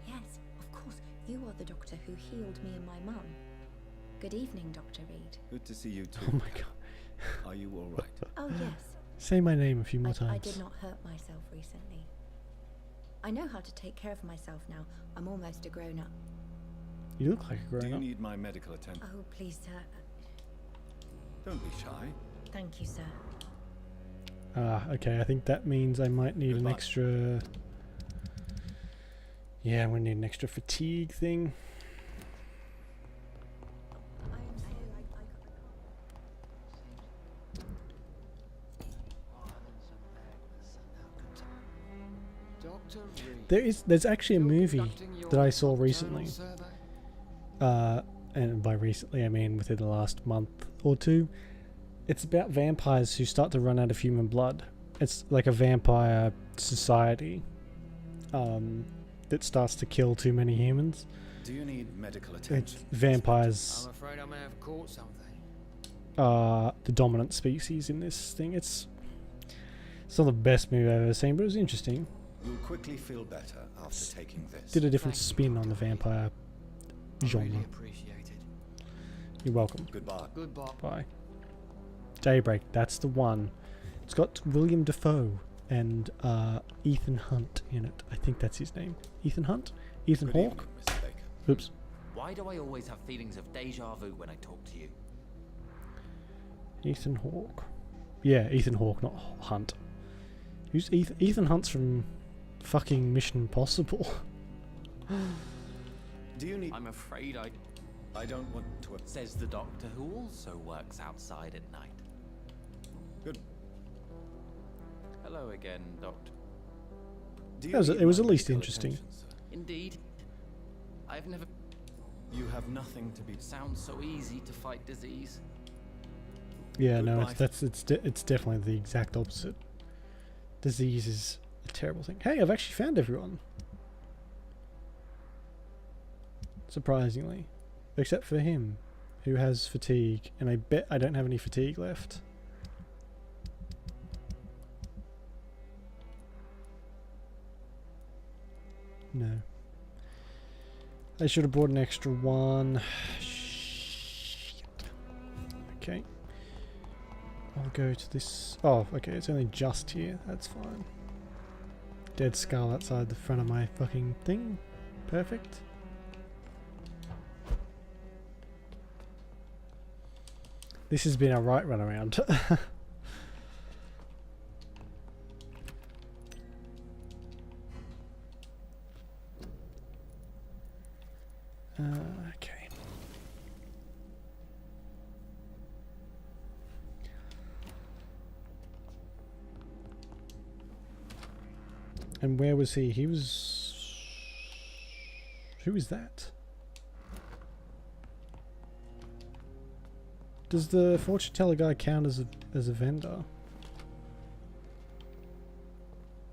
Yes, of course. You are the doctor who healed me and my mum. Good evening, Dr. Reed. Good to see you too. Oh my god. Are you all right? Oh, yes. Say my name a few more times. I did not hurt myself recently. I know how to take care of myself now. I'm almost a grown-up. You look like a grown-up. Do you need my medical attention? Oh, please, sir. Don't be shy. Thank you, sir. Ah, okay. I think that means I might need an extra... Yeah, I'm going to need an extra fatigue thing. There's actually a movie that I saw recently. And by recently I mean within the last month or two. It's about vampires who start to run out of human blood. It's like a vampire society that starts to kill too many humans. Do you need medical attention? Vampires I'm afraid I may have caught something. are the dominant species in this thing. It's not the best movie I've ever seen, but it was interesting. You'll quickly feel better after taking this. Did a different spin on the vampire genre. Really appreciate it. You're welcome. Goodbye. Goodbye. Bye. Daybreak, that's the one. It's got William Dafoe and Ethan Hunt in it. I think that's his name. Ethan Hunt? Ethan Good Hawke? evening, Mr. Baker. Oops. Why do I always have feelings of deja vu when I talk to you? Ethan Hawke. Yeah, Ethan Hawke, not Hunt. Who's Ethan? Ethan Hunt's from fucking Mission Impossible. Do you need... I'm afraid I don't want to... Says the doctor who also works outside at night. Good. Hello again, Doctor. It was at least interesting. Indeed. I've never... You have nothing to be... Sounds so easy to fight disease. Yeah, no, it's definitely the exact opposite. Disease is a terrible thing. Hey, I've actually found everyone. Surprisingly. Except for him, who has fatigue, and I bet I don't have any fatigue left. No. I should have brought an extra one. Shit. Okay. I'll go to this. Oh, okay, it's only just here. That's fine. Dead skull outside the front of my fucking thing. Perfect. This has been a right run around. Okay. And where was he? He was... Who is that? Does the fortune teller guy count as a vendor?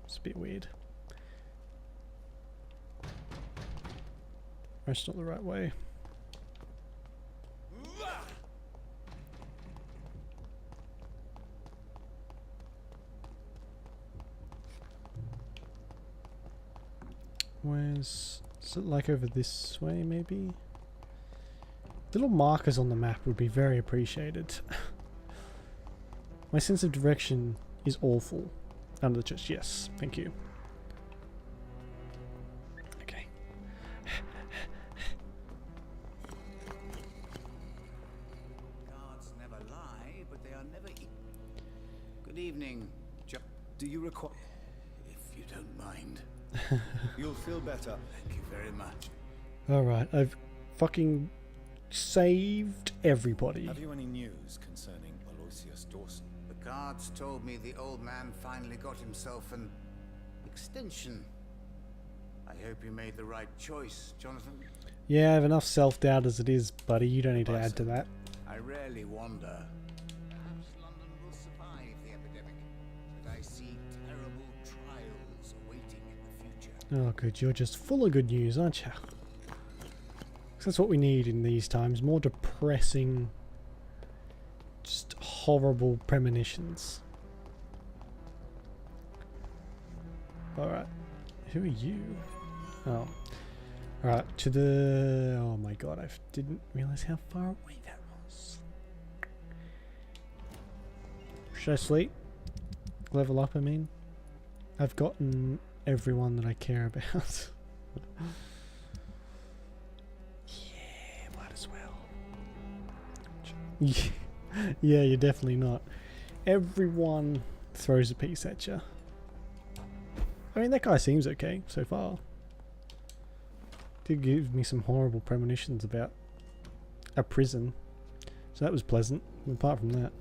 It's a bit weird. That's not the right way. Where's... Is it like over this way, maybe? Little markers on the map would be very appreciated. My sense of direction is awful. Under the chest, yes. Thank you. Okay. Guards never lie, but they are never... Good evening, Do you require... if you don't mind. You'll feel better. Thank you very much. Alright, I've fucking saved everybody. Have you any news concerning Aloysius Dawson? The guards told me the old man finally got himself an extension. I hope you made the right choice, Jonathan. Yeah, I have enough self-doubt as it is, buddy. You don't need to add to that. I rarely wonder. Perhaps London will survive the epidemic, but I see terrible trials awaiting in the future. Oh, good. You're just full of good news, aren't you? That's what we need in these times. More depressing, just horrible premonitions. Alright. Who are you? Oh. Alright, to the... Oh my god, I didn't realise how far away that was. Should I sleep? Level up, I mean? I've gotten everyone that I care about. Yeah, might as well. Yeah, you're definitely not. Everyone throws a piece at you. I mean, that guy seems okay so far. Did give me some horrible premonitions about a prison, so that was pleasant. Apart from that,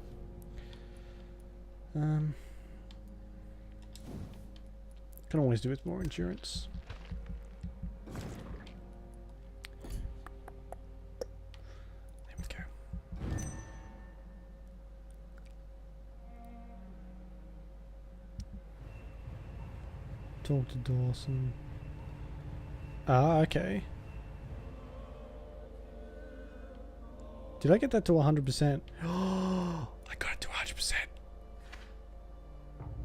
can always do with more insurance. There we go. Talk to Dawson. Ah, okay. Did I get that to 100%? Oh, I got it to 100%.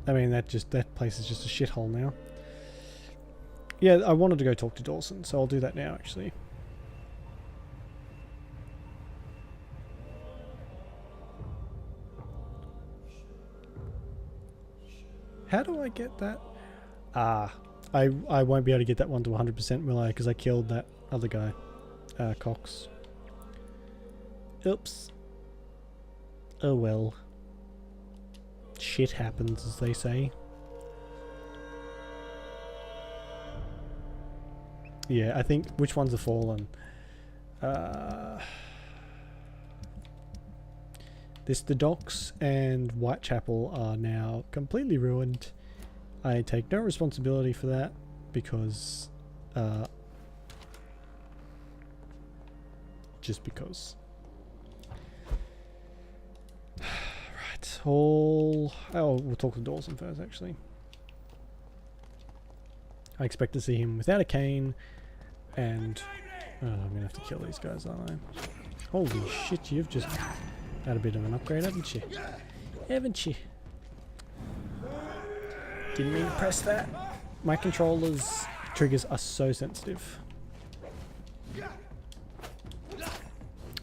I mean, that place is just a shithole now. Yeah, I wanted to go talk to Dawson, so I'll do that now, actually. How do I get that? Ah, I won't be able to get that one to 100%, will I? Because I killed that other guy, Cox. Oops. Oh well. Shit happens, as they say. Yeah, I think... Which ones have fallen? The docks and Whitechapel are now completely ruined. I take no responsibility for that because... just because. Right, Oh, we'll talk to Dawson first, actually. I expect to see him without a cane, and... I'm gonna have to kill these guys, aren't I? Holy shit, you've just had a bit of an upgrade, haven't you? Haven't you? Didn't mean to press that. My controller's triggers are so sensitive.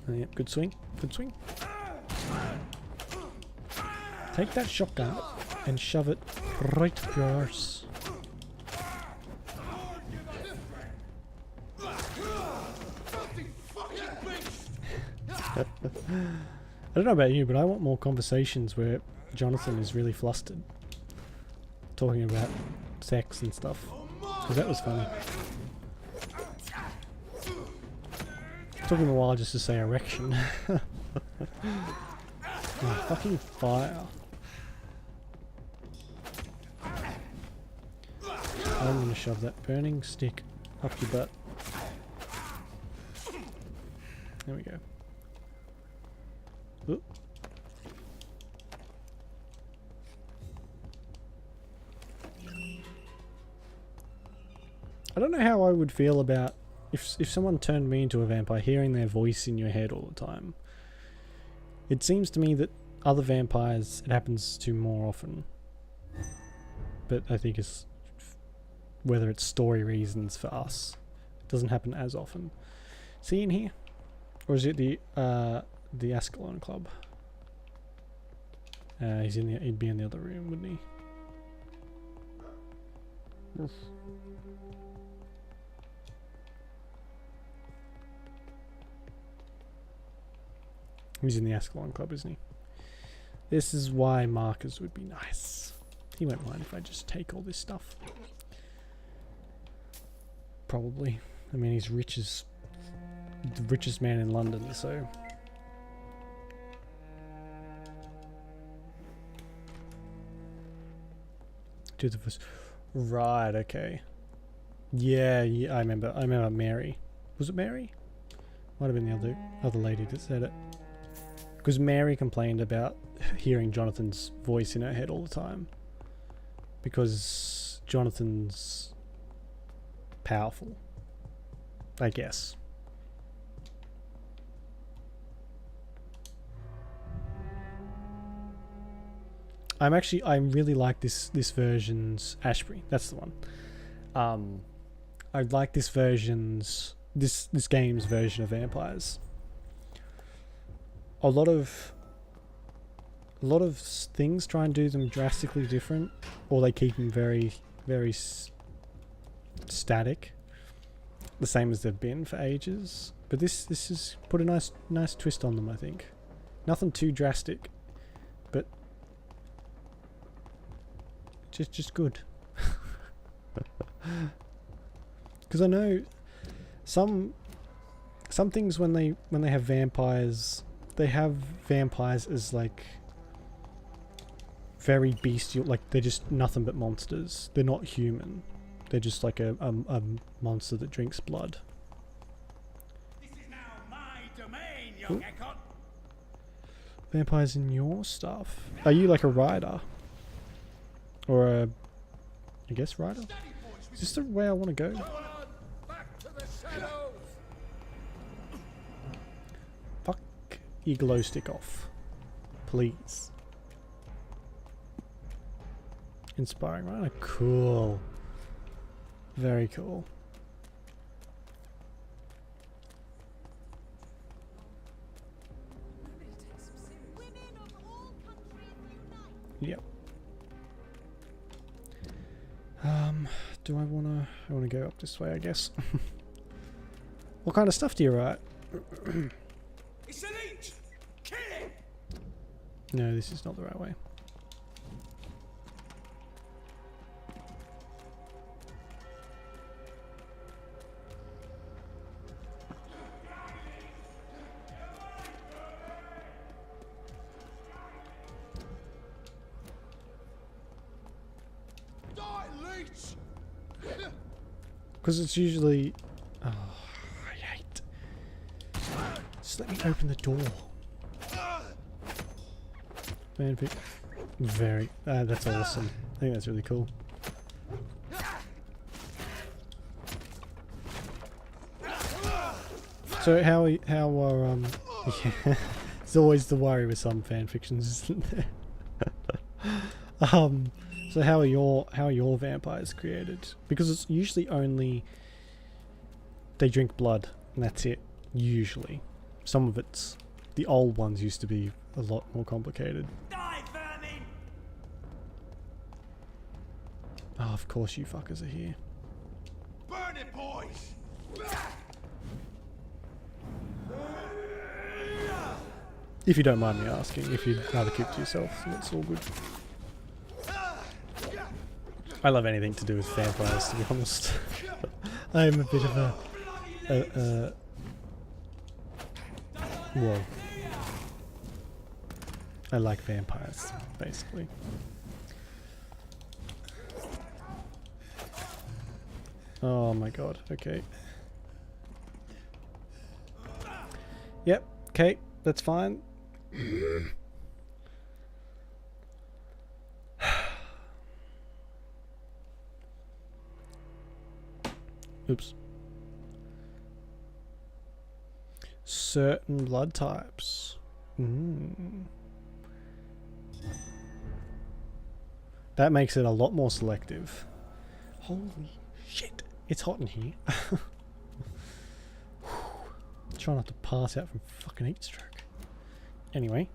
Oh, yeah, good swing. Good swing. Take that shotgun and shove it right up your arse. I don't know about you, but I want more conversations where Jonathan is really flustered. Talking about sex and stuff. Because that was funny. Took him a while just to say erection. Oh, fucking fire. I'm gonna shove that burning stick up your butt. There we go. Oop. I don't know how I would feel about if someone turned me into a vampire, hearing their voice in your head all the time. It seems to me that other vampires, it happens to more often. But I think it's whether it's story reasons for us, it doesn't happen as often. Is he in here? Or is it the Ascalon Club? He'd be in the other room, wouldn't he? Yes. He's in the Ascalon Club, isn't he? This is why Marcus would be nice. He won't mind if I just take all this stuff. Probably. I mean, he's the richest man in London, so... Do the first... Right, okay. Yeah, I remember Mary. Was it Mary? Might have been the other lady that said it. Because Mary complained about hearing Jonathan's voice in her head all the time. Because Jonathan's powerful, I guess. I really like this version's Ashbury. That's the one. I like this game's version of vampires. A lot of things try and do them drastically different, or they keep them very, very static, the same as they've been for ages. But this has put a nice twist on them, I think. Nothing too drastic, but just good. Because I know some things when they have vampires, they have vampires as like very bestial, like they're just nothing but monsters. They're not human. They're just like a monster that drinks blood. This is now my domain, young Eckhart. Vampires in your stuff. Are you like a rider? Or a... I guess rider? Is this the way I want to go? Back to the shadows. Fuck your glow stick off. Please. Inspiring rider. Cool. Very cool. Yep. Do I wanna go up this way, I guess. What kind of stuff do you write? It's elite. Kill him. No, this is not the right way. Because it's usually... Oh, I hate... Just let me open the door. Fanfic. Very... that's awesome. I think that's really cool. So how are yeah, it's always the worry with some fanfictions, isn't there? So how are your vampires created? Because it's usually only they drink blood and that's it. Usually, some of it's the old ones used to be a lot more complicated. Die, vermin! Oh, of course you fuckers are here. Burn it, boys! If you don't mind me asking, if you'd rather keep to yourself, that's all good. I love anything to do with vampires, to be honest. I'm a bit of a whoa. I like vampires, basically. Oh my god, okay. Yep, okay, that's fine. Oops. Certain blood types. That makes it a lot more selective. Holy shit. It's hot in here. Try not to pass out from fucking heat stroke. Anyway.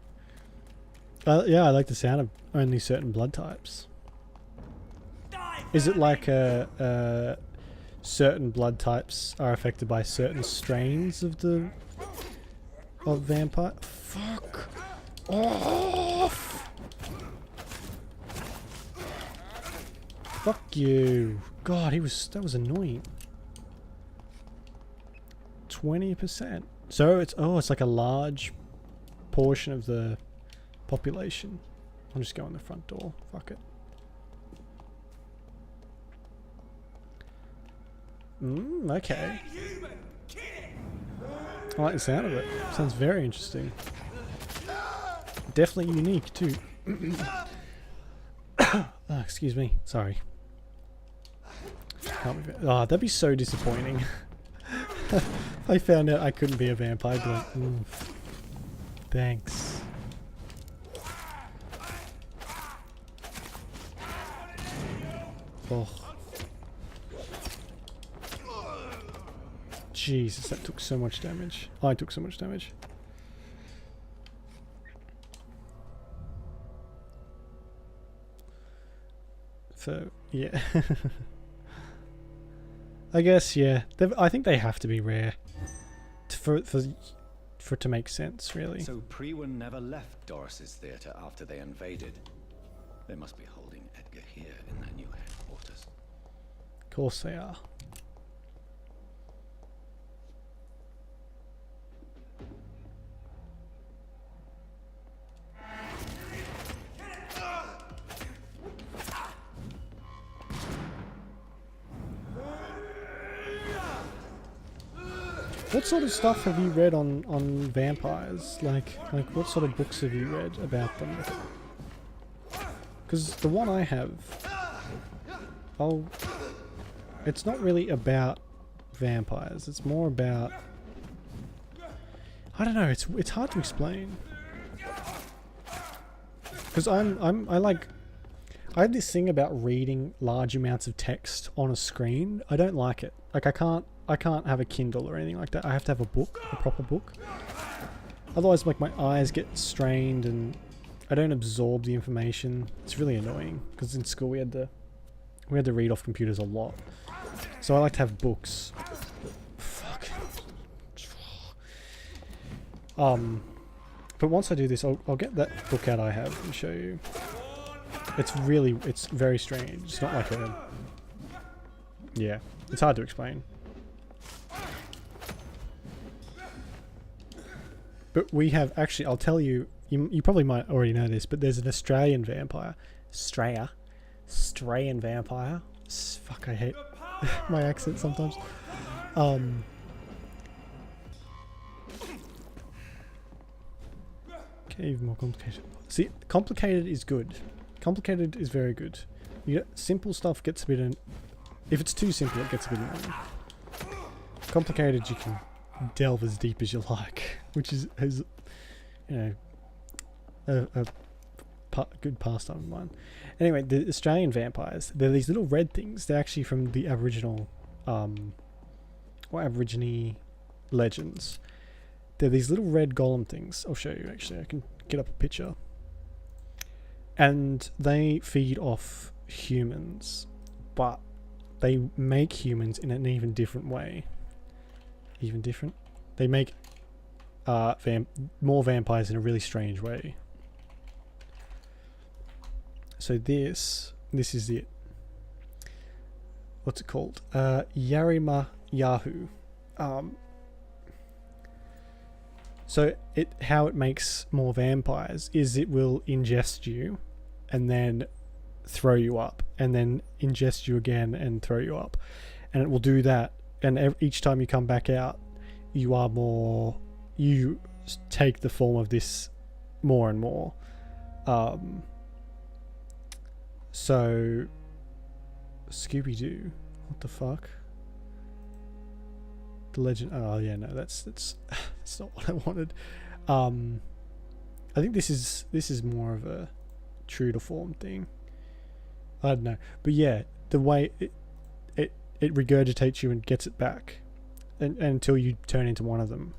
Yeah, I like the sound of only certain blood types. Is it like certain blood types are affected by certain strains of vampire? Fuck off! Fuck you. God, that was annoying. 20%. So it's like a large portion of the population. I'll just go in the front door. Fuck it. Okay. I like the sound of it. Sounds very interesting. Definitely unique too. Oh, excuse me. Sorry. Oh, that'd be so disappointing. If I found out I couldn't be a vampire, I'd be like, thanks. Oh. Jesus, that took so much damage. I took so much damage. So, yeah. I guess, yeah. I think they have to be rare for it to make sense, really. So Priwen never left Doris's theatre after they invaded. They must be holding Edgar here in their new headquarters. Of course they are. What sort of stuff have you read on vampires? Like what sort of books have you read about them? Because the one I have, it's not really about vampires. It's more about, I don't know. It's hard to explain. Because I have this thing about reading large amounts of text on a screen. I don't like it. Like I can't have a Kindle or anything like that. I have to have a book, a proper book. Otherwise, like, my eyes get strained and I don't absorb the information. It's really annoying because in school we had to read off computers a lot. So I like to have books. Fuck. But once I do this, I'll get that book out I have and show you. It's very strange. It's not like a... Yeah, it's hard to explain. But we have, actually, I'll tell you, you probably might already know this, but there's an Australian vampire. Australian vampire. Fuck, I hate my accent sometimes. Okay, even more complicated. See, complicated is good. Complicated is very good. You get, simple stuff gets a bit... If it's too simple, it gets a bit annoying. Complicated, you can delve as deep as you like, which is you know, a good pastime of mine. Anyway, the Australian vampires, they're these little red things. They're actually from the Aboriginal or Aborigine legends. They're these little red golem things. I'll show you, actually. I can get up a picture. And they feed off humans, but they make humans in an even different way. Even different? They make more vampires in a really strange way. So this is it. What's it called? Yarima Yahoo. So how it makes more vampires is it will ingest you and then throw you up, and then ingest you again and throw you up, and it will do that. And each time you come back out, you take the form of this more and more. So Scooby-Doo, what the fuck? The legend. Oh yeah, no, that's not what I wanted. I think this is more of a true to form thing. I don't know, but yeah, the way it regurgitates you and gets it back, and until you turn into one of them.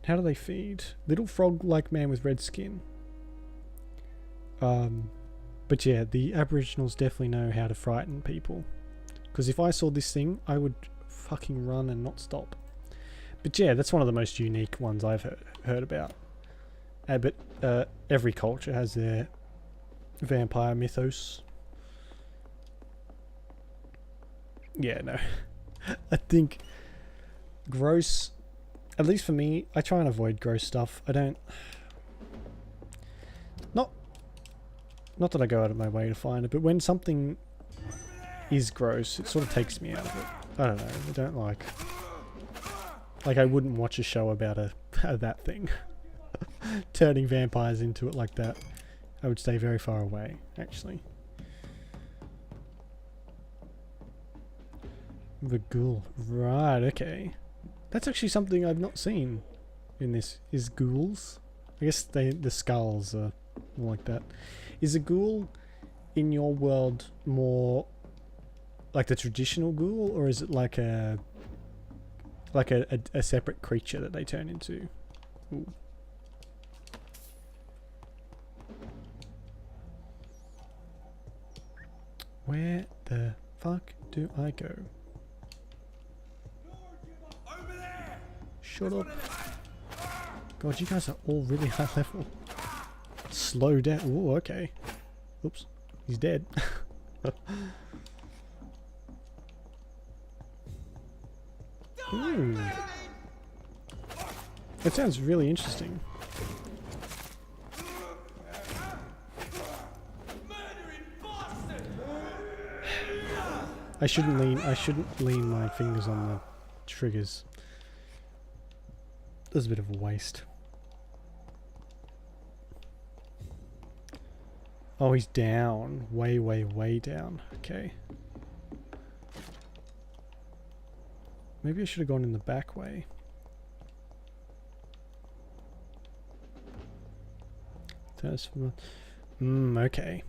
How do they feed? Little frog-like man with red skin. But yeah, the Aboriginals definitely know how to frighten people. Because if I saw this thing, I would fucking run and not stop. But yeah, that's one of the most unique ones I've heard about. But every culture has their vampire mythos. Yeah, no. I think gross, at least for me, I try and avoid gross stuff. I don't... Not that I go out of my way to find it, but when something is gross, it sort of takes me out of it. I don't know, I don't like... Like, I wouldn't watch a show about that thing. Turning vampires into it like that. I would stay very far away, actually. The ghoul. Right, okay. That's actually something I've not seen in this. Is ghouls? I guess the skulls are more like that. Is a ghoul in your world more like the traditional ghoul, or is it like a separate creature that they turn into? Ooh. Where the fuck do I go? Shut up. God, you guys are all really high level. Slow down. Ooh, okay. Oops. He's dead. Ooh. That sounds really interesting. I shouldn't lean my fingers on the triggers. That's a bit of a waste. Oh, he's down. Way, way, way down. Okay. Maybe I should have gone in the back way. That's okay.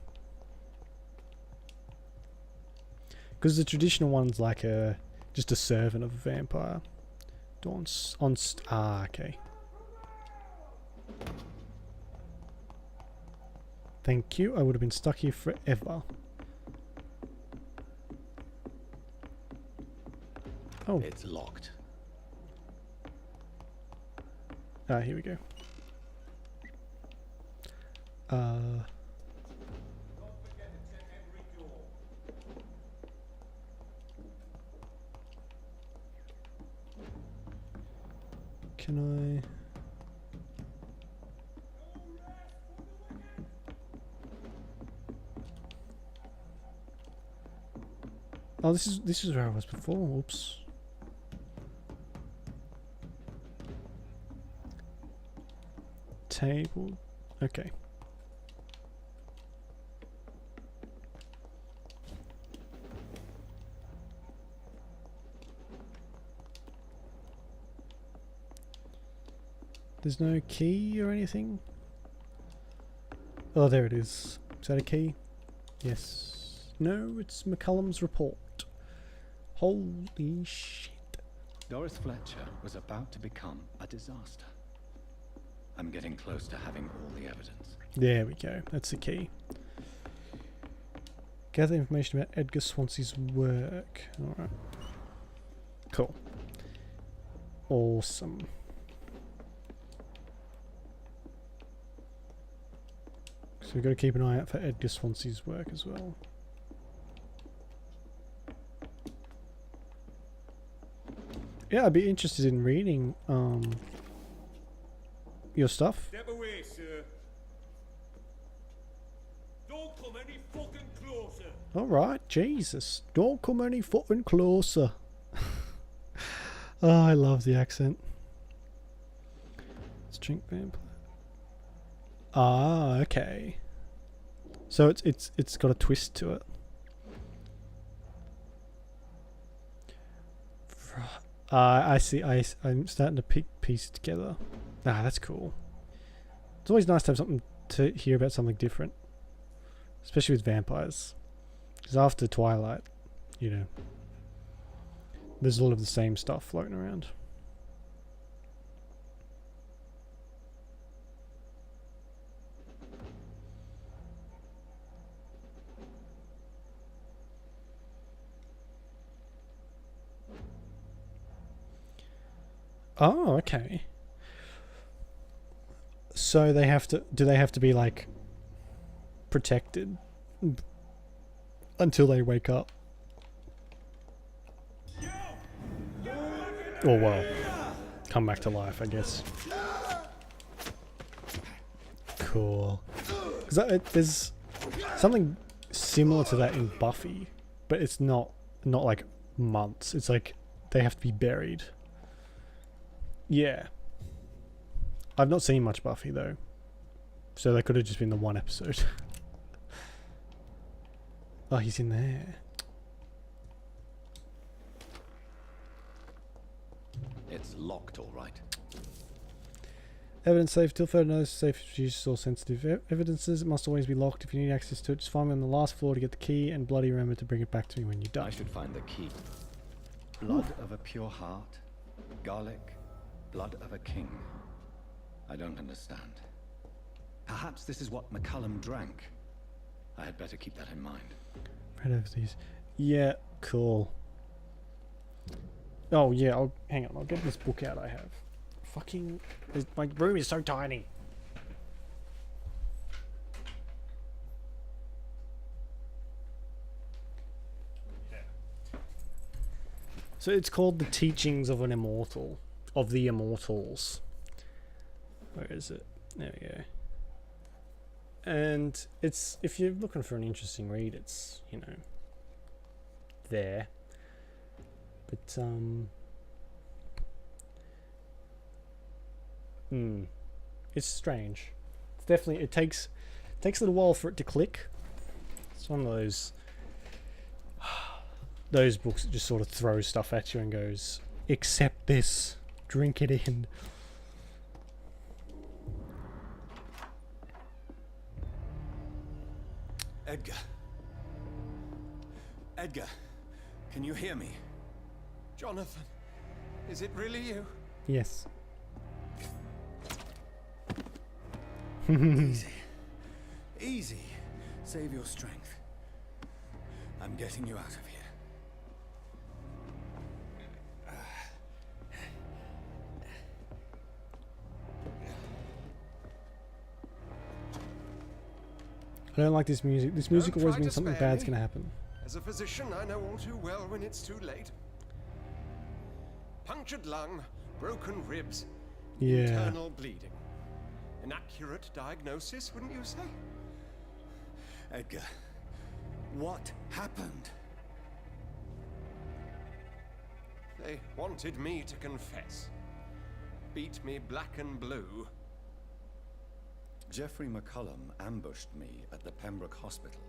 Because the traditional one's like just a servant of a vampire. Okay. Thank you. I would have been stuck here forever. Oh. It's locked. Here we go. Can I... Oh, this is where I was before. Oops. Table. Okay. There's no key or anything? Oh, there it is. Is that a key? Yes. No, it's McCullum's report. Holy shit. Doris Fletcher was about to become a disaster. I'm getting close to having all the evidence. There we go. That's the key. Gather information about Edgar Swansea's work. Alright. Cool. Awesome. So we've got to keep an eye out for Edgar Swansea's work as well. Yeah, I'd be interested in reading your stuff. Step away, sir. Don't come any fucking closer. Alright, Jesus. Don't come any fucking closer. Oh, I love the accent. Let's drink vampire. Ah, okay. So it's got a twist to it. I see. I'm starting to piece it together. Ah, that's cool. It's always nice to have something to hear about something different, especially with vampires. Because after Twilight, you know, there's a lot of the same stuff floating around. Oh, okay. So they have to... Do they have to be, like, protected until they wake up? Or, well, come back to life, I guess. Cool. Because there's something similar to that in Buffy, but it's not like months. It's like they have to be buried. Yeah. I've not seen much Buffy though, so that could have just been the one episode. Oh, he's in there. It's locked, all right. Evidence safe. Till further notice, safe use or sensitive evidences. It must always be locked. If you need access to it, just find me on the last floor to get the key, and bloody remember to bring it back to me when you're done. I should find the key. Blood of a pure heart, garlic, blood of a king. I don't understand. Perhaps this is what McCullum drank. I had better keep that in mind. Right over these. Yeah, cool. Oh yeah, hang on, I'll get this book out I have. Fucking, my room is so tiny. Yeah. So it's called The Teachings of an Immortal, of the Immortals. Where is it? There we go. And it's, if you're looking for an interesting read, it's, you know, there. But it's strange. It's definitely, it takes a little while for it to click. It's one of those books that just sort of throws stuff at you and goes, accept this, drink it in. Edgar. Edgar, can you hear me? Jonathan, is it really you? Yes. Easy. Easy. Save your strength. I'm getting you out of here. I don't like this music. This music always means something bad's gonna happen. As a physician, I know all too well when it's too late. Punctured lung, broken ribs, internal bleeding. An accurate diagnosis, wouldn't you say? Edgar, what happened? They wanted me to confess. Beat me black and blue. Jeffrey McCullum ambushed me at the Pembroke Hospital.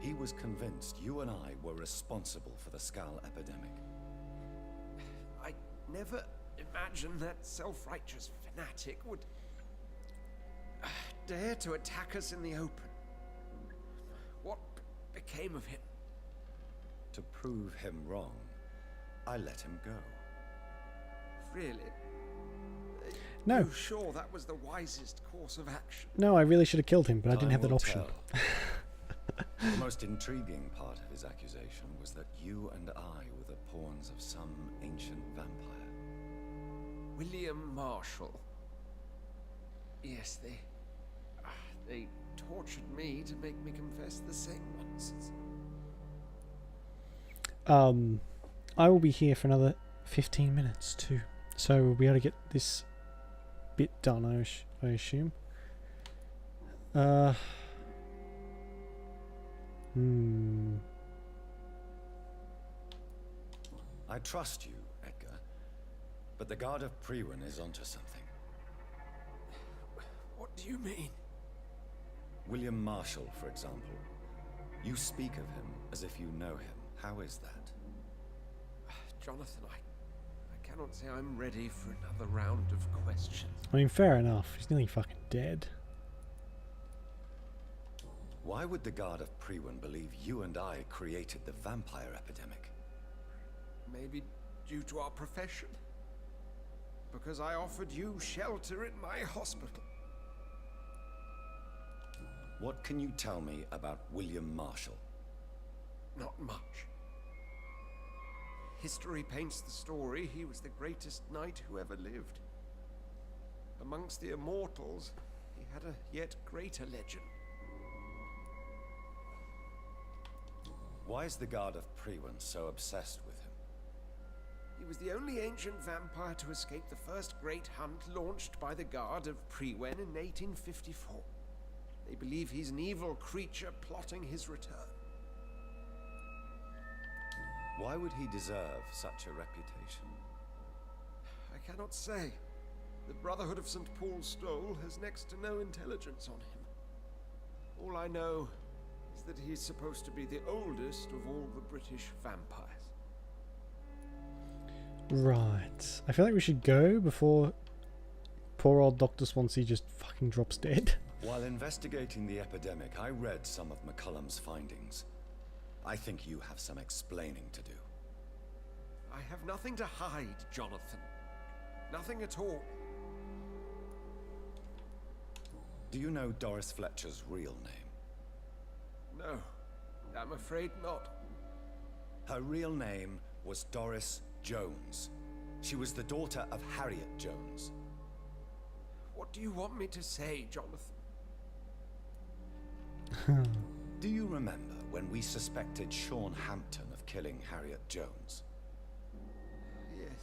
He was convinced you and I were responsible for the Skal epidemic. I never imagined that self-righteous fanatic would dare to attack us in the open. What became of him? To prove him wrong, I let him go. Really? No. Are you sure that was the wisest course of action? No, I really should have killed him, but I didn't have that Time will option. tell. The most intriguing part of his accusation was that you and I were the pawns of some ancient vampire. William Marshall. Yes, they tortured me to make me confess the same nonsense. I will be here for another 15 minutes too, so we'll be able to get this bit done, I assume. I trust you, Edgar, but the Guard of Priwen is onto something. What do you mean? William Marshall, for example. You speak of him as if you know him. How is that? Jonathan, I cannot say I'm ready for another round of questions. I mean, fair enough. He's nearly fucking dead. Why would the Guard of Priwen believe you and I created the vampire epidemic? Maybe due to our profession. Because I offered you shelter in my hospital. What can you tell me about William Marshall? Not much. History paints the story he was the greatest knight who ever lived. Amongst the immortals, he had a yet greater legend. Why is the Guard of Priwen so obsessed with him? He was the only ancient vampire to escape the first great hunt launched by the Guard of Priwen in 1854. They believe he's an evil creature plotting his return. Why would he deserve such a reputation? I cannot say. The Brotherhood of St. Paul's Stole has next to no intelligence on him. All I know is that he's supposed to be the oldest of all the British vampires. Right. I feel like we should go before poor old Dr. Swansea just fucking drops dead. While investigating the epidemic, I read some of McCullum's findings. I think you have some explaining to do. I have nothing to hide, Jonathan. Nothing at all. Do you know Doris Fletcher's real name? No, I'm afraid not. Her real name was Doris Jones. She was the daughter of Harriet Jones. What do you want me to say, Jonathan? Do you remember when we suspected Sean Hampton of killing Harriet Jones? Yes.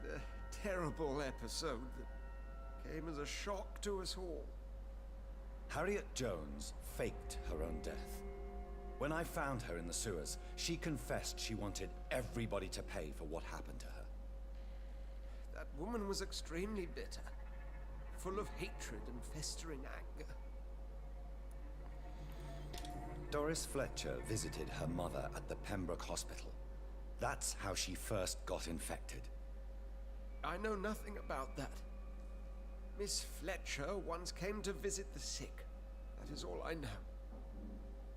The terrible episode that came as a shock to us all. Harriet Jones faked her own death. When I found her in the sewers, she confessed she wanted everybody to pay for what happened to her. That woman was extremely bitter, full of hatred and festering anger. Doris Fletcher visited her mother at the Pembroke Hospital. That's how she first got infected. I know nothing about that. Miss Fletcher once came to visit the sick. That is all I know.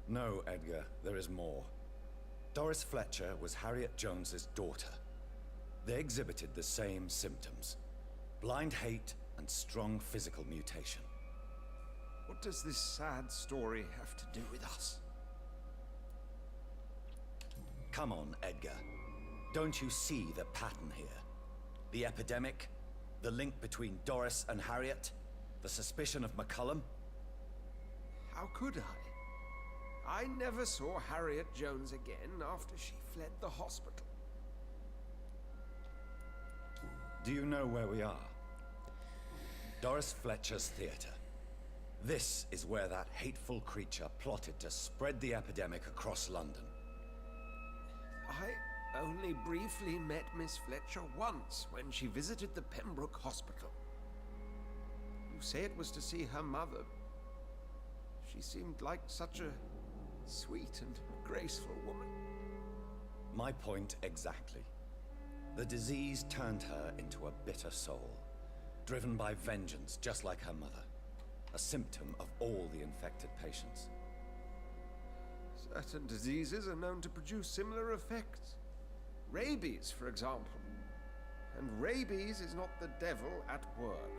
No, Edgar, there is more. Doris Fletcher was Harriet Jones's daughter. They exhibited the same symptoms: blind hate and strong physical mutation. What does this sad story have to do with us? Come on, Edgar. Don't you see the pattern here? The epidemic, the link between Doris and Harriet, the suspicion of McCullum? How could I? I never saw Harriet Jones again after she fled the hospital. Do you know where we are? Doris Fletcher's theater. This is where that hateful creature plotted to spread the epidemic across London. I only briefly met Miss Fletcher once when she visited the Pembroke Hospital. You say it was to see her mother. She seemed like such a sweet and graceful woman. My point exactly. The disease turned her into a bitter soul, driven by vengeance just like her mother. A symptom of all the infected patients. Certain diseases are known to produce similar effects. Rabies, for example. And rabies is not the devil at work.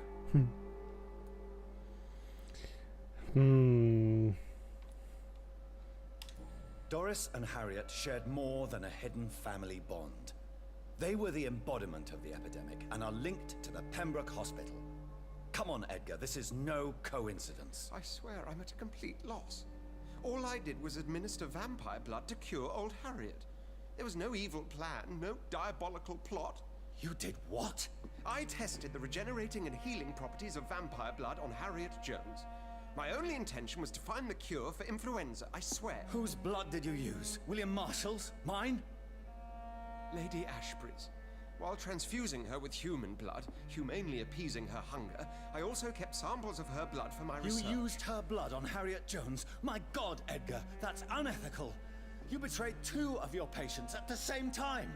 Doris and Harriet shared more than a hidden family bond. They were the embodiment of the epidemic and are linked to the Pembroke Hospital. Come on, Edgar, this is no coincidence. I swear I'm at a complete loss. All I did was administer vampire blood to cure old Harriet. There was no evil plan, no diabolical plot. You did what? I tested the regenerating and healing properties of vampire blood on Harriet Jones. My only intention was to find the cure for influenza, I swear. Whose blood did you use? William Marshall's? Mine? Lady Ashbury's. While transfusing her with human blood, humanely appeasing her hunger, I also kept samples of her blood for my research. You used her blood on Harriet Jones? My God, Edgar, that's unethical. You betrayed 2 of your patients at the same time.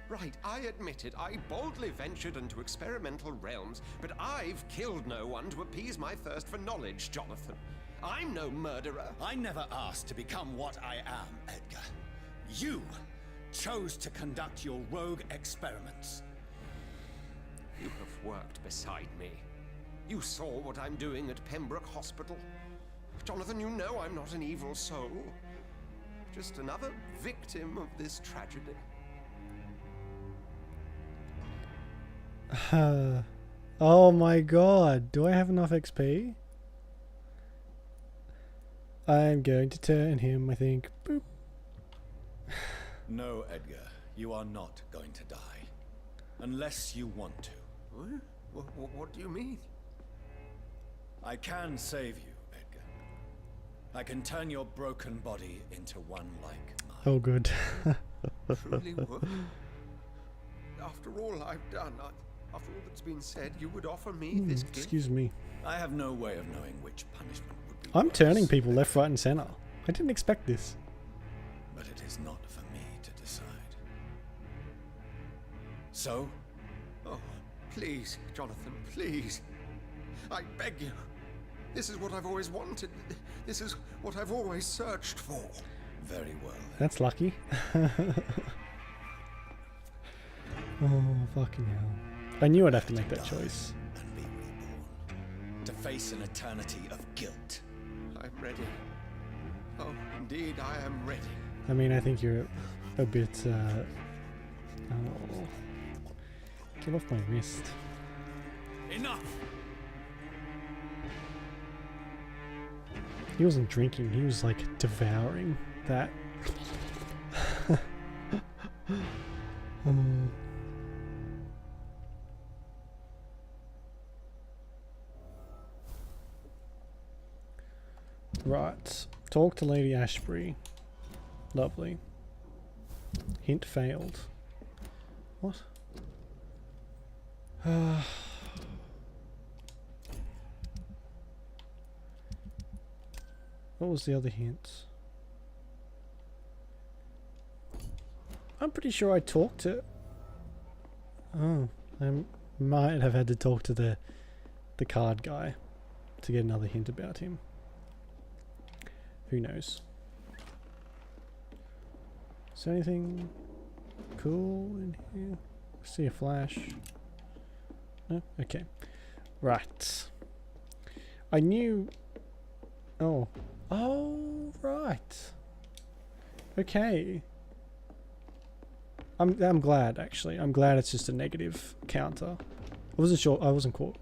Right, I admit it. I boldly ventured into experimental realms, but I've killed no one to appease my thirst for knowledge, Jonathan. I'm no murderer. I never asked to become what I am, Edgar. You chose to conduct your rogue experiments. You have worked beside me. You saw what I'm doing at Pembroke Hospital. Jonathan, you know I'm not an evil soul. Just another victim of this tragedy. Oh my god, do I have enough XP? I'm going to turn him, I think. Boop. No, Edgar, you are not going to die. Unless you want to. What do you mean? I can save you, Edgar. I can turn your broken body into one like mine. Oh, good. Truly would. After all I've done, after all that's been said, you would offer me this gift? Excuse me. I have no way of knowing which punishment would be I'm worse. turning people left, right and center. I didn't expect this. But it is not for me to decide. So, Please, Jonathan, please. I beg you. This is what I've always wanted. This is what I've always searched for. Very well. That's lucky. Oh, fucking hell. I knew I'd have to make that choice. And be reborn. To face an eternity of guilt. I'm ready. Oh, indeed, I am ready. I mean, I think you're a bit, oh. Get off my wrist. Enough! He wasn't drinking, he was like devouring that. Right. Talk to Lady Ashbury. Lovely. Hint failed. What? What was the other hint? I'm pretty sure I talked to... Oh, I might have had to talk to the card guy to get another hint about him. Who knows? Is there anything cool in here? See a flash? No? Okay. Right. I knew... Oh. Oh, right. Okay. I'm glad, actually. I'm glad it's just a negative counter. I wasn't sure. I wasn't caught.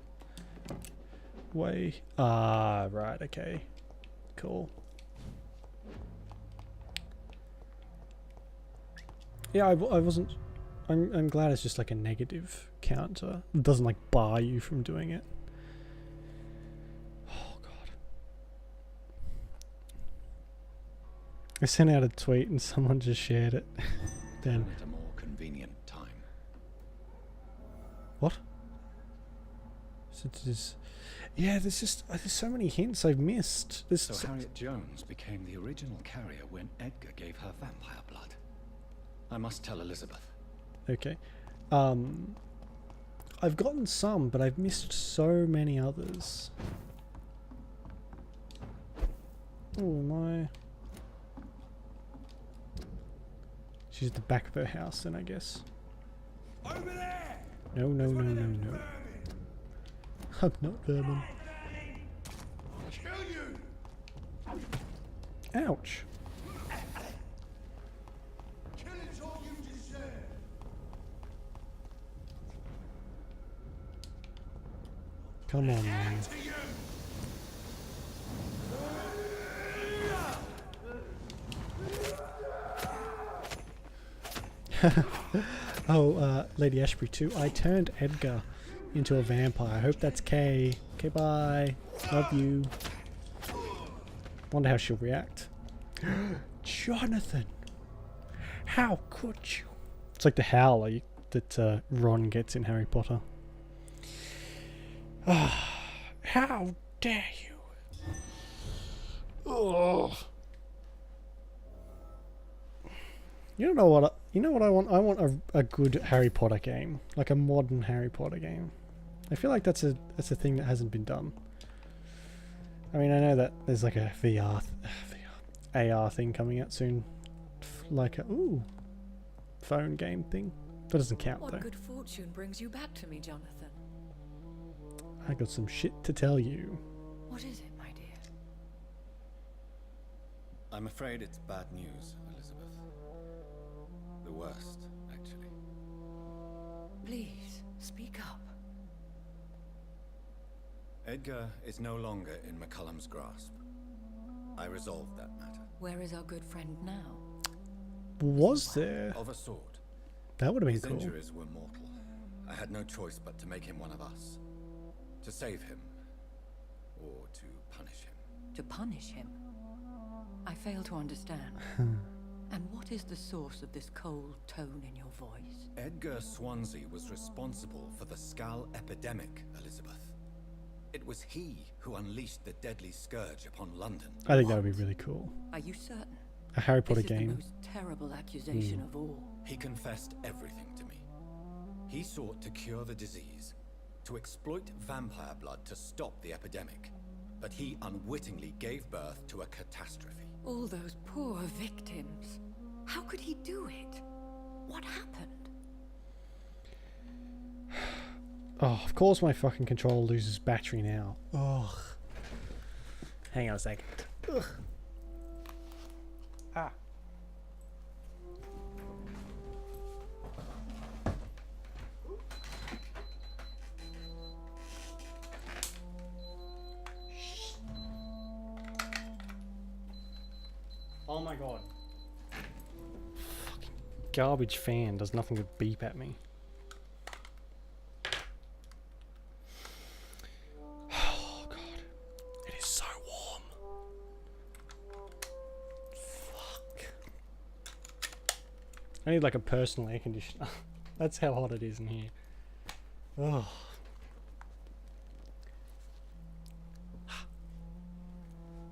Way. Ah, right. Okay. Cool. Yeah, I wasn't... I'm glad it's just like a negative counter. It doesn't like bar you from doing it. Oh, God. I sent out a tweet and someone just shared it. Then... At a more convenient time. What? So there's... Yeah, there's so many hints I've missed. So Harriet Jones became the original carrier when Edgar gave her vampire blood. I must tell Elizabeth. Okay. I've gotten some, but I've missed so many others. Oh, am I... She's at the back of her house then, I guess. Over there! No, no, no, no, no. I'm not vermin. I'll kill you! Ouch. Killing's all you deserve. Come on, man. Oh, Lady Ashbury too. I turned Edgar into a vampire. I hope that's Kay. Okay, bye. Love you. Wonder how she'll react. Jonathan! How could you? It's like the howler that Ron gets in Harry Potter. How dare you? Oh. You know what I want? I want a good Harry Potter game, like a modern Harry Potter game. I feel like that's a thing that hasn't been done. I mean, I know that there's like a AR thing coming out soon, like a phone game thing. That doesn't count though. What good fortune brings you back to me, Jonathan? I got some shit to tell you. What is it, my dear? I'm afraid it's bad news, Elizabeth. The worst, actually. Please, speak up. Edgar is no longer in McCullum's grasp. I resolved that matter. Where is our good friend now? Was there? Of a sort. That would have been His cool. injuries were mortal. I had no choice but to make him one of us. To save him. Or to punish him. To punish him? I fail to understand. And what is the source of this cold tone in your voice? Edgar Swansea was responsible for the Skal epidemic, Elizabeth. It was he who unleashed the deadly scourge upon London. I think that would be really cool. Are you certain? A Harry Potter This is game. the most terrible accusation of all. He confessed everything to me. He sought to cure the disease to exploit vampire blood to stop the epidemic. But he unwittingly gave birth to a catastrophe. All those poor victims. How could he do it? What happened? Oh, of course my fucking controller loses battery now. Ugh. Hang on a second. Ugh. Ah. Oh my god. Fucking garbage fan does nothing but beep at me. Oh god. It is so warm. Fuck. I need like a personal air conditioner. That's how hot it is in here. Oh.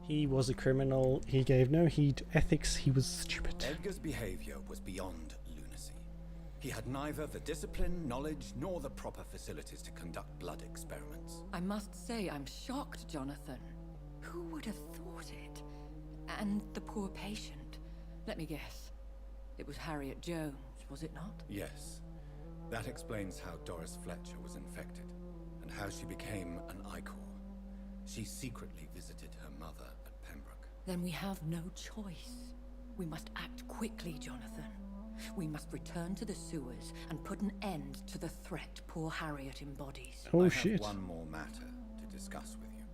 He was a criminal. He gave no heed to ethics. He was stupid. Edgar's behavior was beyond lunacy. He had neither the discipline, knowledge, nor the proper facilities to conduct blood experiments. I must say I'm shocked, Jonathan. Who would have thought it? And the poor patient. Let me guess. It was Harriet Jones, was it not? Yes. That explains how Doris Fletcher was infected, and how she became an Icor. She secretly visited her mother at Pembroke. Then we have no choice. We must act quickly, Jonathan. We must return to the sewers and put an end to the threat poor Harriet embodies. Oh, I have one more matter to discuss with you.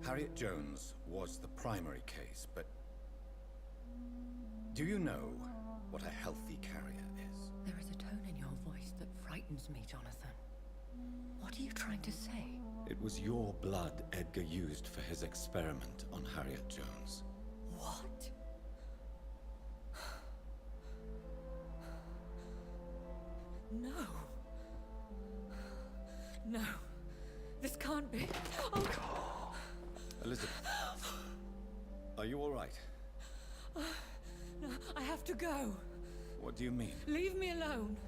Harriet Jones was the primary case, but do you know what a healthy carrier is? There is a tone in your voice that frightens me, Jonathan. What are you trying to say? It was your blood Edgar used for his experiment on Harriet Jones. What? No. No. This can't be. Oh. Elizabeth, are you all right? No, I have to go. What do you mean? Leave me alone.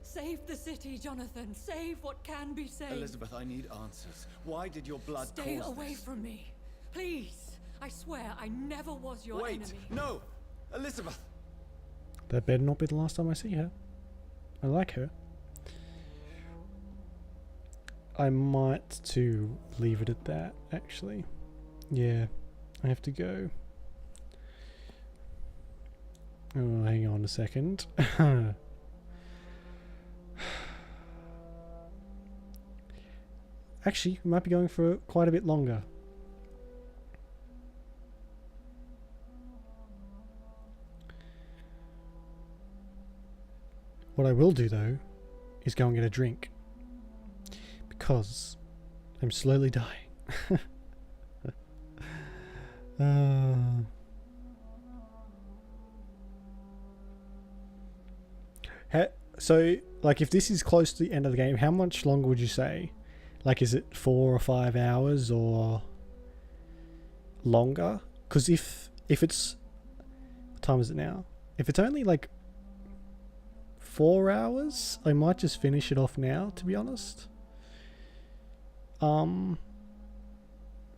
Save the city, Jonathan. Save what can be saved. Elizabeth, I need answers. Why did your blood Stay cause away this? from me. Please. I swear I never was your Wait, enemy. no! Elizabeth! That better not be the last time I see her. I like her. I might too leave it at that, actually. Yeah, I have to go. Oh, hang on a second. Actually, we might be going for quite a bit longer. What I will do though is go and get a drink, because I'm slowly dying. So, like, if this is close to the end of the game, how much longer would you say? Like, is it 4 or 5 hours or longer? Because if it's, what time is it now? If it's only like 4 hours, I might just finish it off now, to be honest.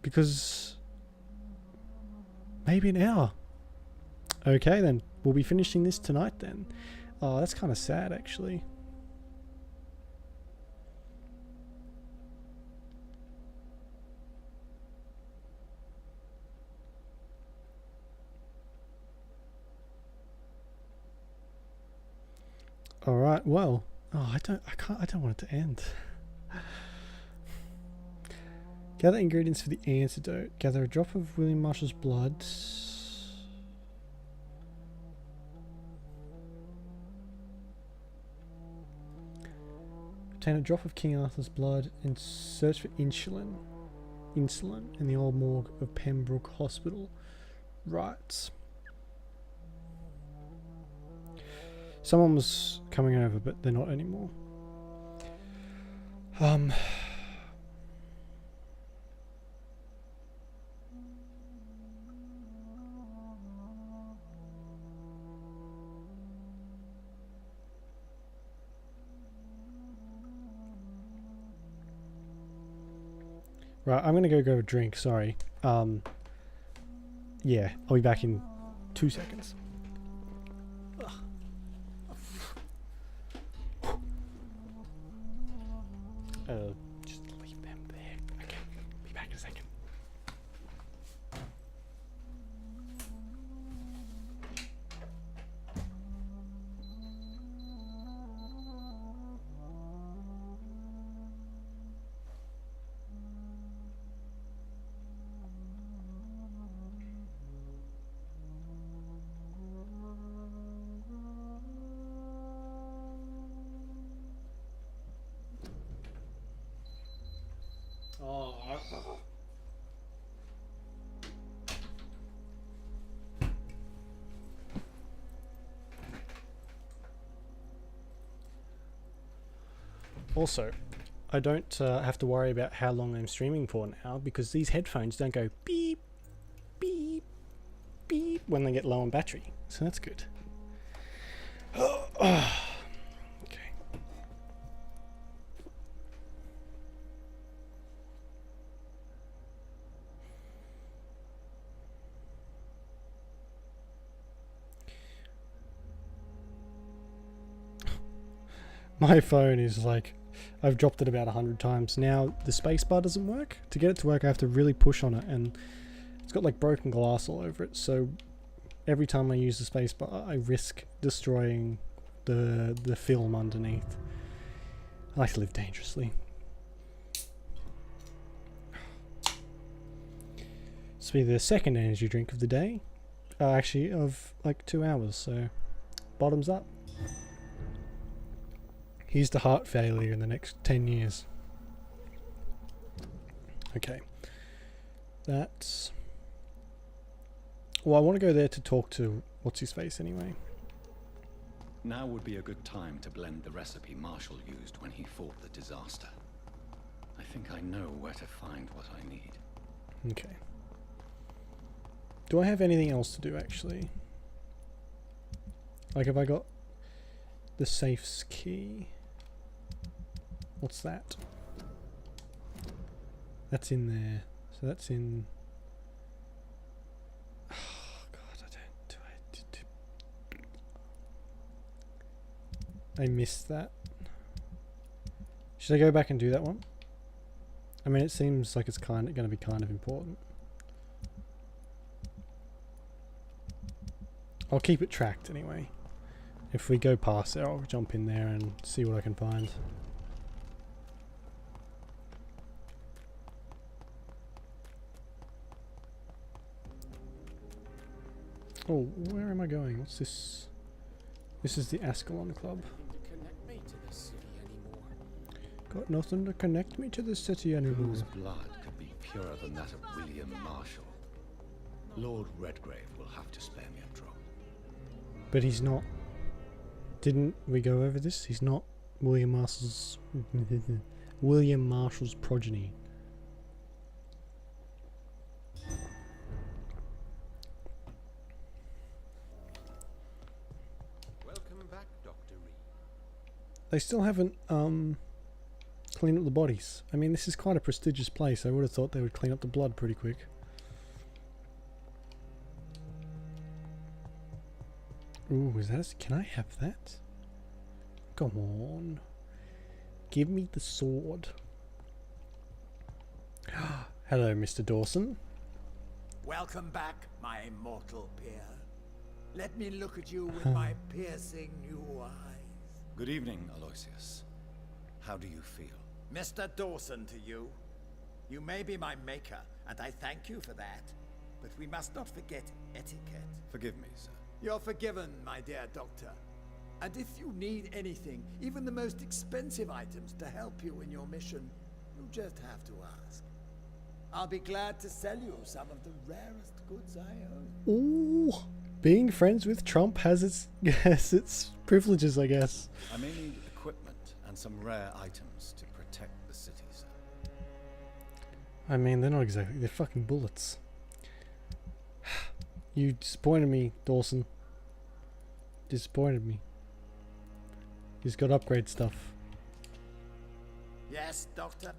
Because maybe an hour. Okay, then we'll be finishing this tonight then. Oh, that's kind of sad, actually. All right. Well, I don't want it to end. Gather ingredients for the antidote. Gather a drop of William Marshall's blood. Obtain a drop of King Arthur's blood and search for insulin in the old morgue of Pembroke Hospital. Right. Someone was coming over, but they're not anymore. Right, I'm gonna go grab a drink. Sorry. Yeah, I'll be back in 2 seconds. Just leave them there. Okay, be back in a second. Also, I don't have to worry about how long I'm streaming for now because these headphones don't go beep, beep, beep when they get low on battery. So that's good. Okay. My phone is like, I've dropped it about 100 times. Now the spacebar doesn't work. To get it to work I have to really push on it, and it's got like broken glass all over it, so every time I use the spacebar I risk destroying the film underneath. I like to live dangerously. This will be the second energy drink of the day. Actually of like 2 hours, so bottoms up. Here's to heart failure in the next 10 years. Okay. That's... Well, I want to go there to talk to what's-his-face anyway. Now would be a good time to blend the recipe Marshall used when he fought the disaster. I think I know where to find what I need. Okay. Do I have anything else to do, actually? Like, have I got the safe's key? What's that? That's in there. So that's in... Oh, God, I missed that. Should I go back and do that one? I mean, it seems like it's going to be kind of important. I'll keep it tracked anyway. If we go past there, I'll jump in there and see what I can find. Oh, where am I going? What's this? This is the Ascalon Club. Got nothing to connect me to the city anymore. Whose blood could be purer than that of William Marshall? Lord Redgrave will have to spare me a drop. But he's not. Didn't we go over this? He's not William Marshall's William Marshall's progeny. Welcome back, Dr. Reed. They still haven't cleaned up the bodies. I mean, this is quite a prestigious place. I would have thought they would clean up the blood pretty quick. Ooh, is that? Can I have that? Come on. Give me the sword. Hello, Mr. Dawson. Welcome back, my mortal peer. Let me look at you with my piercing new eyes. Good evening, Aloysius. How do you feel? Mr. Dawson to you. You may be my maker, and I thank you for that. But we must not forget etiquette. Forgive me, sir. You're forgiven, my dear doctor. And if you need anything, even the most expensive items to help you in your mission, you just have to ask. I'll be glad to sell you some of the rarest goods I own. Ooh, being friends with Trump has its privileges, I guess. I may need equipment and some rare items to protect the city, sir. I mean, they're not exactly, they're fucking bullets. You disappointed me, Dawson. Disappointed me. He's got upgrade stuff. Yes, Doctor?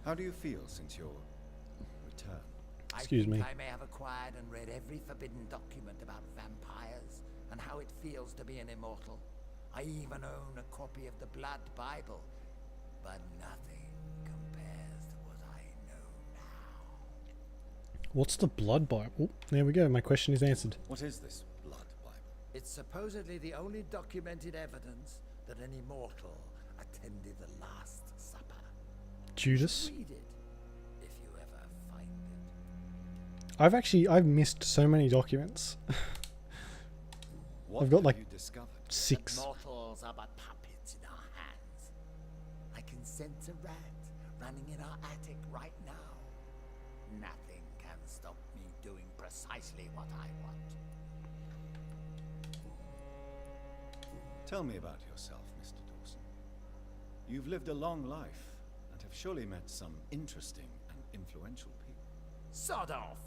How do you feel since your return? Excuse me. I may have acquired and read every forbidden document about vampires and how it feels to be an immortal. I even own a copy of the Blood Bible, but nothing compares to what I know now. What's the Blood Bible? There we go. My question is answered. What is this Blood Bible? It's supposedly the only documented evidence that an immortal attended the Last Supper. Judas. Read it, if you ever find it. I've missed so many documents. What I've got have like you discovered? 6. That mortals are but puppets in our hands. I can sense a rat running in our attic right now. Nothing can stop me doing precisely what I want. Tell me about yourself, Mr. Dawson. You've lived a long life and have surely met some interesting and influential people. Sod off!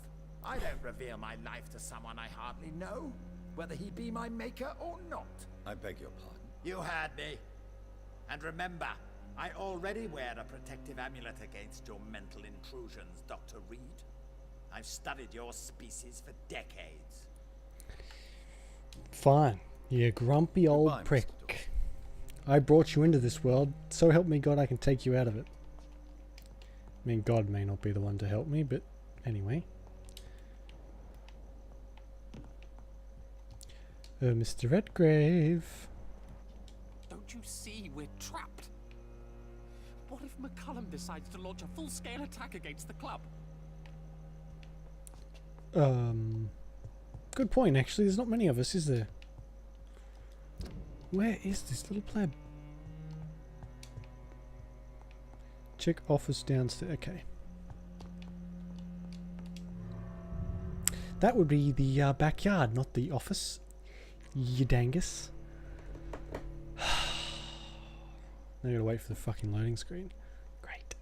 I don't reveal my life to someone I hardly know, whether he be my maker or not. I beg your pardon. You heard me. And remember, I already wear a protective amulet against your mental intrusions, Dr. Reed. I've studied your species for decades. Fine. You grumpy old Goodbye, Mr. prick. I brought you into this world, so help me God I can take you out of it. I mean, God may not be the one to help me, but anyway. Mr. Redgrave. Don't you see we're trapped? What if McCullum decides to launch a full-scale attack against the club? Good point, actually. There's not many of us, is there? Where is this little pleb? Check office downstairs. Okay. That would be the backyard, not the office. You dangus. Now I gotta wait for the fucking loading screen. Great.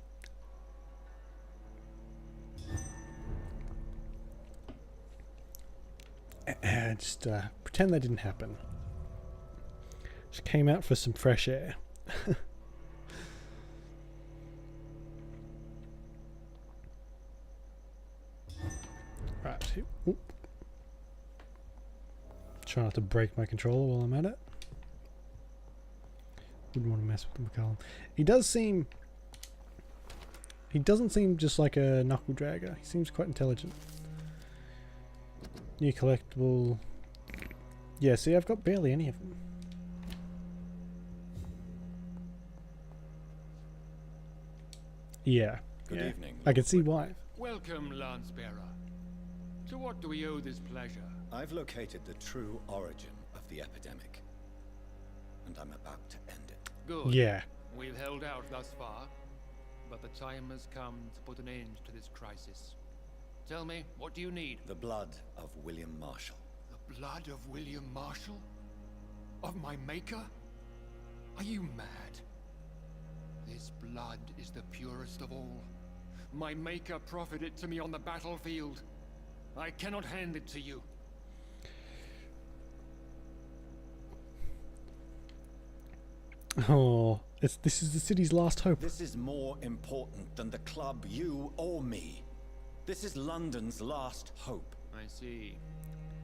Just pretend that didn't happen. Just came out for some fresh air. Right. Oop. Try not to break my controller while I'm at it. Wouldn't want to mess with McCullum. He does seem... He doesn't seem just like a knuckle dragger. He seems quite intelligent. New collectible. Yeah, see, I've got barely any of them. Yeah. Good yeah. evening, I can see why. Welcome, Lance-bearer. To what do we owe this pleasure? I've located the true origin of the epidemic, and I'm about to end it. Good. Yeah. We've held out thus far, but the time has come to put an end to this crisis. Tell me, what do you need? The blood of William Marshall. The blood of William Marshall? Of my maker? Are you mad? This blood is the purest of all. My maker proffered it to me on the battlefield. I cannot hand it to you. Oh, this is the city's last hope. This is more important than the club, you or me. This is London's last hope. I see.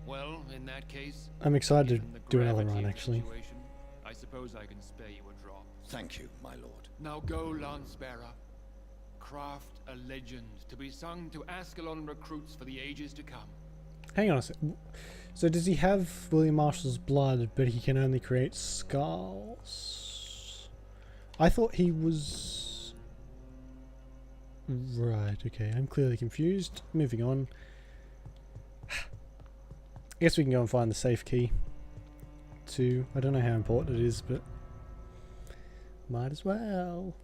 Well, in that case, I'm excited given to the do another gravity run, of the actually. situation, I suppose I can spare you a drop. Thank you, my lord. Now go, Lance-bearer. Craft a legend to be sung to Ascalon recruits for the ages to come. Hang on a sec. So does he have William Marshall's blood, but he can only create skulls? I thought he was... Right, okay. I'm clearly confused. Moving on. I guess we can go and find the safe key. Too. I don't know how important it is, but... Might as well.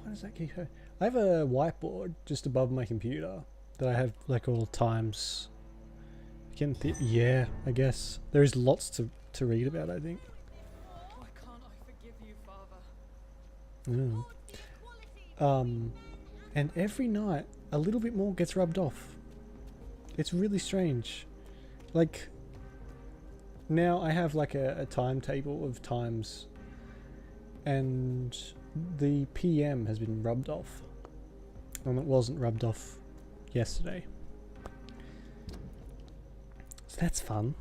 Why does that keep her? I have a whiteboard just above my computer that I have like all times. Yeah, I guess there is lots to read about. I think. Why can't I forgive you, Father? And every night a little bit more gets rubbed off. It's really strange. Like now I have like a timetable of times, and the PM has been rubbed off. And it wasn't rubbed off yesterday. So that's fun.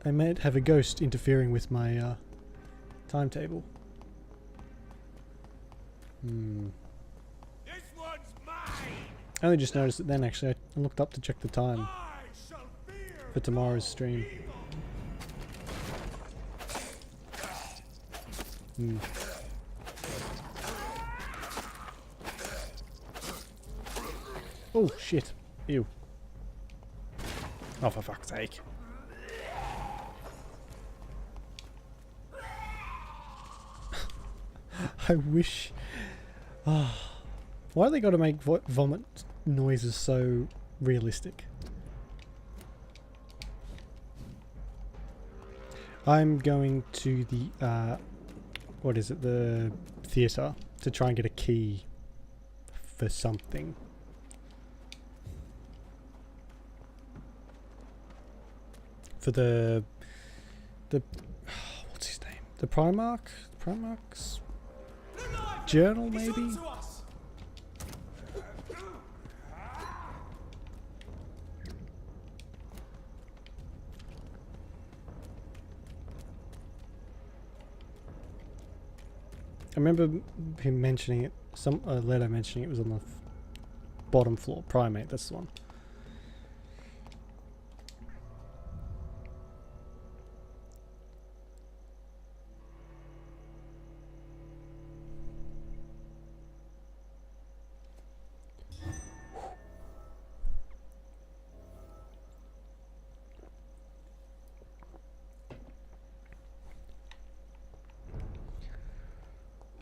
I might have a ghost interfering with my timetable. This one's mine. I only just noticed it then, actually. I looked up to check the time for tomorrow's stream. Oh, shit. Ew. Oh, for fuck's sake. I wish... why they gotta make vomit noises so realistic? I'm going to the, what is it, the theatre to try and get a key for something. For the what's his name? The Primarch's journal, maybe? I remember him mentioning it, a letter mentioning it was on the bottom floor. Primate, that's the one.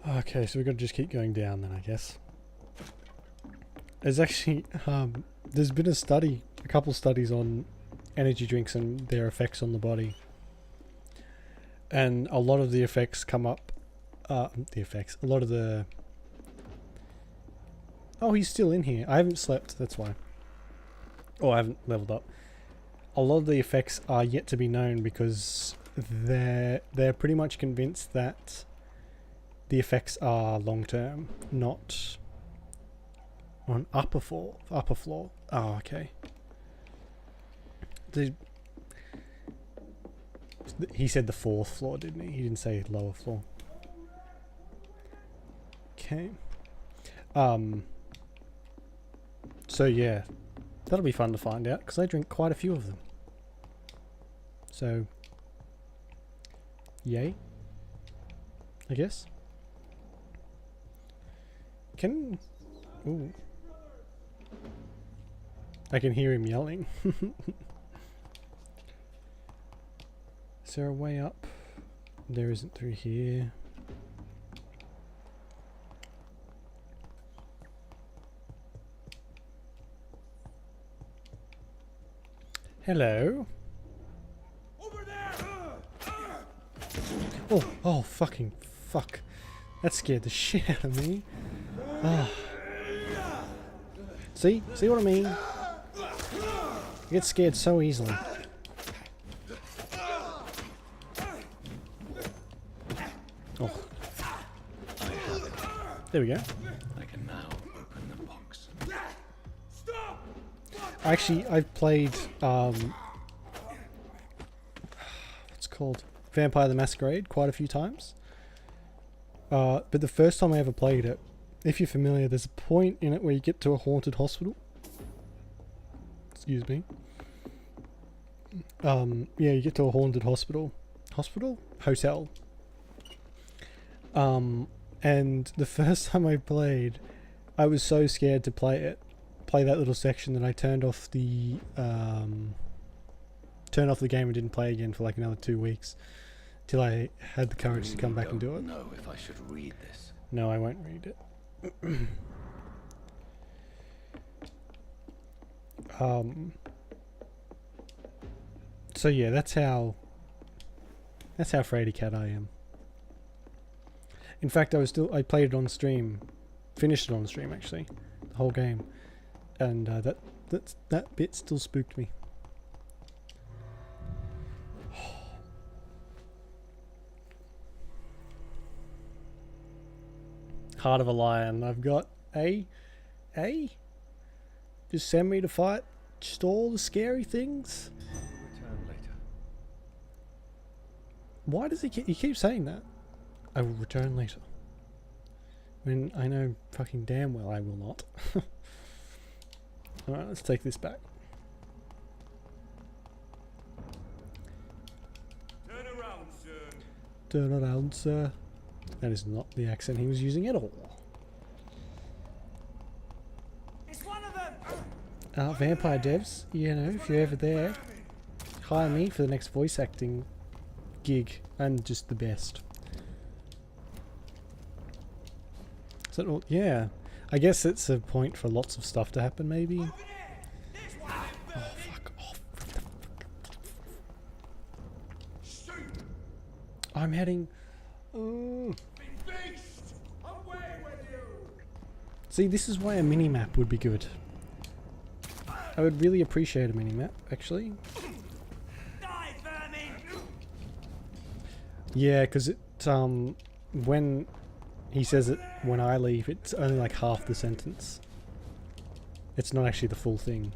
Okay, so we've got to just keep going down then, I guess. There's actually, there's been a couple studies on energy drinks and their effects on the body. And a lot of the effects come up, a lot of the... Oh, he's still in here. I haven't slept, that's why. Oh, I haven't leveled up. A lot of the effects are yet to be known because they're pretty much convinced that the effects are long term, not on upper floor. Oh, okay. He said the 4th floor, didn't he? He didn't say lower floor. Okay. So yeah, that'll be fun to find out because I drink quite a few of them. So, yay, I guess. Ooh. I can hear him yelling. Is there a way up? There isn't through here. Hello. Over there. Oh, fucking fuck. That scared the shit out of me. Ah. See what I mean? I get scared so easily. Oh. There we go. I can now open the box. Actually, I've played, what's it called? Vampire the Masquerade quite a few times. But the first time I ever played it, if you're familiar, there's a point in it where you get to a haunted hospital. Excuse me. Yeah, you get to a haunted hospital. Hotel. And the first time I played, I was so scared to play that little section that I turned off the game and didn't play again for like another 2 weeks. Till I had the courage to come back and do it. I don't know if I should read this. No, I won't read it. So yeah, that's how fraidy cat I am. In fact, I played it on stream, finished it on stream actually, the whole game, and that bit still spooked me. Heart of a lion. I've got A. Just send me to fight just all the scary things. Return later. Why does he keep saying that? I will return later. When I know fucking damn well I will not. Alright, let's take this back. Turn around, sir. Turn around, sir. That is not the accent he was using at all. It's one of them. Vampire devs, you know, if you're ever there, hire me for the next voice acting gig. I'm just the best. Is that all? Yeah. I guess it's a point for lots of stuff to happen, maybe. Oh, fuck off. I'm heading... See, this is why a mini-map would be good. I would really appreciate a mini-map, actually. Yeah, because it, when he says it, when I leave, it's only like half the sentence. It's not actually the full thing.